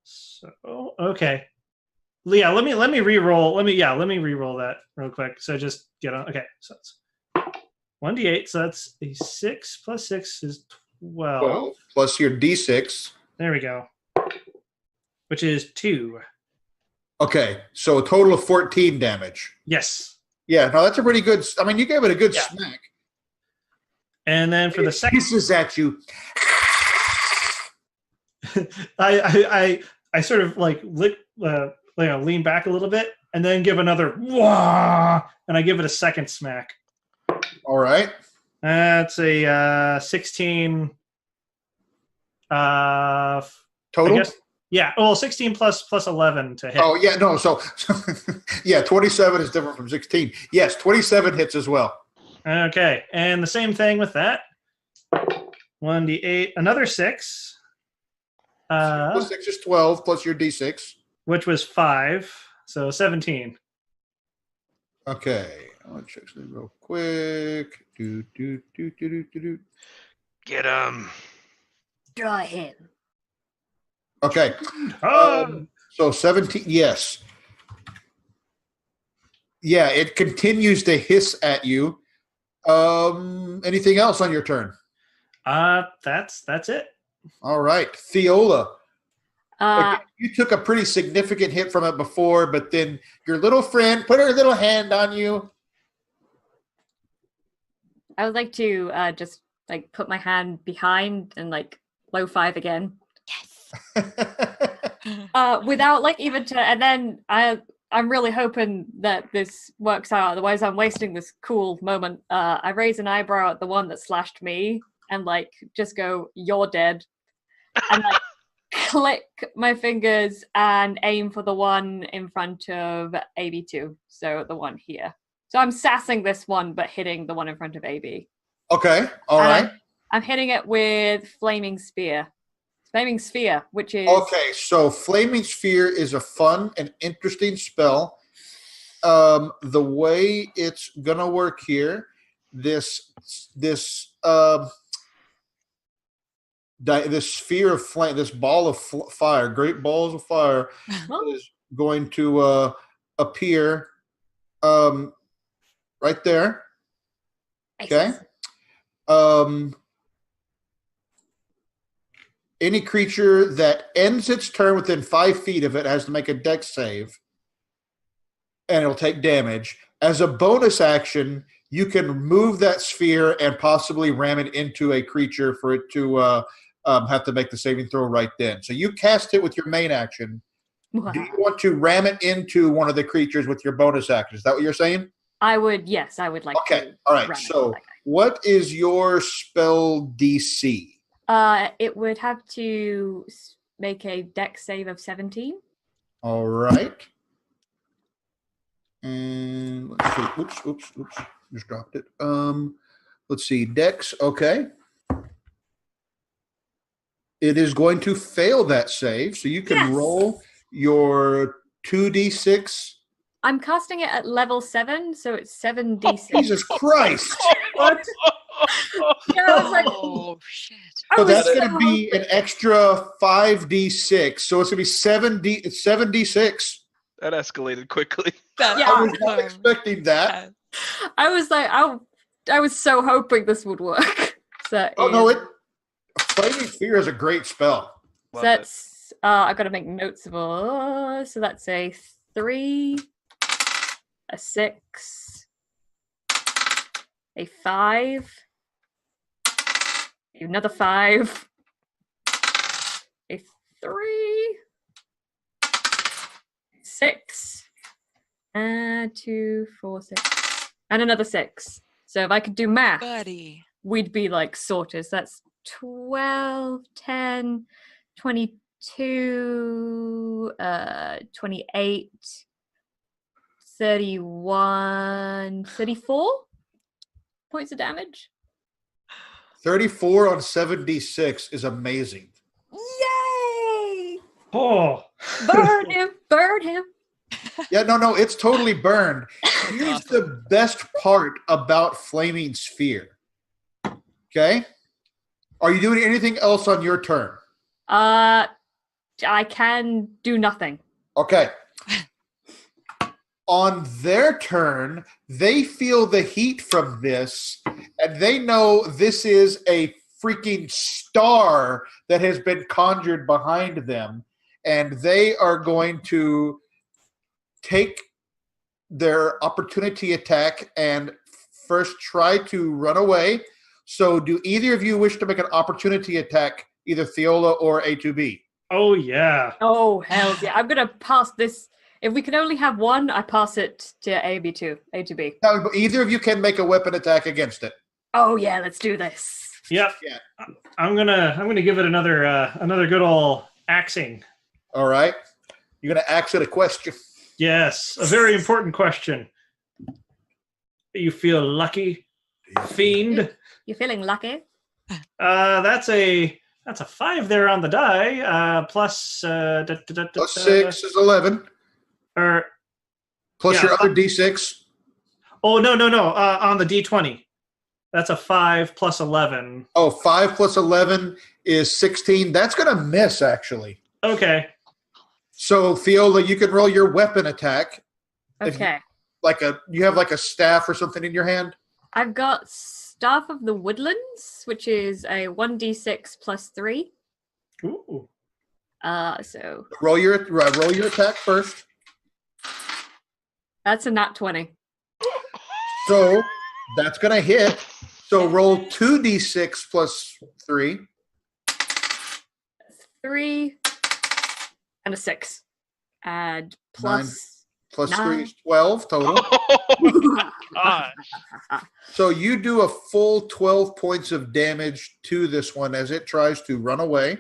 So, okay. Yeah, let me re-roll. Let me re-roll that real quick. So just get on. Okay, so it's 1d8, so that's a 6 plus 6 is 12. Plus your D6. There we go. Which is 2. Okay, so a total of 14 damage. Yes. Yeah, no, that's a pretty good. I mean, you gave it a good smack. And then for the second, hisses at you. I sort of like lean back a little bit and then give another wah, and I give it a second smack. All right. That's a 16. Total? I guess, yeah. Well, 16 plus 11 to hit. Oh, yeah. No. So, yeah, 27 is different from 16. Yes, 27 hits as well. Okay. And the same thing with that. 1d8, another 6. Plus 6 is 12, plus your D6. Which was 5. So 17. Okay, I'll check something real quick. Do. Get him. Draw him. Okay, Oh, so 17. Yes, yeah. It continues to hiss at you. Anything else on your turn? that's it. All right, Theola. Uh, You took a pretty significant hit from it before, but then your little friend put her little hand on you. I would like to just like put my hand behind and like low five again. Without like even to, and then I'm really hoping that this works out. Otherwise, I'm wasting this cool moment. I raise an eyebrow at the one that slashed me, and like just go, "You're dead," and like click my fingers and aim for the one in front of AB2. So the one here. So I'm sassing this one, but hitting the one in front of AB. Okay, all And right. I'm hitting it with Flaming Spear. Flaming Sphere, which is Okay, so Flaming Sphere is a fun and interesting spell. The way it's gonna work here, this sphere of flame, this ball of fire, great balls of fire, is going to appear right there. Okay. Any creature that ends its turn within 5 feet of it has to make a dex save, and it'll take damage. As a bonus action, you can move that sphere and possibly ram it into a creature for it to have to make the saving throw right then. So you cast it with your main action. Do you want to ram it into one of the creatures with your bonus action? Is that what you're saying? I would like Okay, to. all right. ram it So like what is your spell DC? it would have to make a dex save of 17. All right. And let's see. Oops. Just dropped it. Let's see. Dex. Okay. It is going to fail that save, so you can Yes! roll your 2d6. I'm casting it at level 7, so it's 7d6. Jesus Christ! What? Yeah, I was like, Oh shit! So I was that's so going to be an extra 5d6. So it's going to be 7d6. That escalated quickly. That's Yeah. I was not awesome. expecting that. I was like, I was so hoping this would work. So Oh no! Flaming Sphere is a great spell. So that's I've got to make notes of all. So that's a 3, a 6, a 5, another 5, a 3, 6, and 2, 4, 6, and another 6. So if I could do math, Buddy. we'd be like sorted. So that's 12, 10, 22, 28, 31, 34 points of damage. 34 on 7d6 is amazing. Yay! Oh, Burn him! Burn him! Yeah, no, it's totally burned. Here's the best part about Flaming Sphere. Okay? Are you doing anything else on your turn? I can do nothing. Okay. On their turn, they feel the heat from this, and they know this is a freaking star that has been conjured behind them, and they are going to take their opportunity attack and first try to run away. So do either of you wish to make an opportunity attack, either Theola or A2B? oh yeah. Oh, hell yeah. I'm going to pass this. If we can only have one, I pass it to AB2, A to B. Now, either of you can make a weapon attack against it. Oh, yeah, let's do this. Yep. Yeah. I'm gonna give it another good old axing. All right? You're going to ask it a question. Yes, a very important question. You feel lucky, fiend? You feeling lucky? That's a 5 there on the die. Plus Plus 6 is 11. Or Plus Yeah. your other d6. Oh, no. On the D20. That's a 5 plus 11. Oh, 5 plus 11 is 16. That's going to miss, actually. Okay. So, Fiola, you can roll your weapon attack. Okay. You have like a staff or something in your hand? I've got Staff of the Woodlands, which is a 1d6 plus 3. Ooh. So Roll your attack first. that's a nat 20. So that's going to hit. So roll 2d6 plus 3. 3 and a 6. Add plus Plus 3 9. is 12 total. Oh my gosh. So you do a full 12 points of damage to this one as it tries to run away.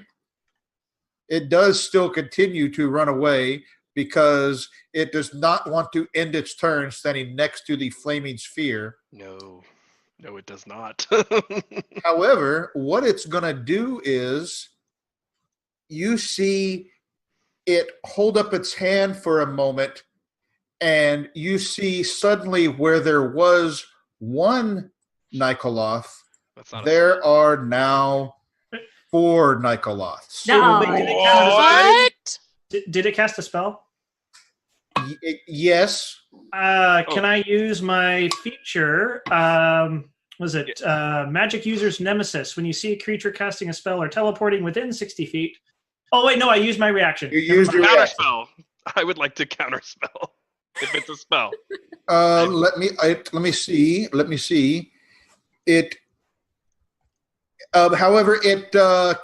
It does still continue to run away because it does not want to end its turn standing next to the flaming sphere. No, it does not. However, what it's going to do is you see it hold up its hand for a moment, and you see suddenly where there was one Nikoloth, That's not there are now 4 Nikoloths. No. Wait, did it cast a What? Did it cast a spell? Yes. Can I use my feature? Magic User's Nemesis? When you see a creature casting a spell or teleporting within 60 feet. Oh, wait, no, I used my reaction. You used your reaction. Counterspell. I would like to counterspell if it's a spell. Let me see. It. However, it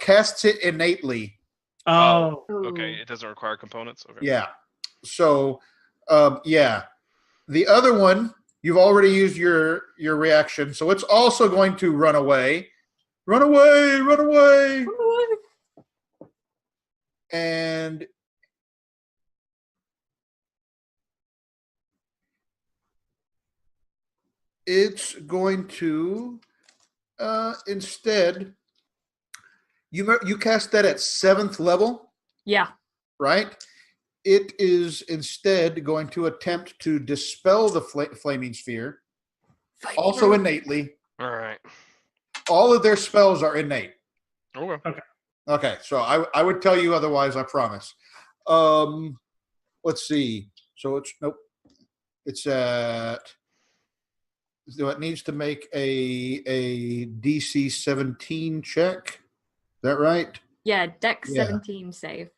casts it innately. Oh. Okay. It doesn't require components. Okay. Yeah. So, yeah. The other one, you've already used your reaction, so it's also going to run away. Run away! Run away! And it's going to instead. You cast that at 7th level, Yeah. right? It is instead going to attempt to dispel the flaming sphere, also innately. All right. All of their spells are innate. Okay. Okay, so I would tell you otherwise, I promise. Let's see. So it's nope. It's at. So it needs to make a DC 17 check. Is that right? Yeah, Dex Yeah. 17 save.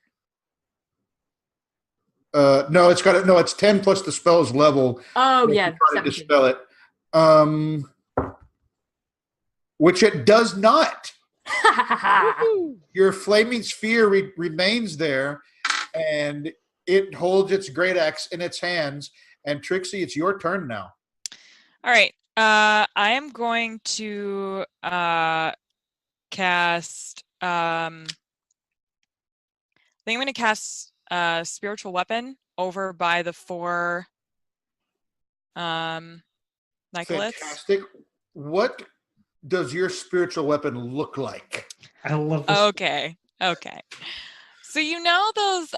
No, it's 10 plus the spell's level. Oh, If yeah. you try to 17. dispel it. Which it does not. Your flaming sphere remains there, and it holds its great axe in its hands. And Trixie, it's your turn now. All right. I am going to cast. I think I'm going to cast spiritual weapon over by the 4 Nicoliths. Fantastic. What does your spiritual weapon look like? I love this. Okay. So you know those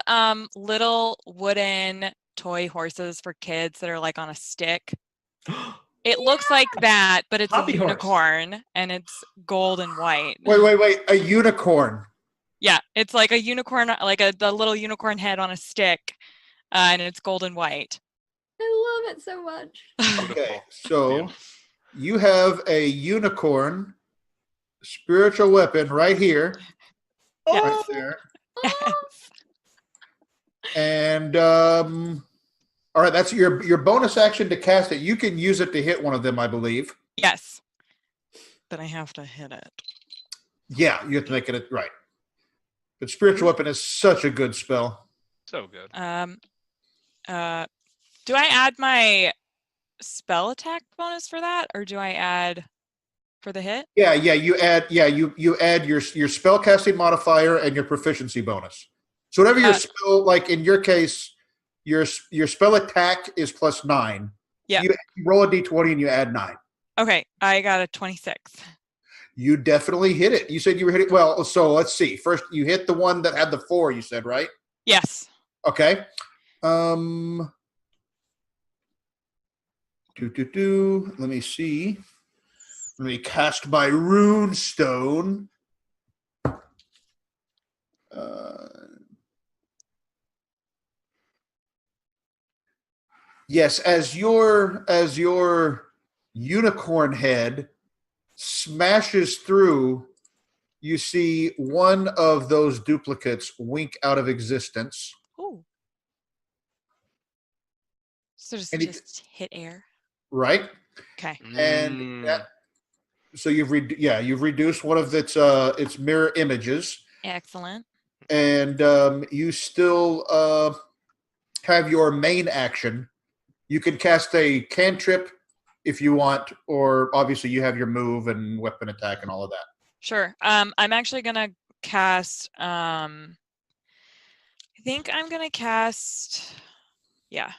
little wooden toy horses for kids that are like on a stick? It looks like that, but it's Hobby a horse. unicorn and it's gold and white. Wait. A unicorn. Yeah, it's like a unicorn, like the little unicorn head on a stick, and it's gold and white. I love it so much. Okay, so you have a unicorn spiritual weapon right here. Yes. Right there. Yes. And all right, that's your bonus action to cast it. You can use it to hit one of them, I believe. Yes. But I have to hit it. Yeah, you have to make it right. But spiritual weapon is such a good spell. So good. Do I add my spell attack bonus for that, or do I add for the hit? Yeah, you add your spell casting modifier and your proficiency bonus. So whatever your spell, like in your case, your spell attack is +9. Yeah. You roll a d20 and you add 9. Okay, I got a 26. You definitely hit it. You said you were hitting. Well, so let's see. First, you hit the one that had the 4. You said, right? Yes. Okay. Let me see. Let me cast my rune stone. Yes, as your unicorn head smashes through, you see one of those duplicates wink out of existence. Ooh. So just hit air. Right? Okay. And so you've reduced one of its mirror images. Excellent. And you still have your main action. You can cast a cantrip if you want, or obviously you have your move and weapon attack and all of that. Sure. I'm actually gonna cast. I think I'm gonna cast. Yeah.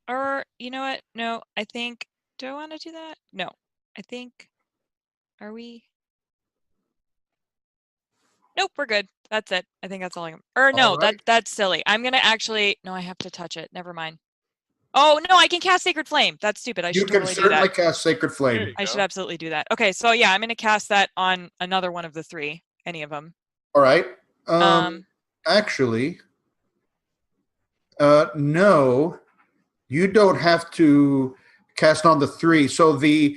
Or you know what? No, I think. Do I want to do that? No. I think. Are we? Nope, we're good. That's it. I think that's all I can. Or no, right. that's silly. I'm gonna actually. No, I have to touch it. Never mind. Oh no, I can cast Sacred Flame. That's stupid. I You should can totally do certainly that. cast Sacred Flame. I should absolutely do that. Okay, so yeah, I'm gonna cast that on another one of the three. Any of them. All right. Actually, no, you don't have to cast on the three. So the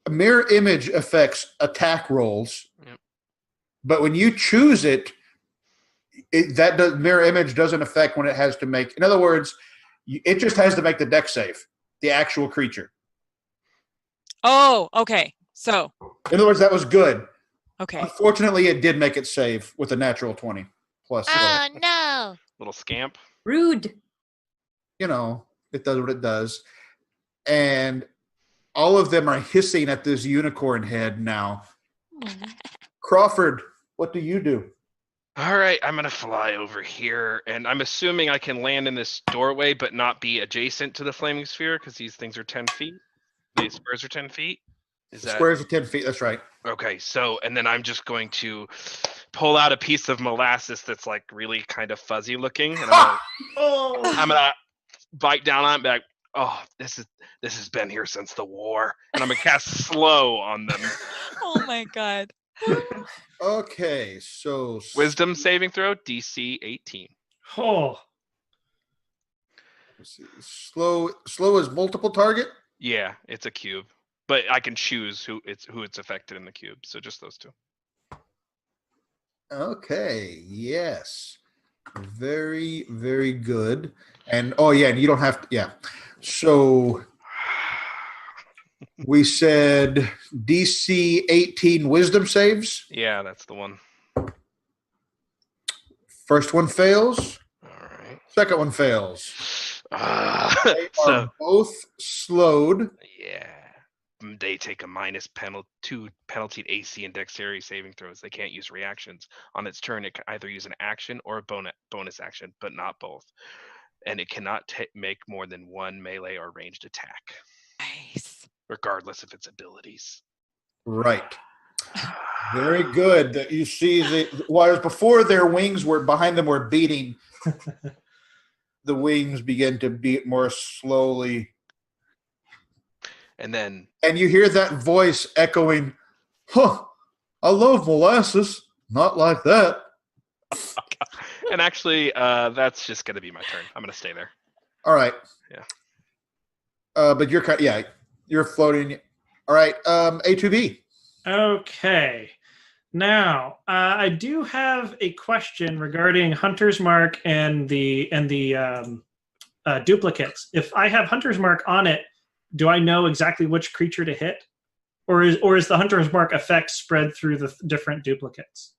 mirror image affects attack rolls, but when you choose it, mirror image doesn't affect when it has to make. In other words, it just has to make the deck save, the actual creature. Oh, okay. So. In other words, that was good. Okay. Unfortunately, it did make it save with a natural 20 plus. Oh no! Little scamp. Rude. You know, it does what it does, and all of them are hissing at this unicorn head now. Crawford, what do you do? All right, I'm going to fly over here, and I'm assuming I can land in this doorway but not be adjacent to the flaming sphere because these things are 10 feet. These squares are 10 feet. Squares are 10 feet, that's right. Okay, so, and then I'm just going to pull out a piece of molasses that's like really kind of fuzzy looking, and I'm gonna bite down on it and be like, oh, this has been here since the war. And I'm going to cast slow on them. Oh my god. Okay, so Wisdom saving throw, DC 18. Oh. Let's see. Slow is multiple target? Yeah, it's a cube. But I can choose who it's affected in the cube. So just those two. Okay, yes. Very, very good. And oh yeah, you don't have to, yeah. So we said DC 18 wisdom saves. Yeah, that's the one. First one fails. All right. Second one fails. They so are both slowed. Yeah. They take a -2 penalty AC and dexterity saving throws. They can't use reactions. On its turn, it can either use an action or a bonus action, but not both. And it cannot make more than one melee or ranged attack. Nice. Regardless of its abilities. Right. Very good. That you see whereas before their wings were behind them were beating, the wings begin to beat more slowly. And you hear that voice echoing, huh, I love molasses. Not like that. And actually, that's just going to be my turn. I'm going to stay there. All right. Yeah. But you're floating. All right. A2B. Okay. Now, I do have a question regarding Hunter's Mark and the duplicates. If I have Hunter's Mark on it, do I know exactly which creature to hit? Or is the Hunter's Mark effect spread through the different duplicates?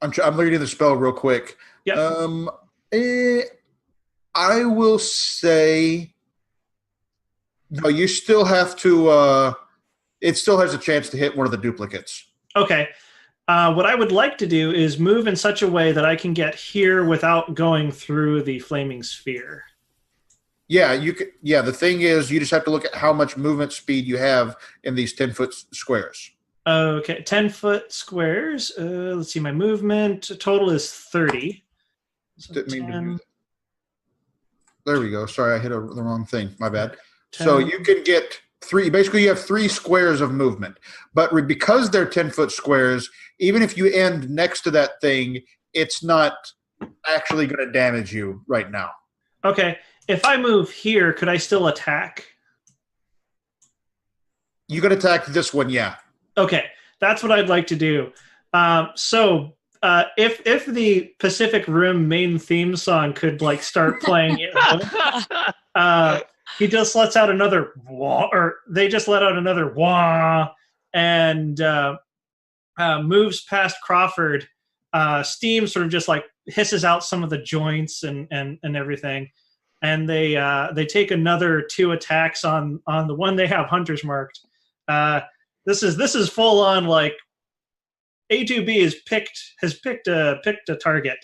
I'm reading the spell real quick. Yeah. I will say no, you still have to it still has a chance to hit one of the duplicates. Okay. What I would like to do is move in such a way that I can get here without going through the flaming sphere. Yeah, you could. Yeah, the thing is, you just have to look at how much movement speed you have in these 10-foot squares. Okay, 10-foot squares. Let's see, my movement total is 30. So Didn't mean to do 10, that. There we go. Sorry, I hit the wrong thing. My bad. 10. So you can get three. Basically, you have 3 squares of movement. But because they're 10-foot squares, even if you end next to that thing, it's not actually going to damage you right now. Okay, if I move here, could I still attack? You can attack this one, yeah. Okay, that's what I'd like to do. If the Pacific Rim main theme song could like start playing, he just lets out another wah, or they just let out another wah, and moves past Crawford. Steam sort of just like hisses out some of the joints and everything, and they take another 2 attacks on the one they have hunters marked. This is full on like A2B has picked a target.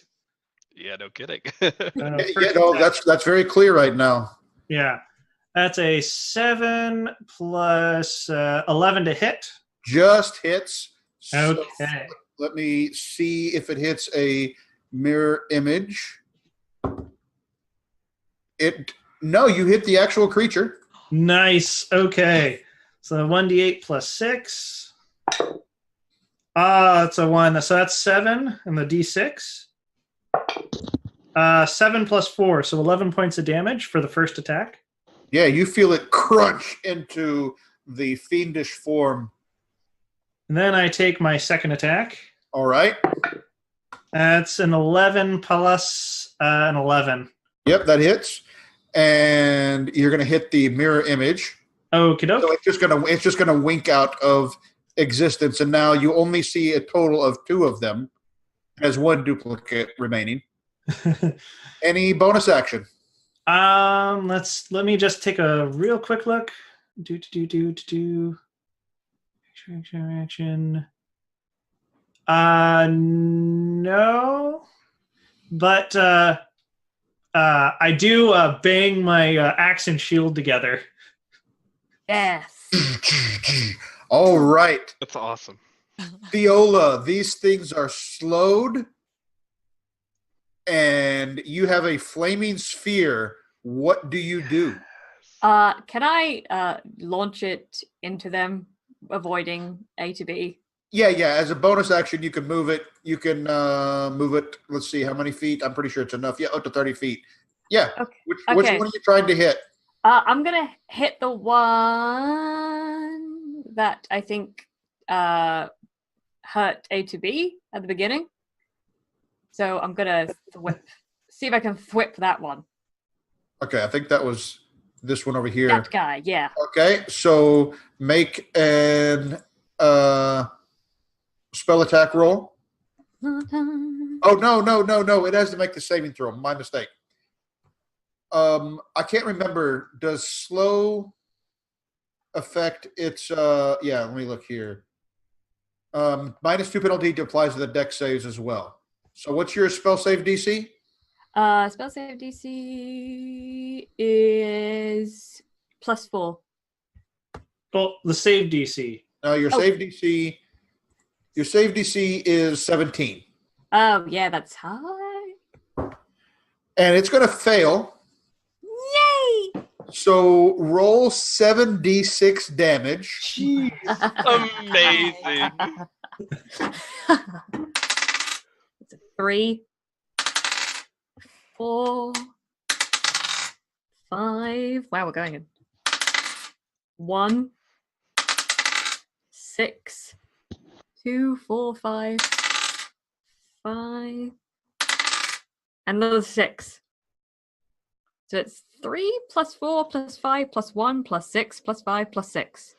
Yeah, no kidding. That's very clear right now. Yeah, that's a 7 plus 11 to hit. Just hits. Okay. So let me see if it hits a mirror image. No, you hit the actual creature. Nice. Okay. So 1d8 plus 6. It's a 1. So that's 7 and the d6. 7 plus 4, so 11 points of damage for the first attack. Yeah, you feel it crunch into the fiendish form. And then I take my second attack. All right. That's an 11 plus an 11. Yep, that hits. And you're going to hit the mirror image. Okie doke. So it's just gonna wink out of existence, and now you only see a total of 2 of them, as 1 duplicate remaining. Any bonus action? Let me just take a real quick look. Action. No, but I do bang my axe and shield together. Yes. All right. That's awesome. Viola, these things are slowed, and you have a flaming sphere. What do you do? Can I launch it into them, avoiding A to B? Yeah. As a bonus action, you can move it. You can move it. Let's see how many feet. I'm pretty sure it's enough. Yeah, up to 30 feet. Yeah. Okay. Which one are you trying to hit? I'm gonna hit the one that I think hurt A to B at the beginning. So I'm gonna see if I can thwip that one. Okay, I think that was this one over here. That guy, yeah. Okay, so make an spell attack roll. Oh, no. It has to make the saving throw. My mistake. I can't remember. Does slow affect its let me look here. -2 penalty applies to the dex saves as well. So what's your spell save DC? Spell save DC is +4. Well, the save DC. Your save DC is 17. Oh yeah, that's high. And it's gonna fail. Yay! So roll 7d6 damage. Amazing. It's a 3, 4, 5. Wow, we're going in. 1, 6, 2, 4, 5, 5, another 6. So it's 3 plus 4 plus 5 plus 1 plus 6 plus 5 plus 6.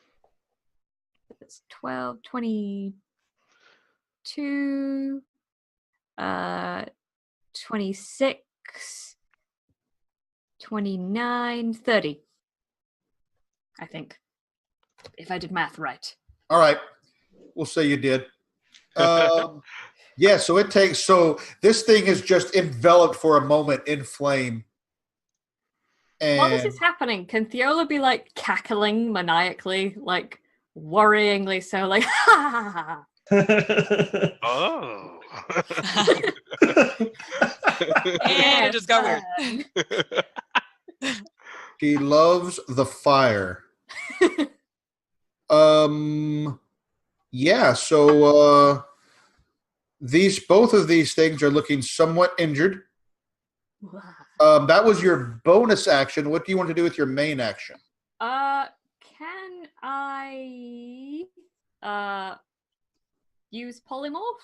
It's 12, 22, 26, 29, 30. I think. If I did math right. All right. We'll say you did. So this thing is just enveloped for a moment in flame. And While this is happening, can Thiola be like cackling maniacally, like worryingly so, like, ha ha ha. Oh. And it just got weird. She loves the fire. Yeah, so both of these things are looking somewhat injured. That was your bonus action. What do you want to do with your main action? Can I use polymorph?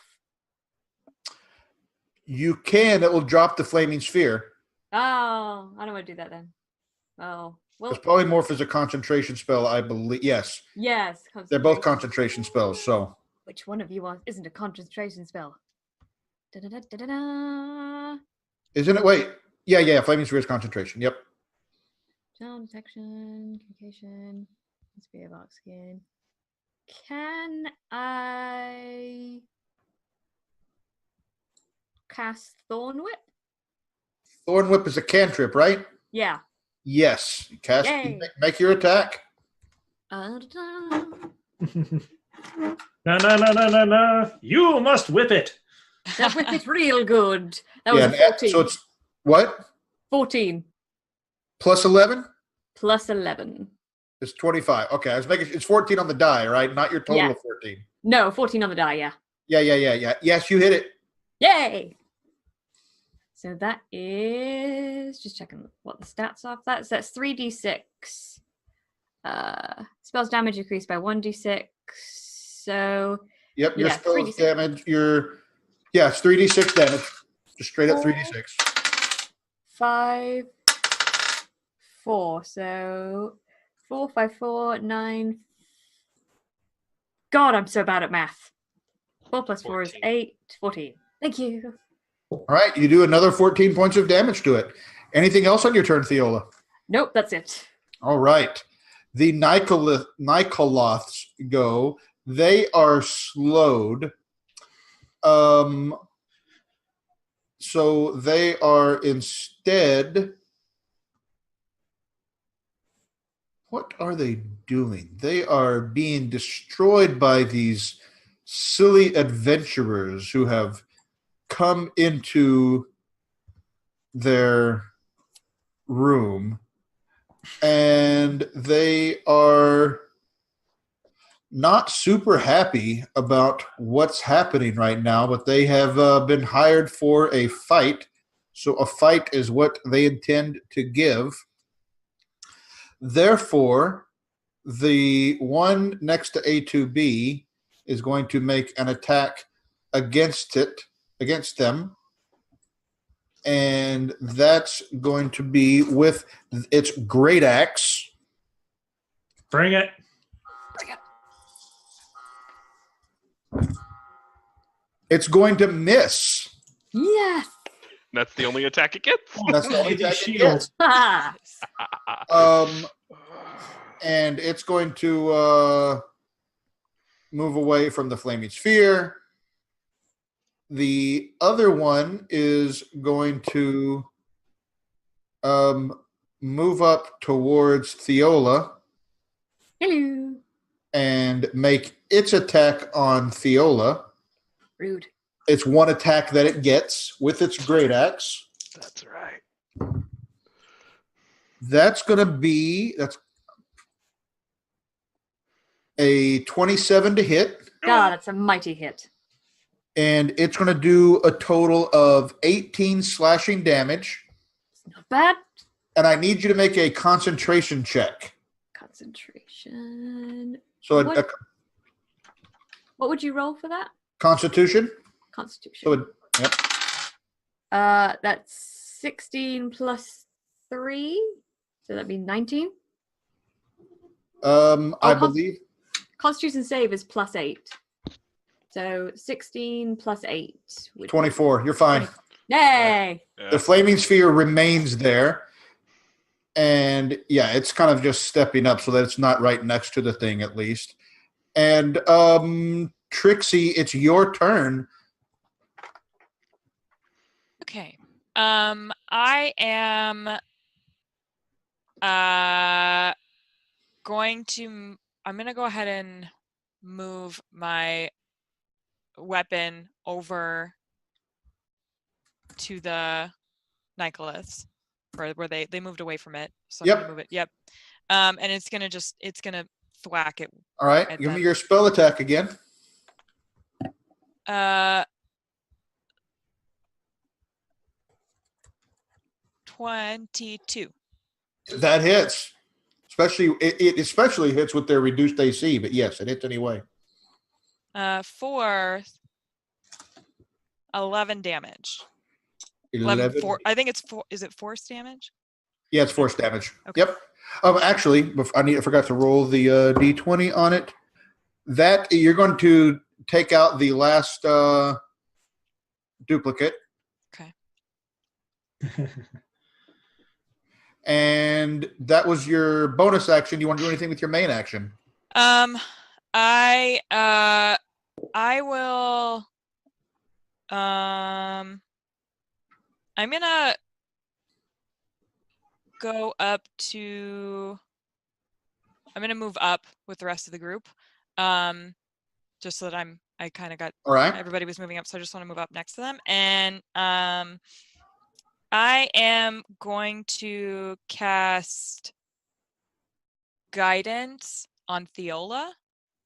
You can. It will drop the flaming sphere. Oh, I don't want to do that then. Oh, well. Because polymorph is a concentration spell, I believe. Yes. Yes. They're both concentration spells, so. Which one of you isn't a concentration spell? Da-da-da-da-da-da. Isn't it? Wait. Yeah. Flaming sphere is concentration. Yep. Sound detection, communication, spear box skin. Can I cast Thorn Whip? Thorn Whip is a cantrip, right? Yeah. Yes. Cast. Yay. Make your attack. No. You must whip it. That whip is real good. That was Yeah, 14. so it's what? 14 Plus 11? plus 11. It's 25. Okay, I was making it's 14 on the die, right? Not your total Yeah. of 14. No, 14 on the die, yeah. Yeah. Yes, you hit it. Yay! So that is just checking what the stats are for that. So that's 3d6. Spells damage increased by 1d6. So Yep, your yeah, spells 3d6. damage, it's 3d6 damage. Just straight up 3d6. 5, 4. So 4, 5, 4, 9. God, I'm so bad at math. 4 plus 4 is 14. 8. 14. Thank you. All right, you do another 14 points of damage to it. Anything else on your turn, Theola? Nope, that's it. All right. The Nikoloths go. They are slowed. So they are instead. What are they doing? They are being destroyed by these silly adventurers who have come into their room, and they are not super happy about what's happening right now, but they have been hired for a fight. So a fight is what they intend to give. Therefore, the one next to A2B is going to make an attack against them. And that's going to be with its great axe. Bring it. It's going to miss. Yes. That's the only attack it gets. That's the only Mighty attack it shield. gets. Ah. And it's going to move away from the flaming sphere. The other one is going to move up towards Theola Hello. and make its attack on Theola. Rude. It's one attack that it gets with its great axe. That's right. That's going to be a 27 to hit. God, that's a mighty hit. And it's going to do a total of 18 slashing damage. Not bad. And I need you to make a concentration check. Concentration. So What would you roll for that? Constitution. Constitution. So yep. That's 16 plus 3. So that'd be 19. I believe Constitution save is plus 8. So 16 plus 8. 24. You're fine. Yay! Yeah. The flaming sphere remains there. And yeah, it's kind of just stepping up so that it's not right next to the thing at least. And Trixie, it's your turn. Okay. I am going to I'm gonna go ahead and move my weapon over to the Nicholas, where they moved away from it. So I'm gonna move it. Yep. And it's gonna thwack it. All right. Give me your spell attack again. 22. That hits. Especially it especially hits with their reduced AC, but yes, it hits anyway. For 11 damage. 11. I think it's four. Is it force damage? Yeah, it's force damage. Okay. Yep. Actually, I forgot to roll the d20 on it. That you're going to take out the last duplicate. Okay. And that was your bonus action. You want to do anything with your main action? I will. I'm gonna go up to. I'm gonna move up with the rest of the group, just so that I kind of got. All right. Everybody was moving up, so I just want to move up next to them, and I am going to cast Guidance on Theola.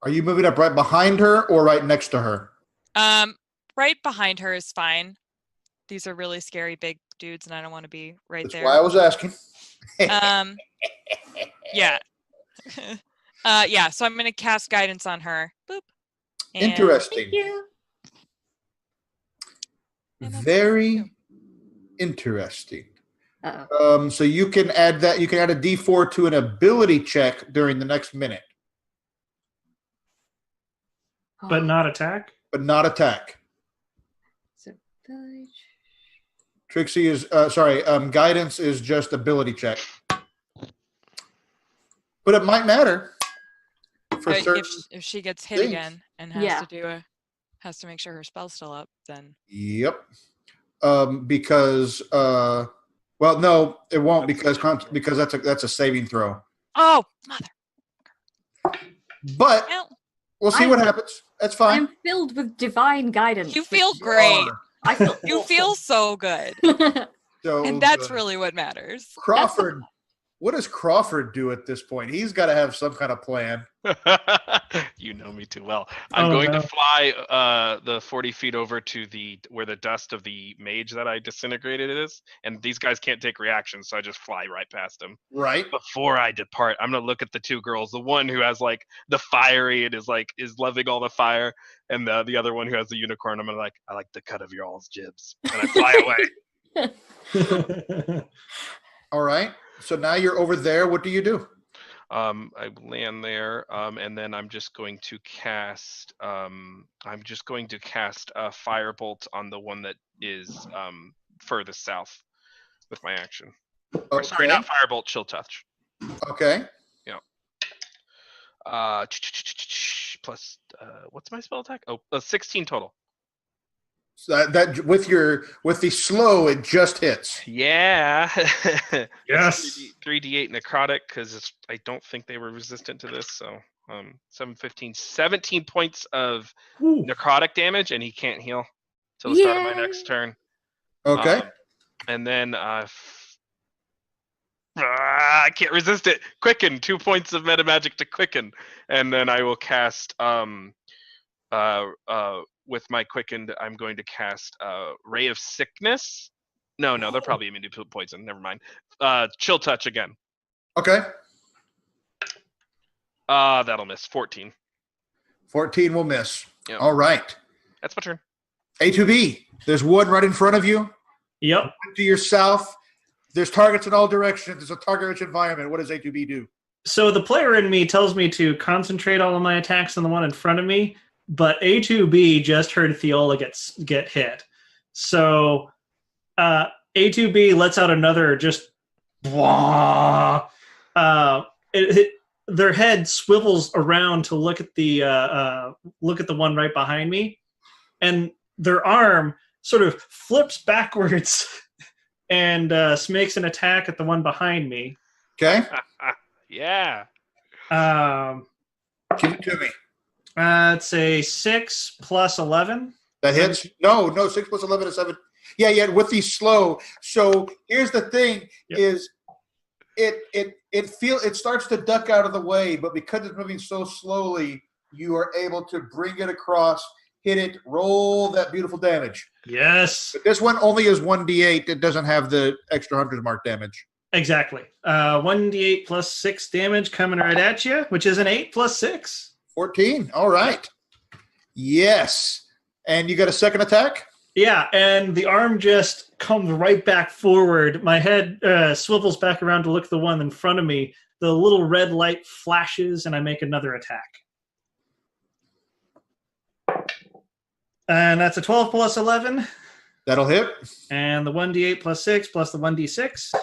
Are you moving up right behind her or right next to her? Right behind her is fine. These are really scary big dudes, and I don't want to be right there. That's why I was asking. Yeah. Yeah, so I'm going to cast Guidance on her. Boop. And Interesting. Thank you. Very interesting. Uh-oh. So you can add that. You can add a D4 to an ability check during the next minute, But not attack? but not attack. So, village. Trixie is guidance is just ability check, but it might matter for certain. If she gets hit things. again and has to make sure her spell's still up, then Yep. Because well, no, it won't because that's a saving throw. oh mother. But Well, we'll see what happens. That's fine. I'm filled with divine guidance. you feel great. I feel You feel so good, So and that's really what matters. Crawford. What does Crawford do at this point? He's got to have some kind of plan. You know me too well. I'm going no. to fly the 40 feet over to where the dust of the mage that I disintegrated is, and these guys can't take reactions, so I just fly right past them. Right. Before I depart, I'm gonna look at the two girls. The one who has like the fiery and is loving all the fire, and the other one who has the unicorn. I'm gonna I like the cut of your all's jibs, and I fly away. All right. So now you're over there. What do you do? I land there, and then I'm just going to cast. a firebolt on the one that is furthest south with my action. Or, sorry, not firebolt, chill touch. Okay. Yeah. Plus, what's my spell attack? 16 total. So that with the slow, it just hits. Yeah. Yes. 3d8 necrotic, because I don't think they were resistant to this. So 17 points of necrotic damage, and he can't heal till the start of my next turn. Okay. And then I can't resist it. Quicken, 2 points of meta magic to quicken, and then I will cast with my quickened, I'm going to cast Ray of Sickness. No, they're probably immune to poison. Never mind. Chill touch again. Okay. That'll miss. 14. 14 will miss. Yep. All right. That's my turn. A2B. There's one right in front of you. Yep. To your south. There's targets in all directions. It's a target-rich environment. What does A2B do? So the player in me tells me to concentrate all of my attacks on the one in front of me, but A2B just heard Theola get hit. So A2B lets out another just blah. Their head swivels around to look at the one right behind me, and their arm sort of flips backwards and makes an attack at the one behind me. Okay. Yeah. Give it to me. It's a 6 plus 11. That hits? No, 6 plus 11 is 7. Yeah, with the slow. So here's the thing: is it starts to duck out of the way, but because it's moving so slowly, you are able to bring it across, hit it, roll that beautiful damage. Yes. But this one only is 1d8. It doesn't have the extra hunter's mark damage. Exactly. 1d8 plus 6 damage coming right at you, which is an 8 plus 6. 14. All right. Yes. And you got a second attack? Yeah, and the arm just comes right back forward. My head swivels back around to look at the one in front of me. The little red light flashes, and I make another attack. And that's a 12 plus 11. That'll hit. And the 1d8 plus 6 plus the 1d6.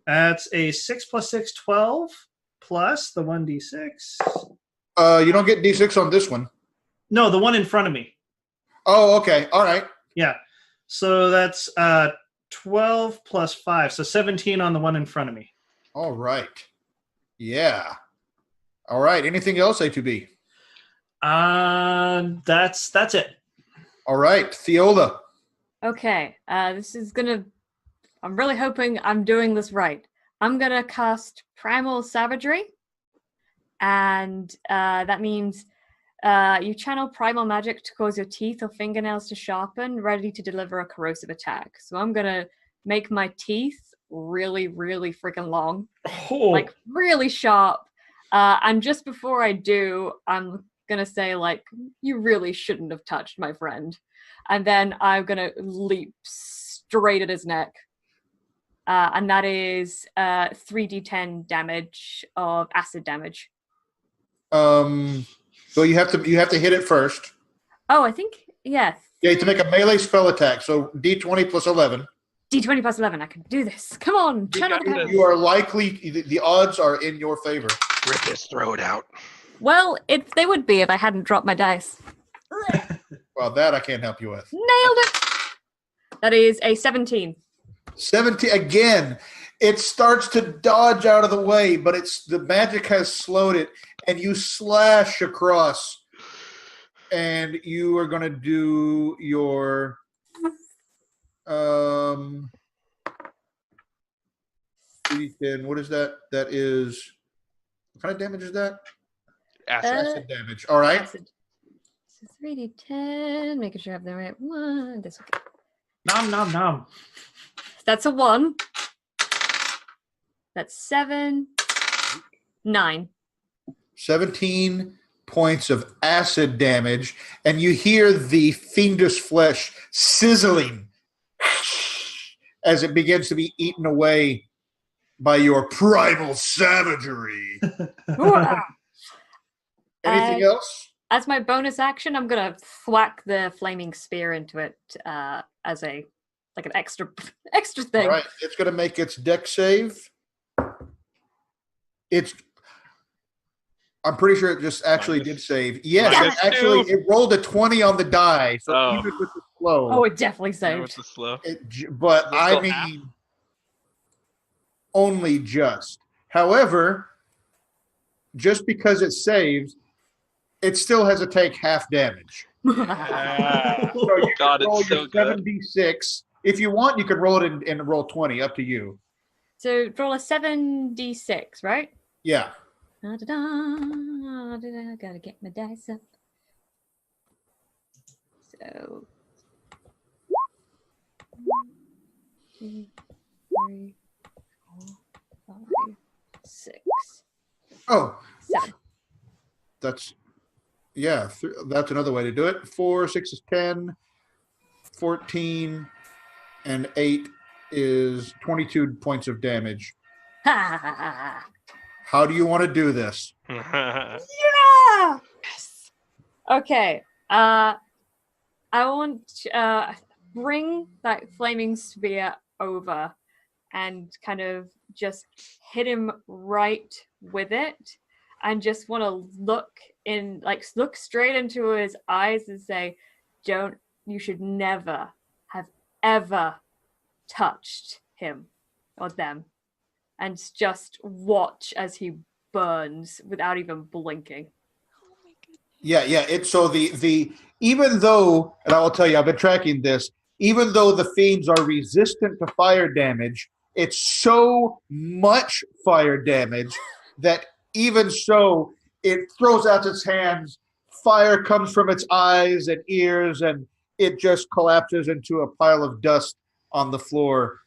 That's a 6 plus 6, 12, plus the 1d6. You don't get d6 on this one. No, the one in front of me. Oh, okay. All right. Yeah. So that's 12 plus 5. So 17 on the one in front of me. All right. Yeah. All right. Anything else, A2B? That's it. All right. Theola. Okay, this is gonna... I'm really hoping I'm doing this right. I'm gonna cast Primal Savagery. And that means you channel primal magic to cause your teeth or fingernails to sharpen, ready to deliver a corrosive attack. So I'm gonna make my teeth really, really freaking long. Like, really sharp. And just before I do, I'm gonna say, like, you really shouldn't have touched my friend. And then I'm gonna leap straight at his neck. And that is 3d10 damage of acid damage. So you have to hit it first. Oh, I think, yes. Yeah, to make a melee spell attack. So d20 plus 11. D20 plus 11. I can do this. Come on. Channel the power. You are likely, the odds are in your favor. Rip his throat out. Well, they would be if I hadn't dropped my dice. Well, that I can't help you with. Nailed it. That is a 17. 17 again. It starts to dodge out of the way, but the magic has slowed it, and you slash across, and you are going to do your what is that? That is, what kind of damage is that? Acid damage. All right. Acid. So 3d10, making sure I have the right one. This okay. Nom nom nom. That's a 1. That's 7, 9. 17 points of acid damage, and you hear the fiendish flesh sizzling as it begins to be eaten away by your primal savagery. Anything else? As my bonus action, I'm gonna thwack the flaming spear into it as an extra thing. All right, it's gonna make its dex save. I'm pretty sure it just actually did save. Yes, it rolled a 20 on the die, so even with the slow. Oh, it definitely saved. With the slow. But I mean, only just. However, just because it saves, it still has to take half damage. So you can roll your 7d6. If you want, you can roll it and roll 20. Up to you. So roll a 7d6, right? Yeah. Gotta get my dice up. So 2, 3, 4, 5, 6. Oh. 7. That's another way to do it. 4, 6 is 10, 14, and 8 is 22 points of damage. How do you want to do this? Yeah! Yes! Okay. I want to bring that flaming spear over and kind of just hit him right with it, and just want to look straight into his eyes and say, you should never have ever touched him or them, and just watch as he burns without even blinking. Yeah. It's so the even though, and I will tell you, I've been tracking this. Even though the fiends are resistant to fire damage, it's so much fire damage that even so, it throws out its hands. Fire comes from its eyes and ears, and it just collapses into a pile of dust on the floor.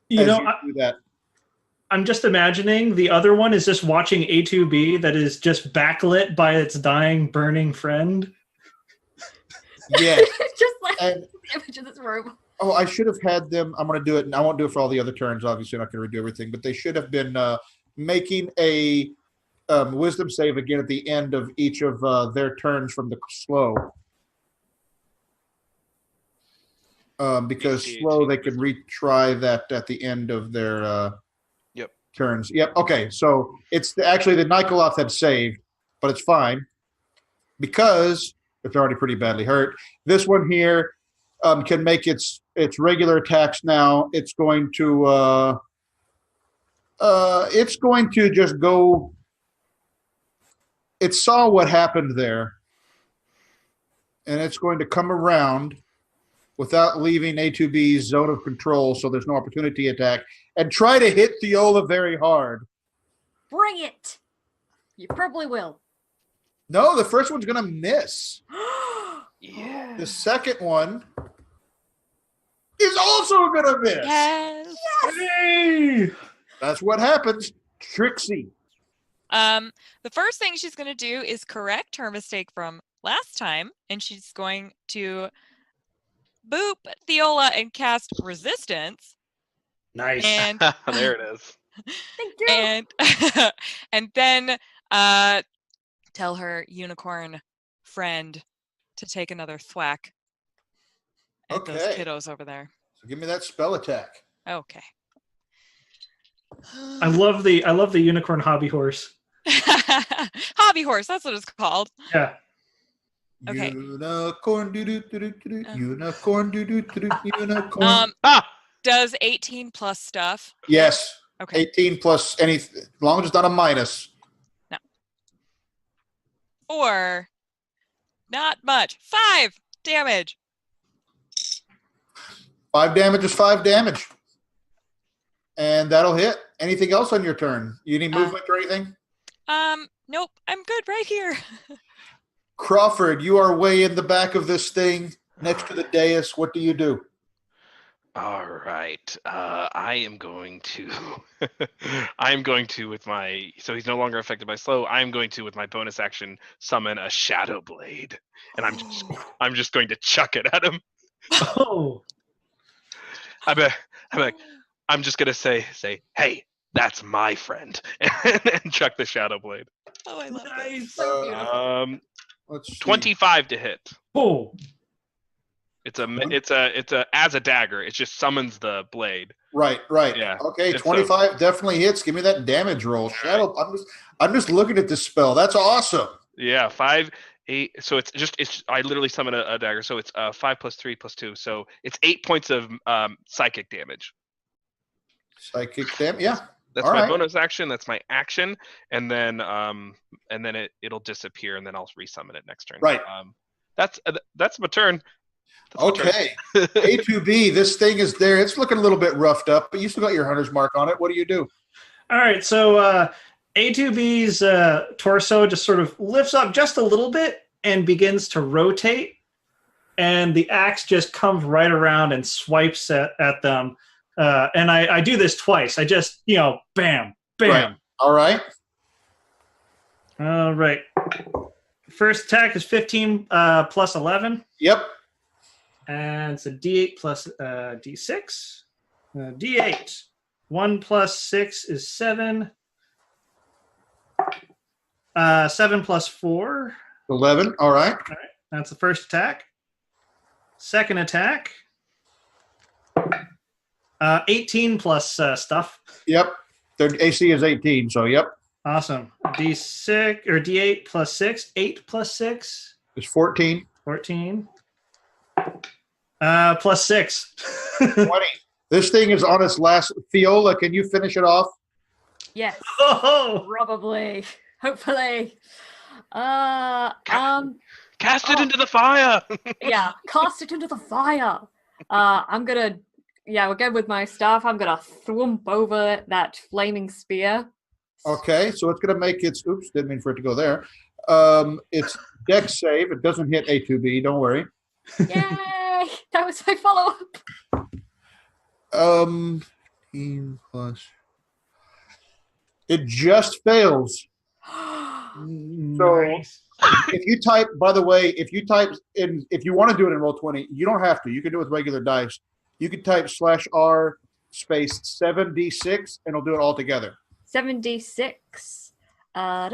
You know, do that. I'm just imagining the other one is just watching A2B that is just backlit by its dying, burning friend. Yeah. Just like And- the image of this room. Oh, I should have had them. I'm going to do it, and I won't do it for all the other turns. Obviously, I'm not going to redo everything, but they should have been making a wisdom save again at the end of each of their turns from the slow. Because slow, they can retry that at the end of their turns. Yep. Okay, so it's actually the Nikoloth had saved, but it's fine because it's already pretty badly hurt. This one here can make its regular attacks now. It's going to just go. It saw what happened there, and it's going to come around without leaving A2B's zone of control, so there's no opportunity attack, and try to hit Thiola very hard. Bring it. You probably will. No, the first one's going to miss. Yeah. The second one is also going to miss. Yes. Hey! That's what happens. Trixie. The first thing she's going to do is correct her mistake from last time, and she's going to boop Thiola and cast resistance. Nice. And There it is. Thank you. and and then tell her unicorn friend to take another thwack at those Okay. kiddos over there. So give me that spell attack. Okay. I love the unicorn hobby horse. Hobby horse, that's what it's called. Yeah. Okay. Unicorn, unicorn, unicorn. Does 18 plus stuff? Yes. Okay. 18 plus any, as long as it's not a minus. Or not much. 5 damage. 5 damage is 5 damage. And that'll hit. Anything else on your turn? You need movement or anything? Nope. I'm good right here. Crawford, you are way in the back of this thing next to the dais. What do you do? All right. I am going to. I am going to with my. So he's no longer affected by slow. I am going to with my bonus action summon a shadow blade, and I'm just going to chuck it at him. Oh. I'm just gonna say, hey, that's my friend, and chuck the shadow blade. Oh, I love it. Nice. So beautiful. Let's see. 25 to hit. Oh. It's a as a dagger. It just summons the blade. Right. Yeah. Okay, It's 25 definitely hits. Give me that damage roll. Shadow. I'm just looking at this spell. That's awesome. Yeah, 5, 8. So it's I literally summon a dagger. So it's 5 plus 3 plus 2. So it's 8 points of psychic damage. Psychic damage. Yeah. That's All my right. bonus action. That's my action, and then it'll disappear, and then I'll resummon it next turn. Right. That's my turn. That's my turn. Okay. A2B, this thing is there. It's looking a little bit roughed up, but you still got your hunter's mark on it. What do you do? All right, so A2B's torso just sort of lifts up just a little bit and begins to rotate, and the axe just comes right around and swipes at them. And I do this twice. I just, bam, bam. Right. All right. All right. First attack is 15 plus 11. Yep. And it's a D8 plus D6. D8. 1 plus 6 is 7. 7 plus 4. 11. All right. That's the first attack. Second attack. 18 plus stuff. Yep. Their AC is 18, so yep. Awesome. D6 or D8 plus 6. 8 plus 6. It's 14. 14. Plus 6. 20. This thing is on its last. Thiola, can you finish it off? Yes. Oh! Probably. Hopefully. Cast it into the fire. Yeah, cast it into the fire. I'm gonna, we'll go with my staff. I'm gonna thwomp over that flaming spear. Okay, so it's going to make its. Oops, didn't mean for it to go there. It's Dex save. It doesn't hit A2B. Don't worry. Yay! That was my follow-up. 15 plus. It just fails. Nice. If you type, by the way, if you want to do it in Roll20, you don't have to. You can do it with regular dice. You can type /R space 7d6 and it'll do it all together. 7d6. No,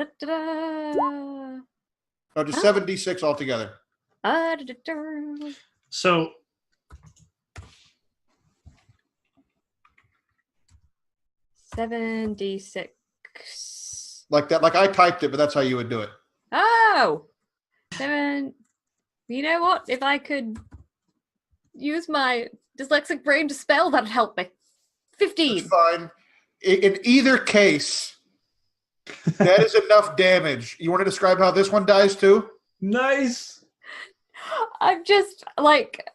just 7d6 altogether. So 7d6. Like that. Like I typed it, but that's how you would do it. Oh! 7. You know what? If I could use my dyslexic brain to spell, that'd help me. 15. That's fine. In either case, that is enough damage. You want to describe how this one dies too? nice. I'm just like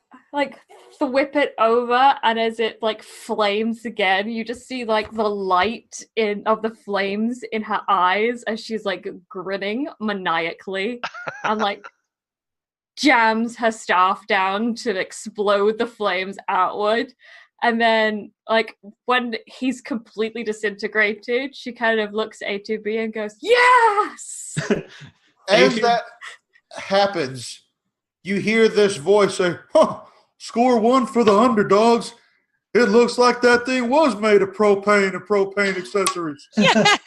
whip it over, and as it like flames again, you just see like the light of the flames in her eyes as she's like grinning maniacally, and like jams her staff down to explode the flames outward. And then, like, when he's completely disintegrated, she kind of looks at A2B and goes, "Yes!" As that happens, you hear this voice say, score 1 for the underdogs. It looks like that thing was made of propane and propane accessories. Yes.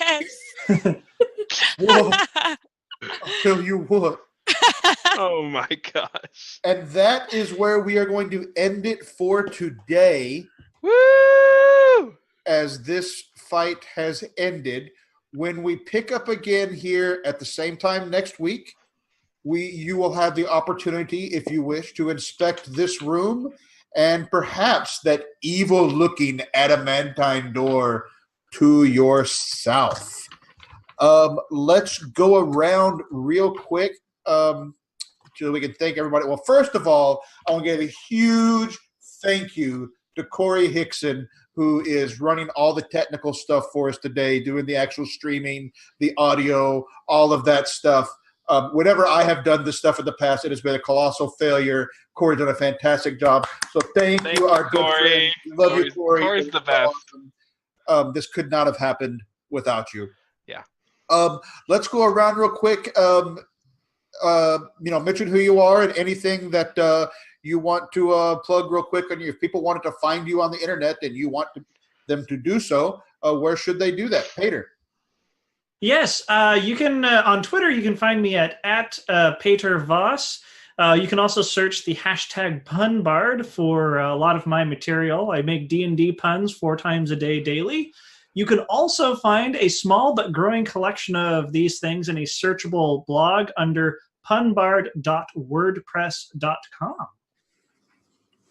Whoa. I'll tell you what. Oh my gosh. And that is where we are going to end it for today. Woo! As this fight has ended. When we pick up again here at the same time next week, you will have the opportunity, if you wish, to inspect this room and perhaps that evil-looking adamantine door to your south. Let's go around real quick so we can thank everybody. Well, first of all, I want to give a huge thank you to Corey Hickson, who is running all the technical stuff for us today, doing the actual streaming, the audio, all of that stuff. Whenever I have done this stuff in the past, it has been a colossal failure. Corey's done a fantastic job. So thank you, our good friend. Love you, Corey. Corey's the best. Awesome. This could not have happened without you. Yeah. Let's go around real quick. Mention who you are and anything that you want to plug real quick. And if people wanted to find you on the internet and you want them to do so, where should they do that? Peter. Yes, you can on Twitter. You can find me at Peter Voss. You can also search the hashtag PunBard for a lot of my material. I make D&D puns 4 times a day daily. You can also find a small but growing collection of these things in a searchable blog under punbard.wordpress.com.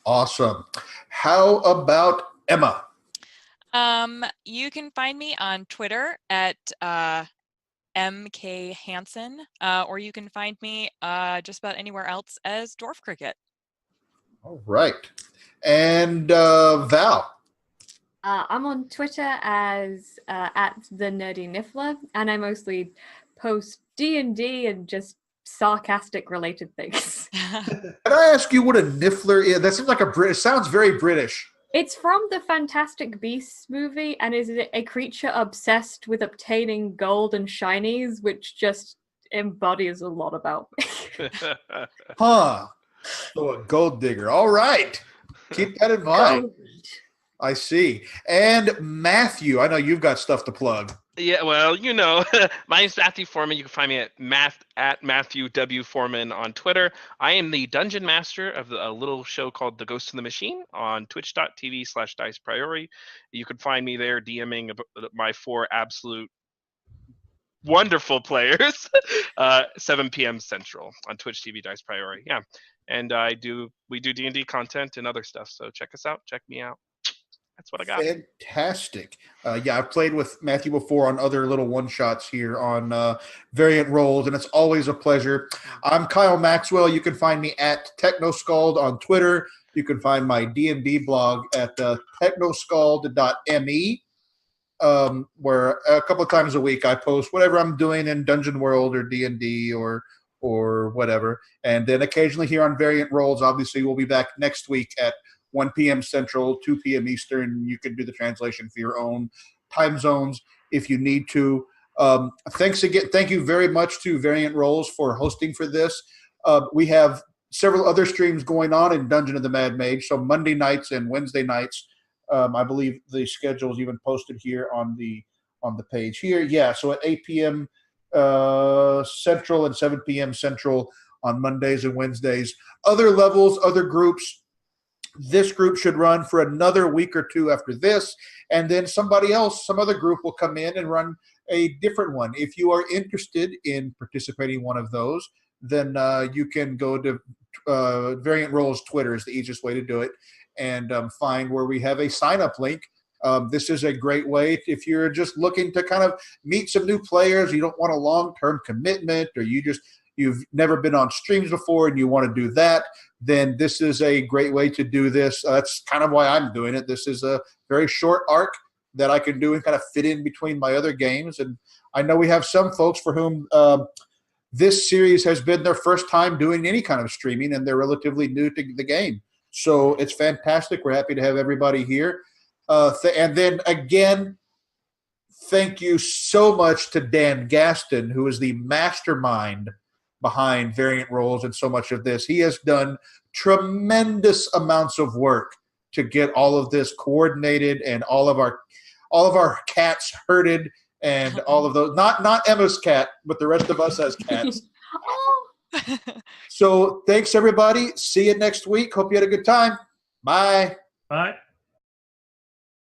Awesome. How about Emma? You can find me on Twitter at MK Hansen, or you can find me just about anywhere else as Dwarf Cricket. All right. And Val? I'm on Twitter as at the Nerdy Niffler, and I mostly post D&D and just sarcastic related things. Can I ask you what a Niffler is? That seems like it sounds very British. It's from the Fantastic Beasts movie, and is a creature obsessed with obtaining gold and shinies, which just embodies a lot about me. Huh. So a gold digger. All right. Keep that in mind. Gold. I see. And Matthew, I know you've got stuff to plug. Yeah, well, my name's Matthew Foreman. You can find me at Matthew W. Foreman on Twitter. I am the dungeon master of a little show called The Ghost in the Machine on twitch.tv/Dice Priori. You can find me there DMing my 4 absolute wonderful players, 7 p.m. Central on Twitch TV Dice Priori. Yeah, and we do D&D content and other stuff. So check us out. Check me out. That's what I got. Fantastic. Yeah, I've played with Matthew before on other little one-shots here on Variant Roles, and it's always a pleasure. I'm Kyle Maxwell. You can find me at Technoskald on Twitter. You can find my D&D blog at technoskald.me, where a couple of times a week I post whatever I'm doing in Dungeon World or D&D or whatever. And then occasionally here on Variant Roles, obviously we'll be back next week at 1 p.m. Central, 2 p.m. Eastern. You can do the translation for your own time zones if you need to. Thanks again. Thank you very much to Variant Roles for hosting for this. We have several other streams going on in Dungeon of the Mad Mage. So Monday nights and Wednesday nights, I believe the schedule is even posted here on the page here. Yeah, so at 8 p.m. Central and 7 p.m. Central on Mondays and Wednesdays. Other levels, other groups. This group should run for another week or two after this, and then somebody else, some other group will come in and run a different one. If you are interested in participating in one of those, then you can go to Variant Roles Twitter is the easiest way to do it, and find where we have a sign-up link. This is a great way if you're just looking to kind of meet some new players, you don't want a long-term commitment, or you've never been on streams before and you want to do that, then this is a great way to do this. That's kind of why I'm doing it. This is a very short arc that I can do and kind of fit in between my other games. And I know we have some folks for whom this series has been their first time doing any kind of streaming, and they're relatively new to the game. So it's fantastic. We're happy to have everybody here. And then again, thank you so much to Dan Gaston, who is the mastermind behind Variant Roles and so much of this. He has done tremendous amounts of work to get all of this coordinated and all of our cats herded and all of those. Not Emma's cat, but the rest of us as cats. So thanks everybody. See you next week. Hope you had a good time. Bye. Bye.